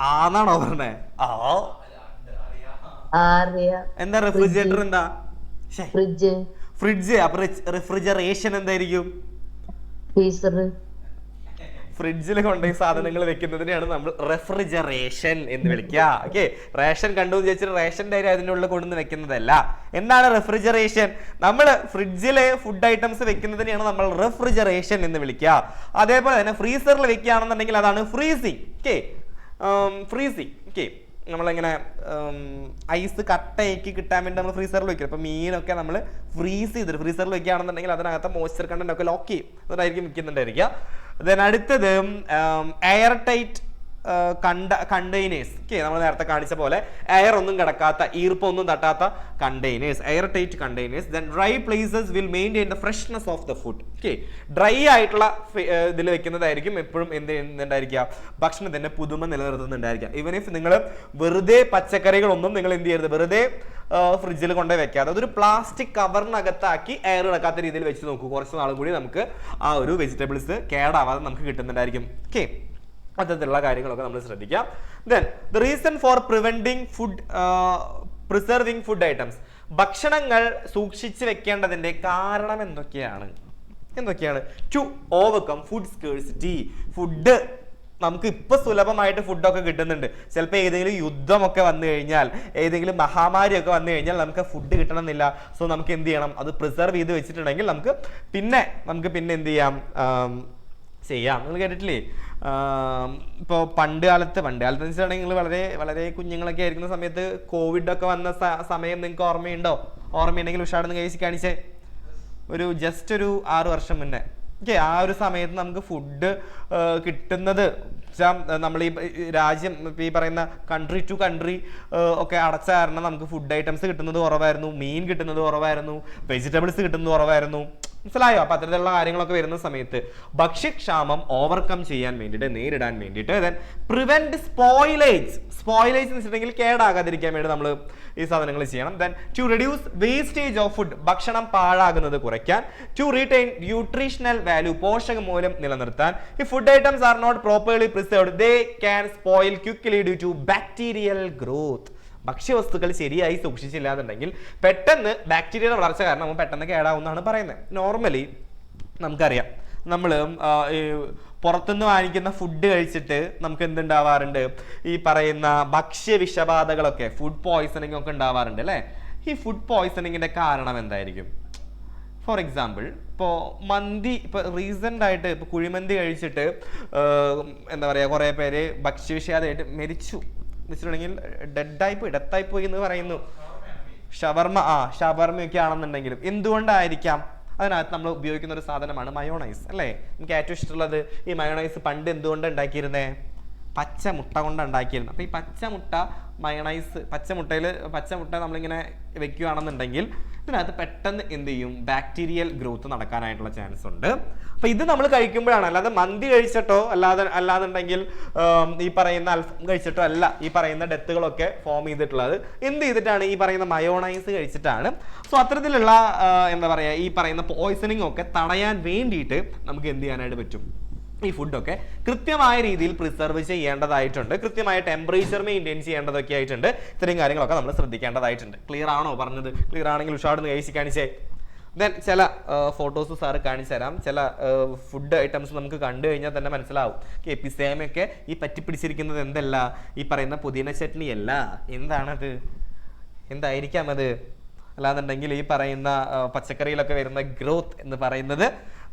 ആന്നാണോ പറഞ്ഞേ? എന്താ റെഫ്രിജറേറ്റർ? എന്താ? ഫ്രിഡ്ജ്. അപ്പൊ റെഫ്രിജറേഷൻ എന്തായിരിക്കും? ഫ്രിഡ്ജിൽ കൊണ്ടുപോയി സാധനങ്ങൾ വെക്കുന്നതിനെയാണ് നമ്മൾ റെഫ്രിജറേഷൻ എന്ന് വിളിക്കുക. ഓക്കെ, റേഷൻ കണ്ടു വിചാരിച്ചിട്ട് റേഷന്റെ അരി അതിൻ്റെ ഉള്ളിൽ കൊണ്ടുവന്ന് വെക്കുന്നതല്ല. എന്താണ് റെഫ്രിജറേഷൻ? നമ്മൾ ഫ്രിഡ്ജിലെ ഫുഡ് ഐറ്റംസ് വെക്കുന്നതിനെയാണ് നമ്മൾ റെഫ്രിജറേഷൻ എന്ന് വിളിക്കുക. അതേപോലെ തന്നെ ഫ്രീസറിൽ വെക്കുകയാണെന്നുണ്ടെങ്കിൽ അതാണ് ഫ്രീസിങ്. Okay, freezing. ഓക്കെ, നമ്മളിങ്ങനെ ഐസ് കട്ടയാക്കി കിട്ടാൻ വേണ്ടി നമ്മൾ ഫ്രീസറിൽ വെക്കും. അപ്പോൾ മീനൊക്കെ നമ്മൾ ഫ്രീസ് ചെയ്തിട്ട് ഫ്രീസറിൽ വെക്കുകയാണെന്നുണ്ടെങ്കിൽ അതിനകത്ത് മോയ്സ്ചർ കണ്ടന്റ് ഒക്കെ ലോക്ക് ചെയ്യും. അതായിരിക്കും വെക്കുന്നുണ്ടായിരിക്കുക. ദെൻ അടുത്തത് എയർ ടൈറ്റ് കണ്ടെയ്നേഴ്സ്. ഓക്കെ, നമ്മൾ നേരത്തെ കാണിച്ച പോലെ എയർ ഒന്നും കിടക്കാത്ത, ഈർപ്പൊന്നും തട്ടാത്ത containers, air tight containers. Then dry places will maintain the freshness of the food. Okay, dry ആയിട്ടുള്ള ഇതിൽ വെക്കുന്നതായിരിക്കും എപ്പോഴും എന്ത് ചെയ്യുന്നുണ്ടായിരിക്കുക, ഭക്ഷണത്തിന്റെ പുതുമ നിലനിർത്തുന്നുണ്ടായിരിക്കുക. ഈവൻ ഇഫ് നിങ്ങൾ വെറുതെ പച്ചക്കറികളൊന്നും നിങ്ങൾ എന്ത് ചെയ്യരുത്, വെറുതെ ഫ്രിഡ്ജിൽ കൊണ്ടുപോയി വെക്കാതെ അതൊരു പ്ലാസ്റ്റിക് കവറിനകത്താക്കി എയർ കിടക്കാത്ത രീതിയിൽ വെച്ച് നോക്കൂ. കുറച്ച് നാളും കൂടി നമുക്ക് ആ ഒരു വെജിറ്റബിൾസ് കേടാവാതെ നമുക്ക് കിട്ടുന്നുണ്ടായിരിക്കും. ഓക്കെ, അത്തരത്തിലുള്ള കാര്യങ്ങളൊക്കെ നമ്മൾ ശ്രദ്ധിക്കാം. Then the reason for preserving food items. ഭക്ഷണങ്ങൾ സൂക്ഷിച്ചു വെക്കേണ്ടതിന്റെ കാരണം എന്തൊക്കെയാണ്? To overcome food scarcity. Food നമുക്ക് ഇപ്പൊ സുലഭമായിട്ട് ഫുഡൊക്കെ കിട്ടുന്നുണ്ട്. ചിലപ്പോൾ ഏതെങ്കിലും യുദ്ധമൊക്കെ വന്നു കഴിഞ്ഞാൽ, ഏതെങ്കിലും മഹാമാരിയൊക്കെ വന്നു കഴിഞ്ഞാൽ നമുക്ക് ഫുഡ് കിട്ടണമെന്നില്ല. സോ നമുക്ക് എന്ത് ചെയ്യണം, അത് പ്രിസർവ് ചെയ്ത് വെച്ചിട്ടുണ്ടെങ്കിൽ നമുക്ക് പിന്നെ എന്ത് ചെയ്യാം. നിങ്ങൾ കേട്ടിട്ടില്ലേ, ഇപ്പോൾ പണ്ട് കാലത്ത് വെച്ചിട്ടുണ്ടെങ്കിൽ നിങ്ങൾ വളരെ വളരെ കുഞ്ഞുങ്ങളൊക്കെ ആയിരിക്കുന്ന സമയത്ത് കോവിഡ് ഒക്കെ വന്ന സമയം നിങ്ങൾക്ക് ഓർമ്മയുണ്ടെങ്കിൽ ഉഷാടെന്ന് കഴിച്ച് കാണിച്ചേ, ജസ്റ്റ് ഒരു 6 വർഷം മുന്നേ. ഓക്കെ, ആ ഒരു സമയത്ത് നമുക്ക് ഫുഡ് കിട്ടുന്നത് നമ്മൾ ഈ രാജ്യം ഈ പറയുന്ന കൺട്രി ടു കൺട്രി ഒക്കെ അടച്ച കാരണം നമുക്ക് ഫുഡ് ഐറ്റംസ് കിട്ടുന്നത് കുറവായിരുന്നു, മീൻ കിട്ടുന്നത് കുറവായിരുന്നു, വെജിറ്റബിൾസ് കിട്ടുന്നത് കുറവായിരുന്നു. മനസ്സിലായോ? അപ്പൊ അത്തരത്തിലുള്ള കാര്യങ്ങളൊക്കെ വരുന്ന സമയത്ത് ഭക്ഷ്യക്ഷാമം ഓവർകം ചെയ്യാൻ വേണ്ടിയിട്ട്, നേരിടാൻ വേണ്ടിയിട്ട് പ്രിവെന്റ് സ്പോയിലേജ് എന്ന് വെച്ചിട്ടുണ്ടെങ്കിൽ കേടാകാതിരിക്കാൻ വേണ്ടി നമ്മൾ ഈ സാധനങ്ങൾ ചെയ്യണം. Then to reduce wastage of food, ഭക്ഷണം പാഴാകുന്നത് കുറയ്ക്കാൻ. ടു റീറ്റെയിൻ ന്യൂട്രീഷണൽ വാല്യൂ, പോഷക മൂല്യം നിലനിർത്താൻ. ഈ food items are not properly preserved, they can spoil quickly due to bacterial growth. ഭക്ഷ്യവസ്തുക്കൾ ശരിയായി സൂക്ഷിച്ചില്ലാന്നുണ്ടെങ്കിൽ പെട്ടെന്ന് ബാക്ടീരിയയുടെ വളർച്ച കാരണം പെട്ടെന്ന് കേടാവുന്നതാണ് പറയുന്നത്. നോർമലി നമുക്കറിയാം, നമ്മൾ പുറത്തുനിന്ന് വാങ്ങിക്കുന്ന ഫുഡ് കഴിച്ചിട്ട് നമുക്ക് എന്തുണ്ടാവാറുണ്ട്, ഈ പറയുന്ന ഭക്ഷ്യ വിഷബാധകളൊക്കെ, ഫുഡ് പോയ്സണിങ് ഒക്കെ ഉണ്ടാവാറുണ്ട് അല്ലേ? ഈ ഫുഡ് പോയ്സണിങ്ങിന്റെ കാരണം എന്തായിരിക്കും? ഫോർ എക്സാമ്പിൾ, ഇപ്പോൾ മന്തി, ഇപ്പോൾ റീസെൻ്റ് ആയിട്ട് ഇപ്പോൾ കുഴിമന്തി കഴിച്ചിട്ട് എന്താ പറയുക, കുറേ പേര് ഭക്ഷ്യവിഷാദമായിട്ട് മരിച്ചു വെച്ചിട്ടുണ്ടെങ്കിൽ ഡെത്തായി പോയി എന്ന് പറയുന്നു. ഷവർമയൊക്കെ ആണെന്നുണ്ടെങ്കിലും എന്തുകൊണ്ടായിരിക്കാം? അതിനകത്ത് നമ്മൾ ഉപയോഗിക്കുന്ന ഒരു സാധനമാണ് മയോണൈസ് അല്ലേ? എനിക്ക് ഏറ്റവും ഇഷ്ടമുള്ളത് ഈ മയോണൈസ് പണ്ട് എന്തുകൊണ്ട് ഉണ്ടാക്കിയിരുന്നേ? പച്ചമുട്ട കൊണ്ട് ഉണ്ടാക്കിയിരുന്നു. അപ്പോൾ ഈ പച്ചമുട്ട നമ്മളിങ്ങനെ വെക്കുകയാണെന്നുണ്ടെങ്കിൽ ഇതിനകത്ത് പെട്ടെന്ന് എന്ത് ചെയ്യും, ബാക്ടീരിയൽ ഗ്രോത്ത് നടക്കാനായിട്ടുള്ള ചാൻസ് ഉണ്ട്. അപ്പൊ ഇത് നമ്മൾ കഴിക്കുമ്പോഴാണ്, അല്ലാതെ മന്തി കഴിച്ചിട്ടോ അല്ലാന്നുണ്ടെങ്കിൽ ഈ പറയുന്ന അൽഫാം കഴിച്ചിട്ടോ അല്ല ഈ പറയുന്ന ഡെത്തുകളൊക്കെ ഫോം ചെയ്തിട്ടുള്ളത്. എന്ത് ചെയ്തിട്ടാണ്? ഈ പറയുന്ന മയോണൈസ് കഴിച്ചിട്ടാണ്. സോ അത്തരത്തിലുള്ള എന്താ പറയാ, ഈ പറയുന്ന പോയ്സണിങ് ഒക്കെ തടയാൻ വേണ്ടിയിട്ട് നമുക്ക് എന്ത് ചെയ്യാനായിട്ട് പറ്റും? ഈ ഫുഡൊക്കെ കൃത്യമായ രീതിയിൽ പ്രിസർവ് ചെയ്യേണ്ടതായിട്ടുണ്ട്, കൃത്യമായ ടെമ്പറേച്ചർ മെയിൻറ്റെയിൻ ചെയ്യേണ്ടതൊക്കെ ആയിട്ടുണ്ട്. ഇത്രയും കാര്യങ്ങളൊക്കെ നമ്മൾ ശ്രദ്ധിക്കേണ്ടതായിട്ടുണ്ട്. ക്ലിയർ ആണോ പറഞ്ഞത്? ക്ലിയർ ആണെങ്കിൽ ഉഷാടെന്ന് കഴിച്ച് കാണിച്ചേ. ദെൻ ചില ഫോട്ടോസ് സാറ് കാണിച്ചു തരാം. ചില ഫുഡ് ഐറ്റംസ് നമുക്ക് കണ്ടു കഴിഞ്ഞാൽ തന്നെ മനസ്സിലാവും. പിസേമയൊക്കെ ഈ പറ്റിപ്പിടിച്ചിരിക്കുന്നത് എന്തല്ല, ഈ പറയുന്ന പുതിന ചട്നി അല്ല. എന്താണത്? എന്തായിരിക്കാം അത്? അല്ലാന്നുണ്ടെങ്കിൽ ഈ പറയുന്ന പച്ചക്കറിയിലൊക്കെ വരുന്ന ഗ്രോത്ത് എന്ന് പറയുന്നത്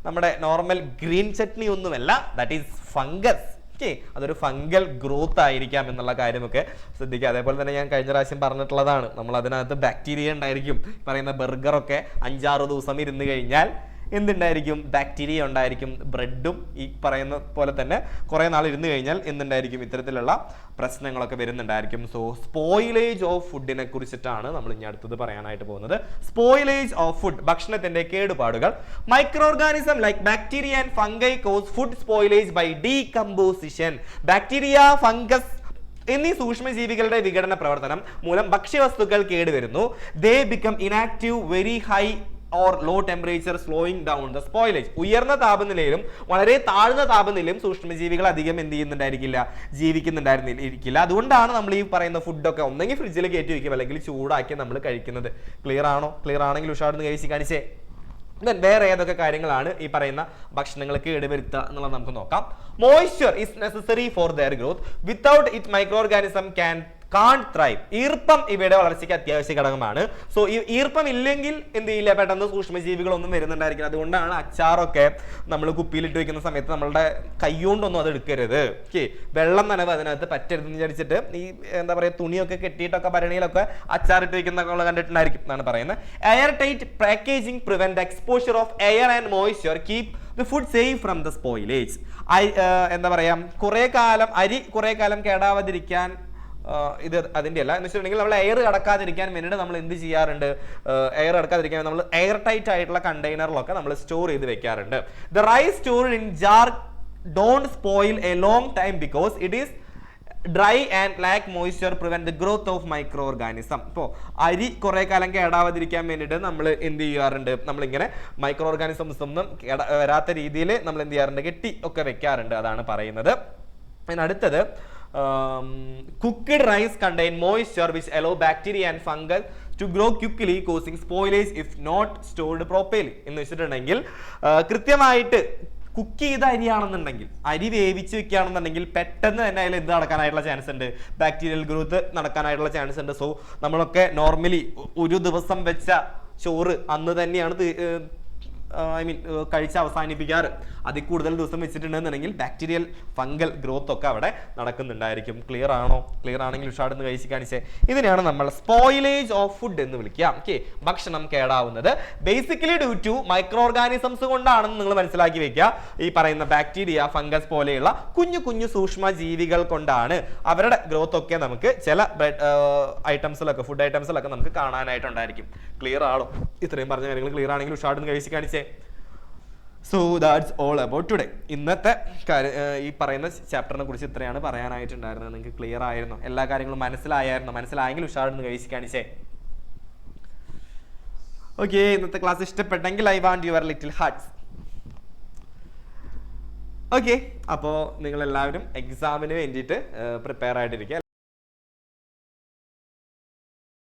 നമ്മുടെ നോർമൽ ഗ്രീൻ ചട്നി ഒന്നുമല്ല, ദാറ്റ് ഈസ് ഫംഗസ്. ഓക്കെ, അതൊരു ഫംഗൽ ഗ്രോത്ത് ആയിരിക്കാം എന്നുള്ള കാര്യമൊക്കെ ശ്രദ്ധിക്കുക. അതേപോലെ തന്നെ ഞാൻ കഴിഞ്ഞ പ്രാവശ്യം പറഞ്ഞിട്ടുള്ളതാണ്, നമ്മൾ അതിനകത്ത് ബാക്ടീരിയ ഉണ്ടായിരിക്കും. പറയുന്ന ബർഗറൊക്കെ 5-6 ദിവസം ഇരുന്ന് കഴിഞ്ഞാൽ എന്തുണ്ടായിരിക്കും? ബാക്ടീരിയ ഉണ്ടായിരിക്കും. ബ്രെഡും ഈ പറയുന്ന പോലെ തന്നെ കുറേ നാൾ ഇരുന്ന് കഴിഞ്ഞാൽ എന്തുണ്ടായിരിക്കും? ഇത്തരത്തിലുള്ള പ്രശ്നങ്ങളൊക്കെ വരുന്നുണ്ടായിരിക്കും. സോ സ്പോയിലേജ് ഓഫ് ഫുഡിനെ കുറിച്ചിട്ടാണ് നമ്മൾ ഇനി അടുത്തത് പറയാനായിട്ട് പോകുന്നത്. സ്പോയിലേജ് ഓഫ് ഫുഡ്, ഭക്ഷണത്തിന്റെ കേടുപാടുകൾ. Micro organism like bacteria and fungi cause food spoilage by decomposition. Bacteria, fungus എന്നീ സൂക്ഷ്മജീവികളുടെ വിഘടന പ്രവർത്തനം മൂലം ഭക്ഷ്യവസ്തുക്കൾ കേടുവരുന്നു. They become inactive, very high or low temperature slowing down the spoilage. ഉയർന്ന താപനിലയിലും വളരെ താഴ്ന്ന താപനിലയിലും സൂക്ഷ്മജീവികൾ അധികം എന്ത് ജീവിക്കുന്നുണ്ടായിരുന്നിരിക്കില്ല. അതുകൊണ്ടാണ് നമ്മൾ ഈ പറയുന്ന ഫുഡൊക്കെ ഒന്നെങ്കിൽ ഫ്രിഡ്ജിൽ കയറ്റി വയ്ക്കും, അല്ലെങ്കിൽ ചൂടാക്കി നമ്മൾ കഴിക്കുന്നത്. ക്ലിയർ ആണോ? ക്ലിയർ ആണെങ്കിൽ ഉഷാടെന്ന് കഴിച്ച് കാണിച്ചേ. വേറെ ഏതൊക്കെ കാര്യങ്ങളാണ് ഈ പറയുന്ന ഭക്ഷണങ്ങൾക്ക് കേടുവരുത്തുക എന്നുള്ളത് നമുക്ക് നോക്കാം. Moisture is necessary for their growth. Without it micro organism can can't thrive. ഈർപ്പം ഇവയുടെ വളർച്ചയ്ക്ക് അത്യാവശ്യ ഘടകമാണ്. സോ ഈ ഈർപ്പം ഇല്ലെങ്കിൽ എന്ത് ചെയ്യില്ല, പെട്ടെന്ന് സൂക്ഷ്മജീവികളൊന്നും വരുന്നുണ്ടായിരിക്കില്ല. അതുകൊണ്ടാണ് അച്ചാറൊക്കെ നമ്മൾ കുപ്പിയിലിട്ട് വെക്കുന്ന സമയത്ത് നമ്മളുടെ കൈകൊണ്ടൊന്നും അത് എടുക്കരുത്. ഓക്കെ, വെള്ളം നനവ് അതിനകത്ത് പറ്റരുതെന്ന് വിചാരിച്ചിട്ട് ഈ എന്താ പറയുക തുണിയൊക്കെ കെട്ടിയിട്ടൊക്കെ ഭരണിയിലൊക്കെ അച്ചാറിട്ട് വെക്കുന്ന കണ്ടിട്ടുണ്ടായിരിക്കും എന്നാണ് പറയുന്നത്. Air tight packaging prevent exposure of air and moisture, keep the food safe from the spoilage. എന്താ പറയാ അരി കുറെ കാലം കേടാവാതിരിക്കാൻ, ഇത് അതിന്റെ അല്ല എന്ന് വെച്ചിട്ടുണ്ടെങ്കിൽ നമ്മൾ എയർ കടക്കാതിരിക്കാൻ വേണ്ടിയിട്ട് നമ്മൾ എന്ത് ചെയ്യാറുണ്ട്, എയർ കടക്കാതിരിക്കാൻ നമ്മൾ എയർ ടൈറ്റ് ആയിട്ടുള്ള കണ്ടെയ്നറിലൊക്കെ നമ്മൾ സ്റ്റോർ ചെയ്ത് വെക്കാറുണ്ട്. The rice stored in jar don't spoil a long time because it is dry and lack moisture prevent the growth of micro organism. ഇപ്പോൾ അരി കുറെ കാലം കേടാവാതിരിക്കാൻ വേണ്ടിയിട്ട് നമ്മൾ എന്ത് ചെയ്യാറുണ്ട്, നമ്മളിങ്ങനെ മൈക്രോ ഓർഗാനിസംസ് ഒന്നും വരാത്ത രീതിയിൽ നമ്മൾ എന്ത് ചെയ്യാറുണ്ട്, കെട്ടി ഒക്കെ വെക്കാറുണ്ട്. അതാണ് പറയുന്നത്. അടുത്തത് cooked rice contain moisture which allow bacteria and fungus to grow quickly, causing spoilage if not stored properly. എന്ന് വെച്ചിട്ടുണ്ടെങ്കിൽ കൃത്യമായിട്ട് കുക്ക് ചെയ്ത അരിയാണെന്നുണ്ടെങ്കിൽ, അരി വേവിച്ച് വെക്കുകയാണെന്നുണ്ടെങ്കിൽ പെട്ടെന്ന് തന്നെ അതിൽ എന്ത് നടക്കാനായിട്ടുള്ള ചാൻസ് ഉണ്ട്, ബാക്ടീരിയൽ ഗ്രോത്ത് നടക്കാനായിട്ടുള്ള ചാൻസ് ഉണ്ട്. സോ നമ്മളൊക്കെ നോർമലി ഒരു ദിവസം വെച്ച ചോറ് അന്ന് തന്നെയാണ് കഴിച്ച് അവസാനിപ്പിക്കാറ്. അതിൽ കൂടുതൽ ദിവസം വെച്ചിട്ടുണ്ടെന്നുണ്ടെങ്കിൽ ബാക്ടീരിയൽ ഫംഗൽ ഗ്രോത്ത് ഒക്കെ അവിടെ നടക്കുന്നുണ്ടായിരിക്കും. ക്ലിയർ ആണോ? ക്ലിയർ ആണെങ്കിൽ ഉഷാടെന്ന് കഴിച്ച് കാണിച്ചേ. ഇതിനെയാണ് നമ്മൾ സ്പോയിലേജ് ഓഫ് ഫുഡ് എന്ന് വിളിക്കുക. ഓക്കെ, ഭക്ഷണം കേടാവുന്നത് basically due to micro organisms കൊണ്ടാണെന്ന് നിങ്ങൾ മനസ്സിലാക്കി വെക്കുക. ഈ പറയുന്ന ബാക്ടീരിയ, ഫംഗസ് പോലെയുള്ള കുഞ്ഞു കുഞ്ഞു സൂക്ഷ്മ ജീവികൾ കൊണ്ടാണ്. അവരുടെ ഗ്രോത്ത് ഒക്കെ നമുക്ക് ചില ഐറ്റംസിലൊക്കെ, ഫുഡ് ഐറ്റംസിലൊക്കെ നമുക്ക് കാണാനായിട്ടുണ്ടായിരിക്കും. ക്ലിയർ ആണോ? ഇത്രയും പറഞ്ഞ കാര്യങ്ങൾ ക്ലിയർ ആണെങ്കിൽ ഉഷാടെന്ന് കഴിച്ച് കാണിച്ചേ. So that's all about today. ഇന്നത്തെ ഈ പറയുന്ന ചാപ്റ്ററിനെ കുറിച്ച് ഇത്രയാണ് പറയാനായിട്ടുണ്ടായിരുന്നത്. നിങ്ങൾക്ക് ക്ലിയർ ആയിരുന്നു? എല്ലാ കാര്യങ്ങളും മനസ്സിലായിരുന്നു? മനസ്സിലായെങ്കിൽ ഉഷാറെന്ന് കഴിച്ച് കാണിച്ചേ. ഓക്കെ, ഇന്നത്തെ ക്ലാസ് ഇഷ്ടപ്പെട്ടെങ്കിൽ I want your little hearts. Okay, അപ്പോൾ നിങ്ങൾ എല്ലാവരും എക്സാമിന് വേണ്ടിയിട്ട് പ്രിപ്പയർ ആയിട്ടിരിക്കുക.